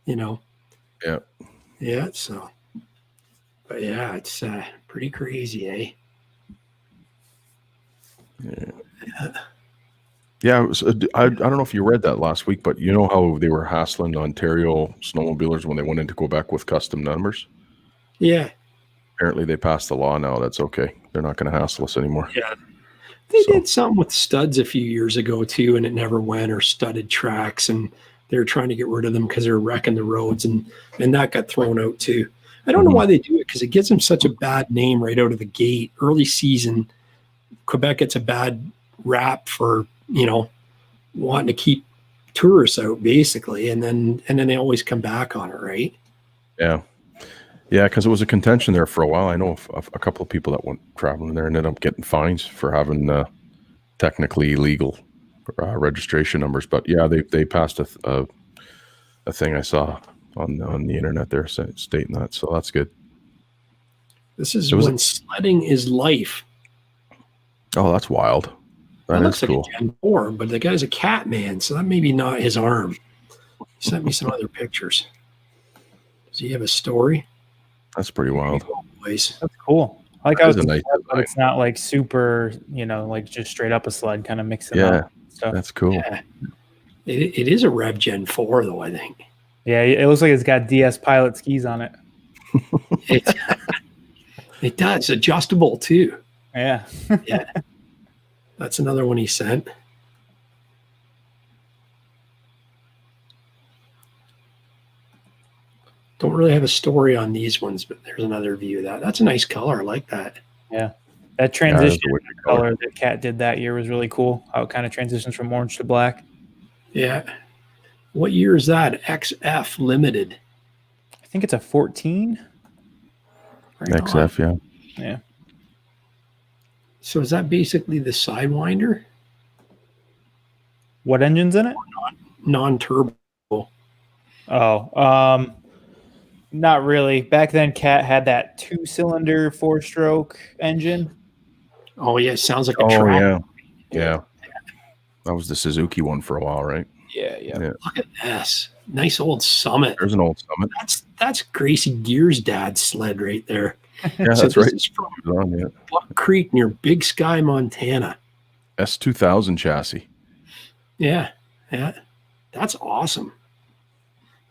C: You know.
D: Yeah.
C: Yeah. So, but yeah, it's pretty crazy, eh?
D: Yeah, it was, I don't know if you read that last week, but you know how they were hassling Ontario snowmobilers when they went into Quebec with custom numbers?
C: Yeah.
D: Apparently they passed the law now. That's okay. They're not going to hassle us anymore.
C: Yeah. They did something with studs a few years ago too, and it never went, or studded tracks, and they were trying to get rid of them because they were wrecking the roads, and that got thrown out too. I don't know why they do it, because it gives them such a bad name right out of the gate. Early season, Quebec gets a bad rap for, wanting to keep tourists out basically, and then they always come back on it, right?
D: Yeah, because it was a contention there for a while. I know a couple of people that went traveling there and ended up getting fines for having technically illegal registration numbers. But yeah, they passed a thing I saw on the internet there stating that, so that's good.
C: This is when sledding is life.
D: Oh, that's wild. That
C: looks
D: is
C: like
D: cool.
C: a Gen 4, but the guy's a cat man, so that maybe not his arm. He sent me some other pictures. Does he have a story?
D: That's pretty wild.
E: That's cool. I like
D: that
E: how
D: it's,
E: nice but it's not like super, like just straight up a sled, kind of mixing up.
D: Yeah, that's cool.
C: Yeah. It is a Rev Gen 4, though, I think.
E: Yeah, it looks like it's got DS Pilot skis on it.
C: It does. Adjustable, too.
E: Yeah.
C: Yeah. That's another one he sent. Don't really have a story on these ones, but there's another view of that. That's a nice color. I like that.
E: Yeah. That transition color that Kat did that year was really cool. How it kind of transitions from orange to black.
C: Yeah. What year is that? XF Limited.
E: I think it's a 14.
C: Right
D: XF,
C: on.
E: Yeah.
C: So is that basically the Sidewinder?
E: What engine's in it?
C: Non-turbo.
E: Oh, not really. Back then, Cat had that 2-cylinder 4-stroke engine.
C: Oh yeah, it sounds like a track.
D: Yeah. That was the Suzuki one for a while, right?
E: Yeah.
C: Look at this. Nice old Summit.
D: There's an old Summit.
C: That's Gracie Gear's dad's sled right there.
D: Yeah,
C: so
D: that's right.
C: This is from Buck Creek near Big Sky, Montana.
D: S2000 chassis.
C: Yeah. That's awesome.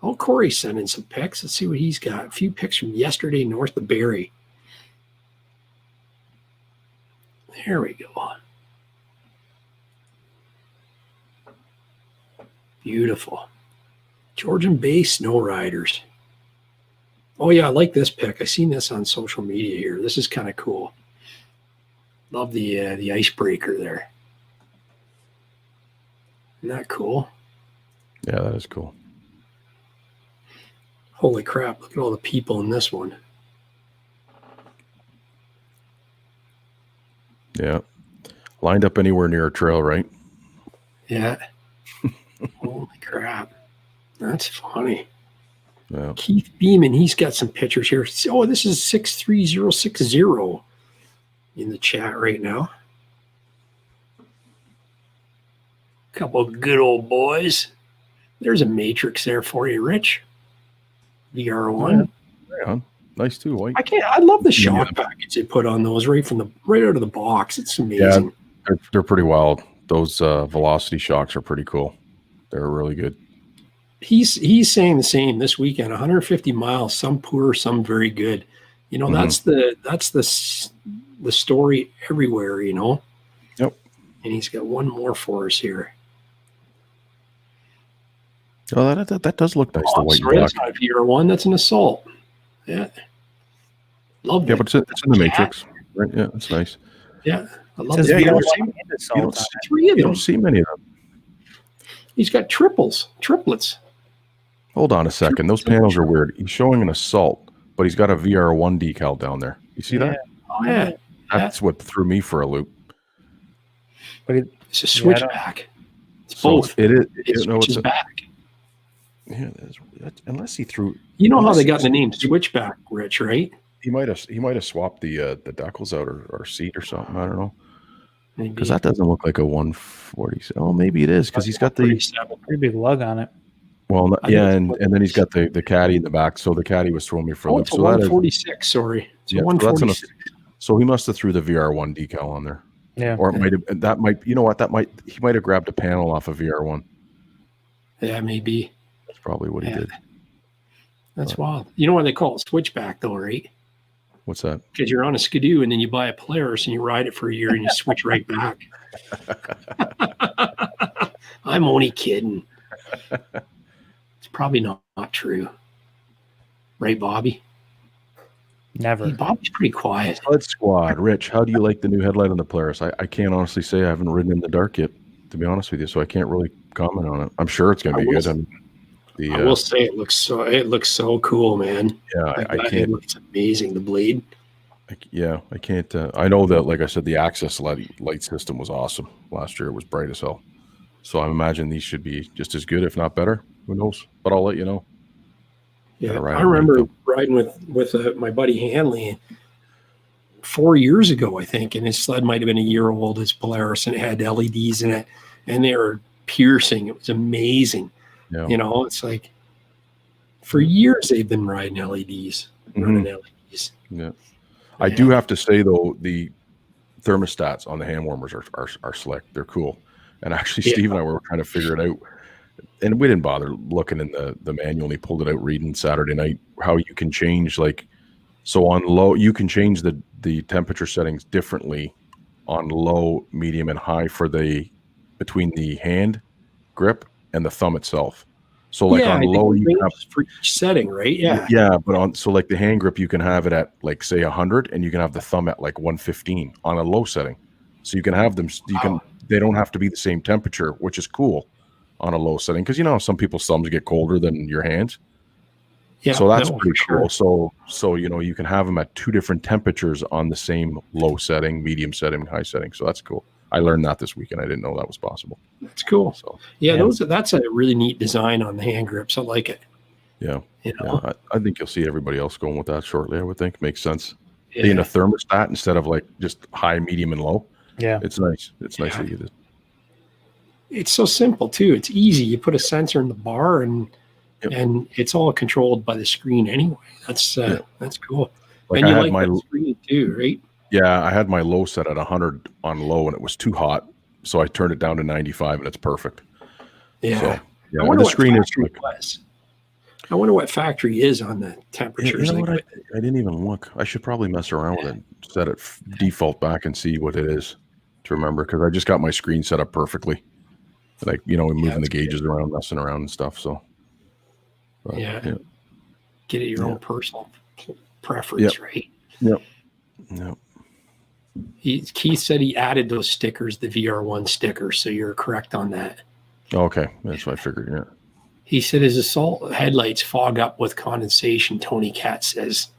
C: Oh, Corey's sending some pics. Let's see what he's got. A few pics from yesterday north of Barrie. There we go. Beautiful. Georgian Bay Snow Riders. Oh, yeah, I like this pic. I've seen this on social media here. This is kind of cool. Love the icebreaker there. Isn't that cool?
D: Yeah, that is cool.
C: Holy crap, look at all the people in this one.
D: Yeah. Lined up anywhere near a trail, right?
C: Yeah. Holy crap. That's funny.
D: Yeah.
C: Keith Beeman, he's got some pictures here. Oh, this is 63060 in the chat right now. Couple of good old boys. There's a matrix there for you, Rich. VR1.
D: Yeah. Nice too, white.
C: I love the shock package they put on those right out of the box. It's amazing.
D: Yeah, they're pretty wild. Those velocity shocks are pretty cool. They're really good.
C: He's saying the same this weekend. 150 miles, some poor, some very good. That's the story everywhere. Yep. And he's got one more for us here.
D: Oh, that does look nice. The white and black.
C: That's not a VR1. That's an Assault. Yeah. Love that.
D: Yeah, but it's in the Matrix. Right? Yeah, it's nice.
C: Yeah. I love
D: You
C: three of them.
D: don't see many of them.
C: He's got triplets.
D: Hold on a second. Those panels are weird. He's showing an Assault. but he's got a VR1 decal down there. You see that?
C: Oh, yeah.
D: That's what threw me for a loop.
E: But
C: it's a switchback. It's
D: so
C: both.
D: It is.
C: It switches back.
D: Yeah, unless he threw.
C: You know how they got the name switchback, Rich, right?
D: He might have swapped the decals out or seat or something. I don't know.
C: Maybe.
D: Because that doesn't look like a 140. Oh, maybe it is because he's got the
E: pretty big lug on it.
D: Well, yeah, and then he's got the caddy in the back. So the caddy was throwing me for a loop.
C: It's a 146. Sorry, it's a 146.
D: So he must have threw the VR1 decal on there.
E: Yeah,
D: or it might have. That might. You know what? He might have grabbed a panel off of VR1.
C: Yeah, maybe.
D: That's probably what he did.
C: That's wild. You know why they call it switchback, though, right?
D: What's that?
C: Because you're on a skidoo and then you buy a Polaris and you ride it for a year and you switch right back. I'm only kidding. It's probably not true. Right, Bobby?
E: Never.
C: Hey, Bobby's pretty quiet.
D: Sled Squad. Rich, how do you like the new headlight on the Polaris? I can't honestly say. I haven't ridden in the dark yet, to be honest with you, so I can't really comment on it. I'm sure it's going to be good.
C: I will say it looks so cool, man.
D: Yeah, I can't.
C: It looks amazing. The blade.
D: I can't. I know that, like I said, the access light system was awesome last year. It was bright as hell. So I imagine these should be just as good, if not better. Who knows? But I'll let you know.
C: Yeah, I remember riding with my buddy Hanley 4 years ago, I think, and his sled might have been a year old. His Polaris, and it had LEDs in it, and they were piercing. It was amazing. Yeah. You know, it's like for years they've been riding LEDs, running LEDs.
D: Yeah. I do have to say though, the thermostats on the hand warmers are slick. They're cool. And actually, Steve and I were trying to figure it out, and we didn't bother looking in the manual. And he pulled it out reading Saturday night how you can change so on low you can change the temperature settings differently on low, medium, and high for between the hand grip and the thumb itself. So on low you can have
C: for each setting, right? Yeah.
D: Yeah, but on the hand grip you can have it at say 100, and you can have the thumb at 115 on a low setting. So you can have them. They don't have to be the same temperature, which is cool on a low setting because some people's thumbs get colder than your hands. Yeah. So that's pretty cool. So you can have them at two different temperatures on the same low setting, medium setting, high setting. So that's cool. I learned that this weekend. I didn't know that was possible.
C: That's cool. So that's a really neat design on the hand grips. I like it.
D: Yeah. I think you'll see everybody else going with that shortly. I would think makes sense. Being a thermostat instead of just high, medium, and low.
E: Yeah,
D: it's nice. It's nice that you did.
C: It's so simple too. It's easy. You put a sensor in the bar and it's all controlled by the screen anyway. That's cool. And you like the screen too, right?
D: Yeah, I had my low set at 100 on low, and it was too hot, so I turned it down to 95, and it's perfect.
C: Yeah.
D: So,
C: I wonder what factory was. I wonder what factory is on the temperatures.
D: I didn't even look. I should probably mess around with it, set it default back, and see what it is to remember, because I just got my screen set up perfectly. Moving the gauges around, messing around and stuff. So,
C: get it your own personal preference, right?
D: Yep.
C: Keith said he added those stickers, the VR1 stickers, so you're correct on that.
D: Okay, that's what I figured. Yeah.
C: He said his assault headlights fog up with condensation. Tony Cat says.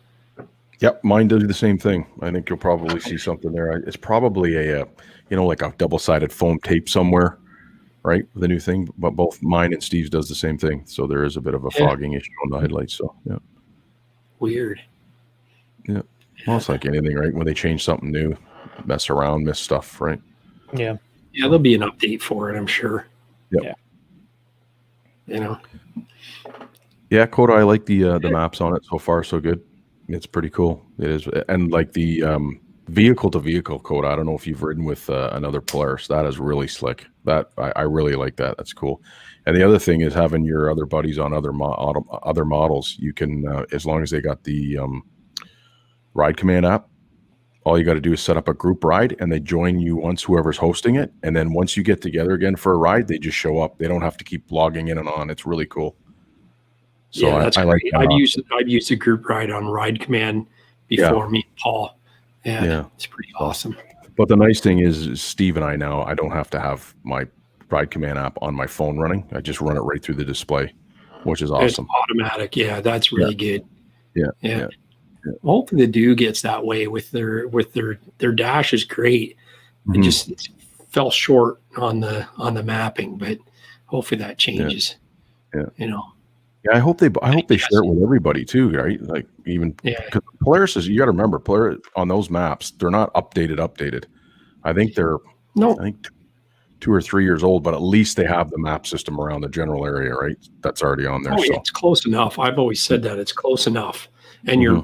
D: Yep, mine does the same thing. I think you'll probably see something there. It's probably a double-sided foam tape somewhere, right? The new thing, but both mine and Steve's does the same thing. So there is a bit of a fogging issue on the headlights. So
C: weird.
D: Yeah. Well, it's like anything, right? When they change something new, mess around, miss stuff, right?
E: Yeah.
C: Yeah, there'll be an update for it, I'm sure.
D: Yep.
C: Yeah.
D: Yeah, Coda, I like the maps on it. So far, so good. It's pretty cool. It is. And the vehicle-to-vehicle Coda, I don't know if you've ridden with another Polaris. That is really slick. That I really like that. That's cool. And the other thing is having your other buddies on other models. You can, as long as they got the Ride Command app, all you got to do is set up a group ride, and they join you once, whoever's hosting it. And then once you get together again for a ride, they just show up. They don't have to keep logging in and on. It's really cool. So
C: yeah, that's great. I've used a group ride on Ride Command before, me and Paul. Yeah, it's pretty awesome.
D: But the nice thing is Steve and I don't have to have my Ride Command app on my phone running. I just run it right through the display, which is awesome.
C: It's automatic. Yeah, that's really good.
D: Yeah.
C: hopefully the Dew gets that way with their dash is great. It just fell short on the mapping, but hopefully that changes.
D: Yeah.
C: Yeah,
D: I hope they share it with everybody too, right? Like even because Polaris is, you got to remember, Polaris on those maps, they're not updated. I think they're 2 or 3 years old, but at least they have the map system around the general area, right? That's already on there.
C: Yeah, it's close enough. I've always said that it's close enough, and you're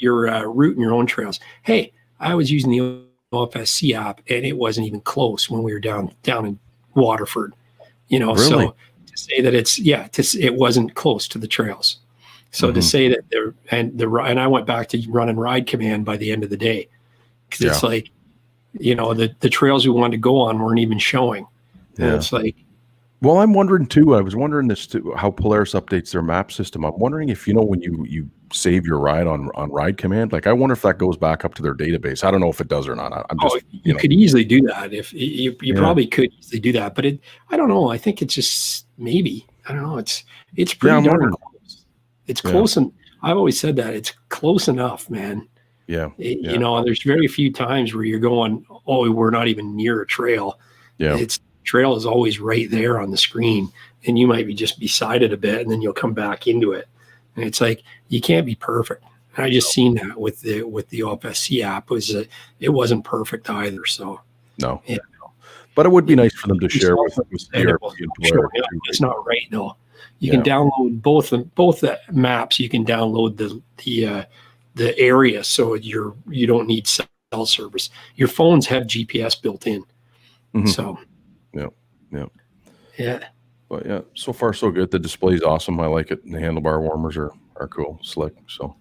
C: routing your own trails. Hey, I was using the OFSC app, and it wasn't even close when we were down in Waterford.
D: Really?
C: So to say that it wasn't close to the trails. So to say that and I went back to running Ride Command by the end of the day, because it's like, the trails we wanted to go on weren't even showing. And it's like,
D: well, I'm wondering too. I was wondering this too, how Polaris updates their map system. I'm wondering if when you save your ride on Ride Command, like I wonder if that goes back up to their database. I don't know if it does or not. I'm just
C: you could easily do that. If you probably could easily do that, but I don't know. I think it's just maybe, I don't know. It's pretty darn close. It's close, and I've always said that it's close enough, man. There's very few times where you're going, we're not even near a trail. Trail is always right there on the screen, and you might be just beside it a bit, and then you'll come back into it. And it's like, you can't be perfect. And I just seen that with the OFSC app, it wasn't perfect either. So
D: but it would be nice for them to share with
C: it's not right though. You can download both the maps. You can download the area, so you don't need cell service. Your phones have GPS built in. So
D: but so far so good. The display's awesome. I like it. The handlebar warmers are cool, slick. So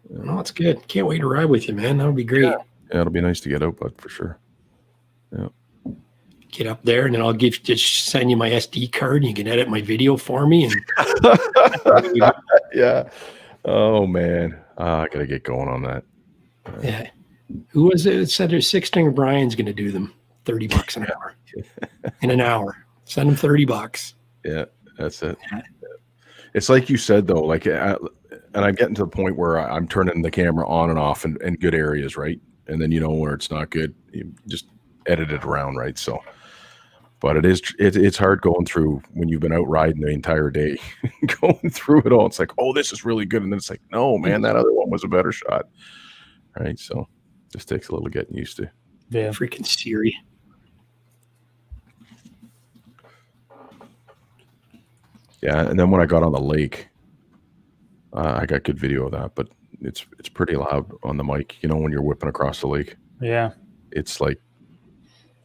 C: no, it's good. Can't wait to ride with you, man. That would be great.
D: Yeah, it'll be nice to get out, but for sure.
C: Get up there, and then I'll just send you my SD card, and you can edit my video for me. And
D: oh man, I gotta get going on that.
C: Who was it that said there's 6-stringer Brian's going to do them $30 an hour in an hour? Send him $30. Yeah,
D: that's it. It's like you said though, like, and I'm getting to the point where I'm turning the camera on and off in good areas, right? And then where it's not good, you just edit it around, right? So, but it's hard going through when you've been out riding the entire day, going through it all. It's like, this is really good, and then it's like, no, man, that other one was a better shot, right? So, just takes a little getting used to.
C: Yeah, freaking Siri.
D: Yeah, and then when I got on the lake, I got good video of that, but it's pretty loud on the mic. When you're whipping across the lake.
E: Yeah,
D: it's like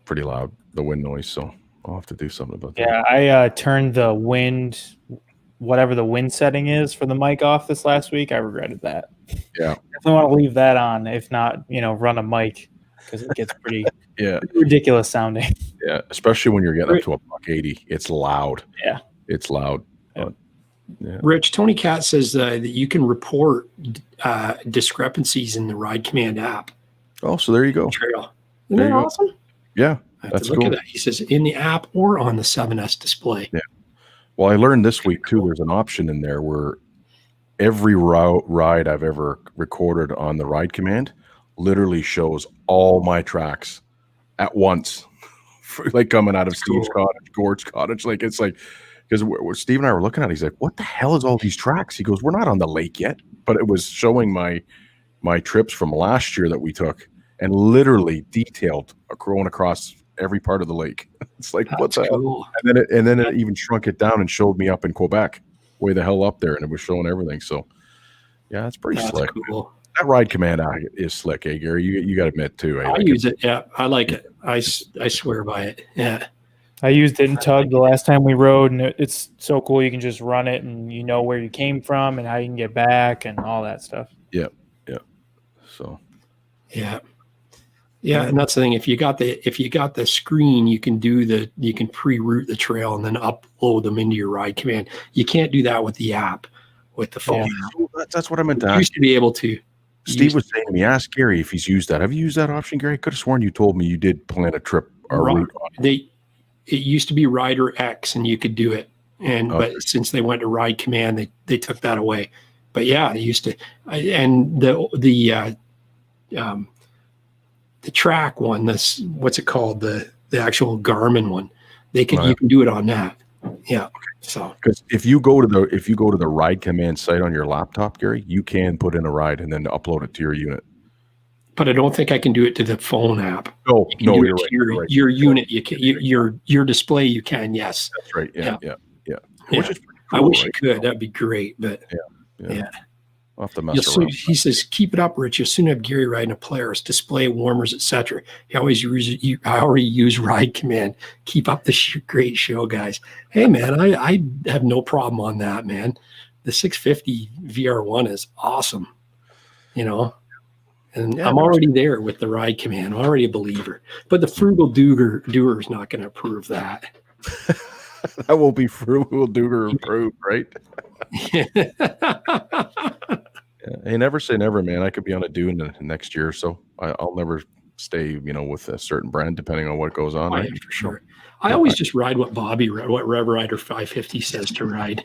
D: pretty loud, the wind noise. So I'll have to do something about that.
E: Yeah, I turned the wind, whatever the wind setting is for the mic off this last week. I regretted that.
D: Yeah,
E: definitely want to leave that on. If not, run a mic, because it gets pretty ridiculous sounding.
D: Yeah, especially when you're getting up to $180. It's loud.
E: Yeah.
D: It's loud.
C: Rich, Tony Cat says that you can report discrepancies in the Ride Command app.
D: Oh, so there you go.
C: Trail. Isn't that awesome?
D: Yeah,
C: that's cool. Look at that. He says in the app or on the 7S display.
D: Yeah. Well, I learned this week too. There's an option in there where every ride I've ever recorded on the Ride Command literally shows all my tracks at once, like coming out of Steve's cottage, Gord's cottage. Like it's like. Because Steve and I were looking at it, he's like, what the hell is all these tracks? He goes, we're not on the lake yet. But it was showing my trips from last year that we took and literally detailed going across every part of the lake. It's like, what the hell? And then it even shrunk it down and showed me up in Quebec, way the hell up there, and it was showing everything. So, yeah, it's pretty slick.
C: Cool.
D: That Ride Command is slick, Gary? You got to admit, too.
C: I use it. Yeah, I like it. I swear by it. Yeah.
E: I used it in Tug the last time we rode, and it's so cool. You can just run it, and where you came from and how you can get back and all that stuff.
D: Yeah. So.
C: Yeah, and that's the thing. If you got the screen, you can pre-route the trail and then upload them into your Ride Command. You can't do that with the app, with the phone.
D: Yeah. That's what I meant to ask.
C: You used to be able to.
D: Steve was saying to me, ask Gary if he's used that. Have you used that option, Gary? I could have sworn you told me you did plan a trip or route.
C: It used to be Rider X, and you could do it. But since they went to Ride Command, they took that away. But yeah, I used to, and the track one, this, what's it called? The actual Garmin one. You can do it on that. Yeah. So
D: because if you go to the Ride Command site on your laptop, Gary, you can put in a ride and then upload it to your unit.
C: But I don't think I can do it to the phone app.
D: No, you're right.
C: Your unit, you can. Your display, you can. Yes.
D: That's right. Yeah.
C: Which is cool, I wish you could. That'd be great. But yeah.
D: I'll have to mess around.
C: He says, keep it up, Rich. You'll soon have Gary riding a Polaris, display, warmers, etc. I already use Ride Command. Keep up the great show, guys. Hey, man, I have no problem on that, man. The 650 VR1 is awesome, And I'm already there with the Ride Command. I'm already a believer. But the frugal doer is not going to approve that.
D: That will be frugal doer approved, right? Hey, never say never, man. I could be on a dune the next year, so I'll never stay, with a certain brand depending on what goes on. Right?
C: Yeah, for sure. I always just ride what Rev Rider 550 says to ride,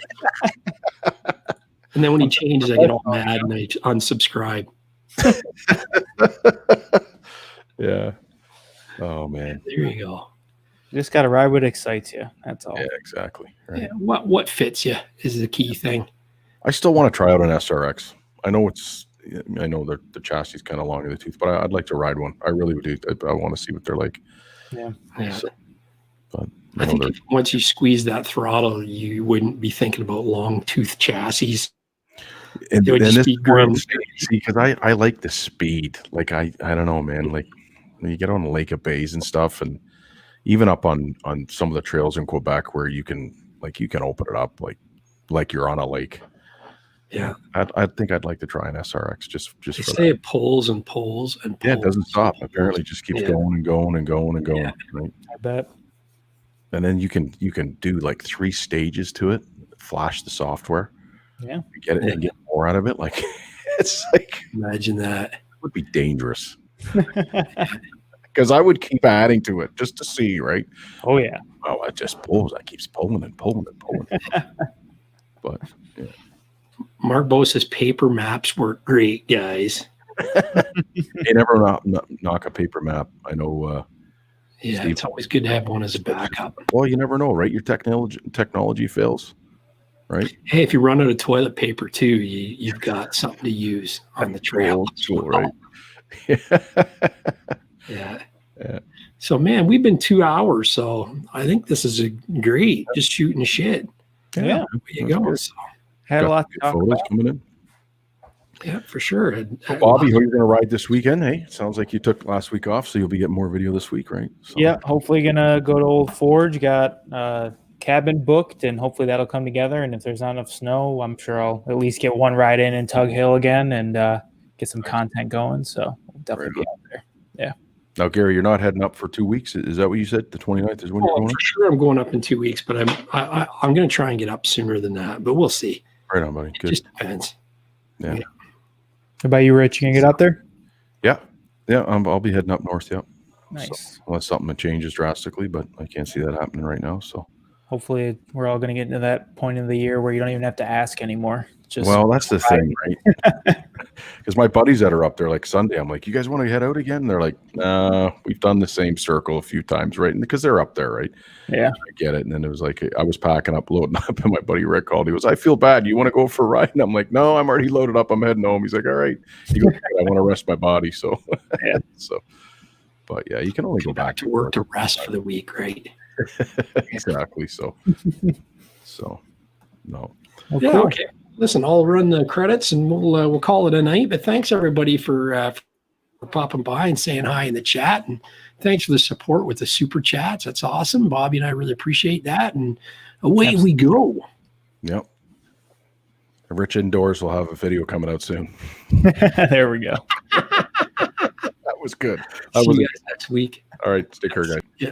C: and then when he changes, I get all mad and I unsubscribe.
D: Yeah. Oh man.
C: There you go.
E: You just got to ride what excites you. That's all.
D: Yeah, exactly. Right.
C: Yeah, what fits you is the key thing.
D: I still want to try out an SRX. I know the chassis is kind of long in the tooth, but I'd like to ride one. I really would do. I want to see what they're like.
C: Yeah.
D: So, but
C: I think once you squeeze that throttle, you wouldn't be thinking about long tooth chassis.
D: And this be grim. See, because I like the speed. Like I don't know, man. Like when you get on the Lake of Bays and stuff, and even up on some of the trails in Quebec where you can open it up like you're on a lake.
C: Yeah,
D: I think I'd like to try an SRX just
C: they
D: for
C: say
D: that.
C: It pulls and pulls and pulls.
D: Yeah, it doesn't stop. Apparently, it just keeps going and going and going and going.
C: Yeah.
D: Right.
E: I bet.
D: And then you can do like 3 stages to it. Flash the software.
E: Yeah,
D: get it and get more out of it. Like it's like
C: imagine that.
D: It would be dangerous. Because I would keep adding to it just to see, right?
E: Oh yeah.
D: Oh, it just pulls. I keeps pulling and pulling and pulling. But yeah.
C: Mark Bo says paper maps work great, guys.
D: You never knock a paper map. I know.
C: Yeah, it's always good to have one as a backup.
D: Well, you never know, right? Your technology fails, right?
C: Hey, if you run out of toilet paper too, you've got something to use on the trail.
D: Cool, right?
C: Yeah. So, man, we've been 2 hours, so I think this is great. Just shooting shit.
E: Yeah.
C: There you go. So,
E: had a lot to talk
D: photos
E: about.
D: coming in.
C: Yeah, for sure.
D: Bobby, who are you going to ride this weekend? Hey, sounds like you took last week off, so you'll be getting more video this week, right? So.
E: Yeah, hopefully gonna go to Old Forge. Got cabin booked, and hopefully that'll come together. And if there's not enough snow, I'm sure I'll at least get one ride in Tug Hill again and get some content going. So we'll definitely be out there. Yeah.
D: Now, Gary, you're not heading up for 2 weeks. Is that what you said? The 29th is when you're going?
C: For sure, I'm going up in 2 weeks, but I'm going to try and get up sooner than that. But we'll see.
D: Right on, buddy. Good.
C: It just depends.
D: Yeah.
E: How about you, Rich? You gonna get out there?
D: Yeah. I'll be heading up north. Yeah.
E: Nice.
D: So, unless something changes drastically, but I can't see that happening right now. So
E: hopefully we're all going to get into that point in the year where you don't even have to ask anymore. Just
D: well, that's the thing, right? Because my buddies that are up there, like Sunday, I'm like, you guys want to head out again? And they're like, nah, we've done the same circle a few times, right? And because they're up there, right?
E: Yeah.
D: I get it. And then it was like, I was packing up, loading up, and my buddy Rick called. He was, I feel bad. You want to go for a ride? And I'm like, no, I'm already loaded up. I'm heading home. He's like, all right. He goes, I want to rest my body. So,
E: yeah.
D: But yeah, you can only go back
C: to work to rest for the week, right?
D: Exactly. So no.
E: Well,
C: yeah.
E: cool.
C: Okay. Listen, I'll run the credits and we'll call it a night. But thanks everybody for popping by and saying hi in the chat, and thanks for the support with the super chats. That's awesome. Bobby and I really appreciate that. And away we go.
D: Yep. Rich Indoors will have a video coming out soon.
E: There we go.
D: That was good.
C: See you guys next week.
D: All right, take care, guys.
C: Yeah.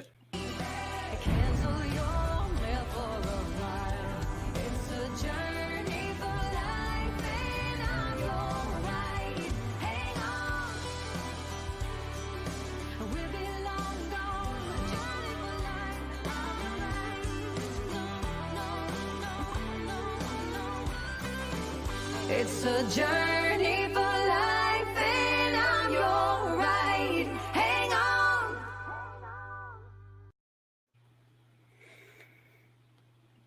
B: It's a journey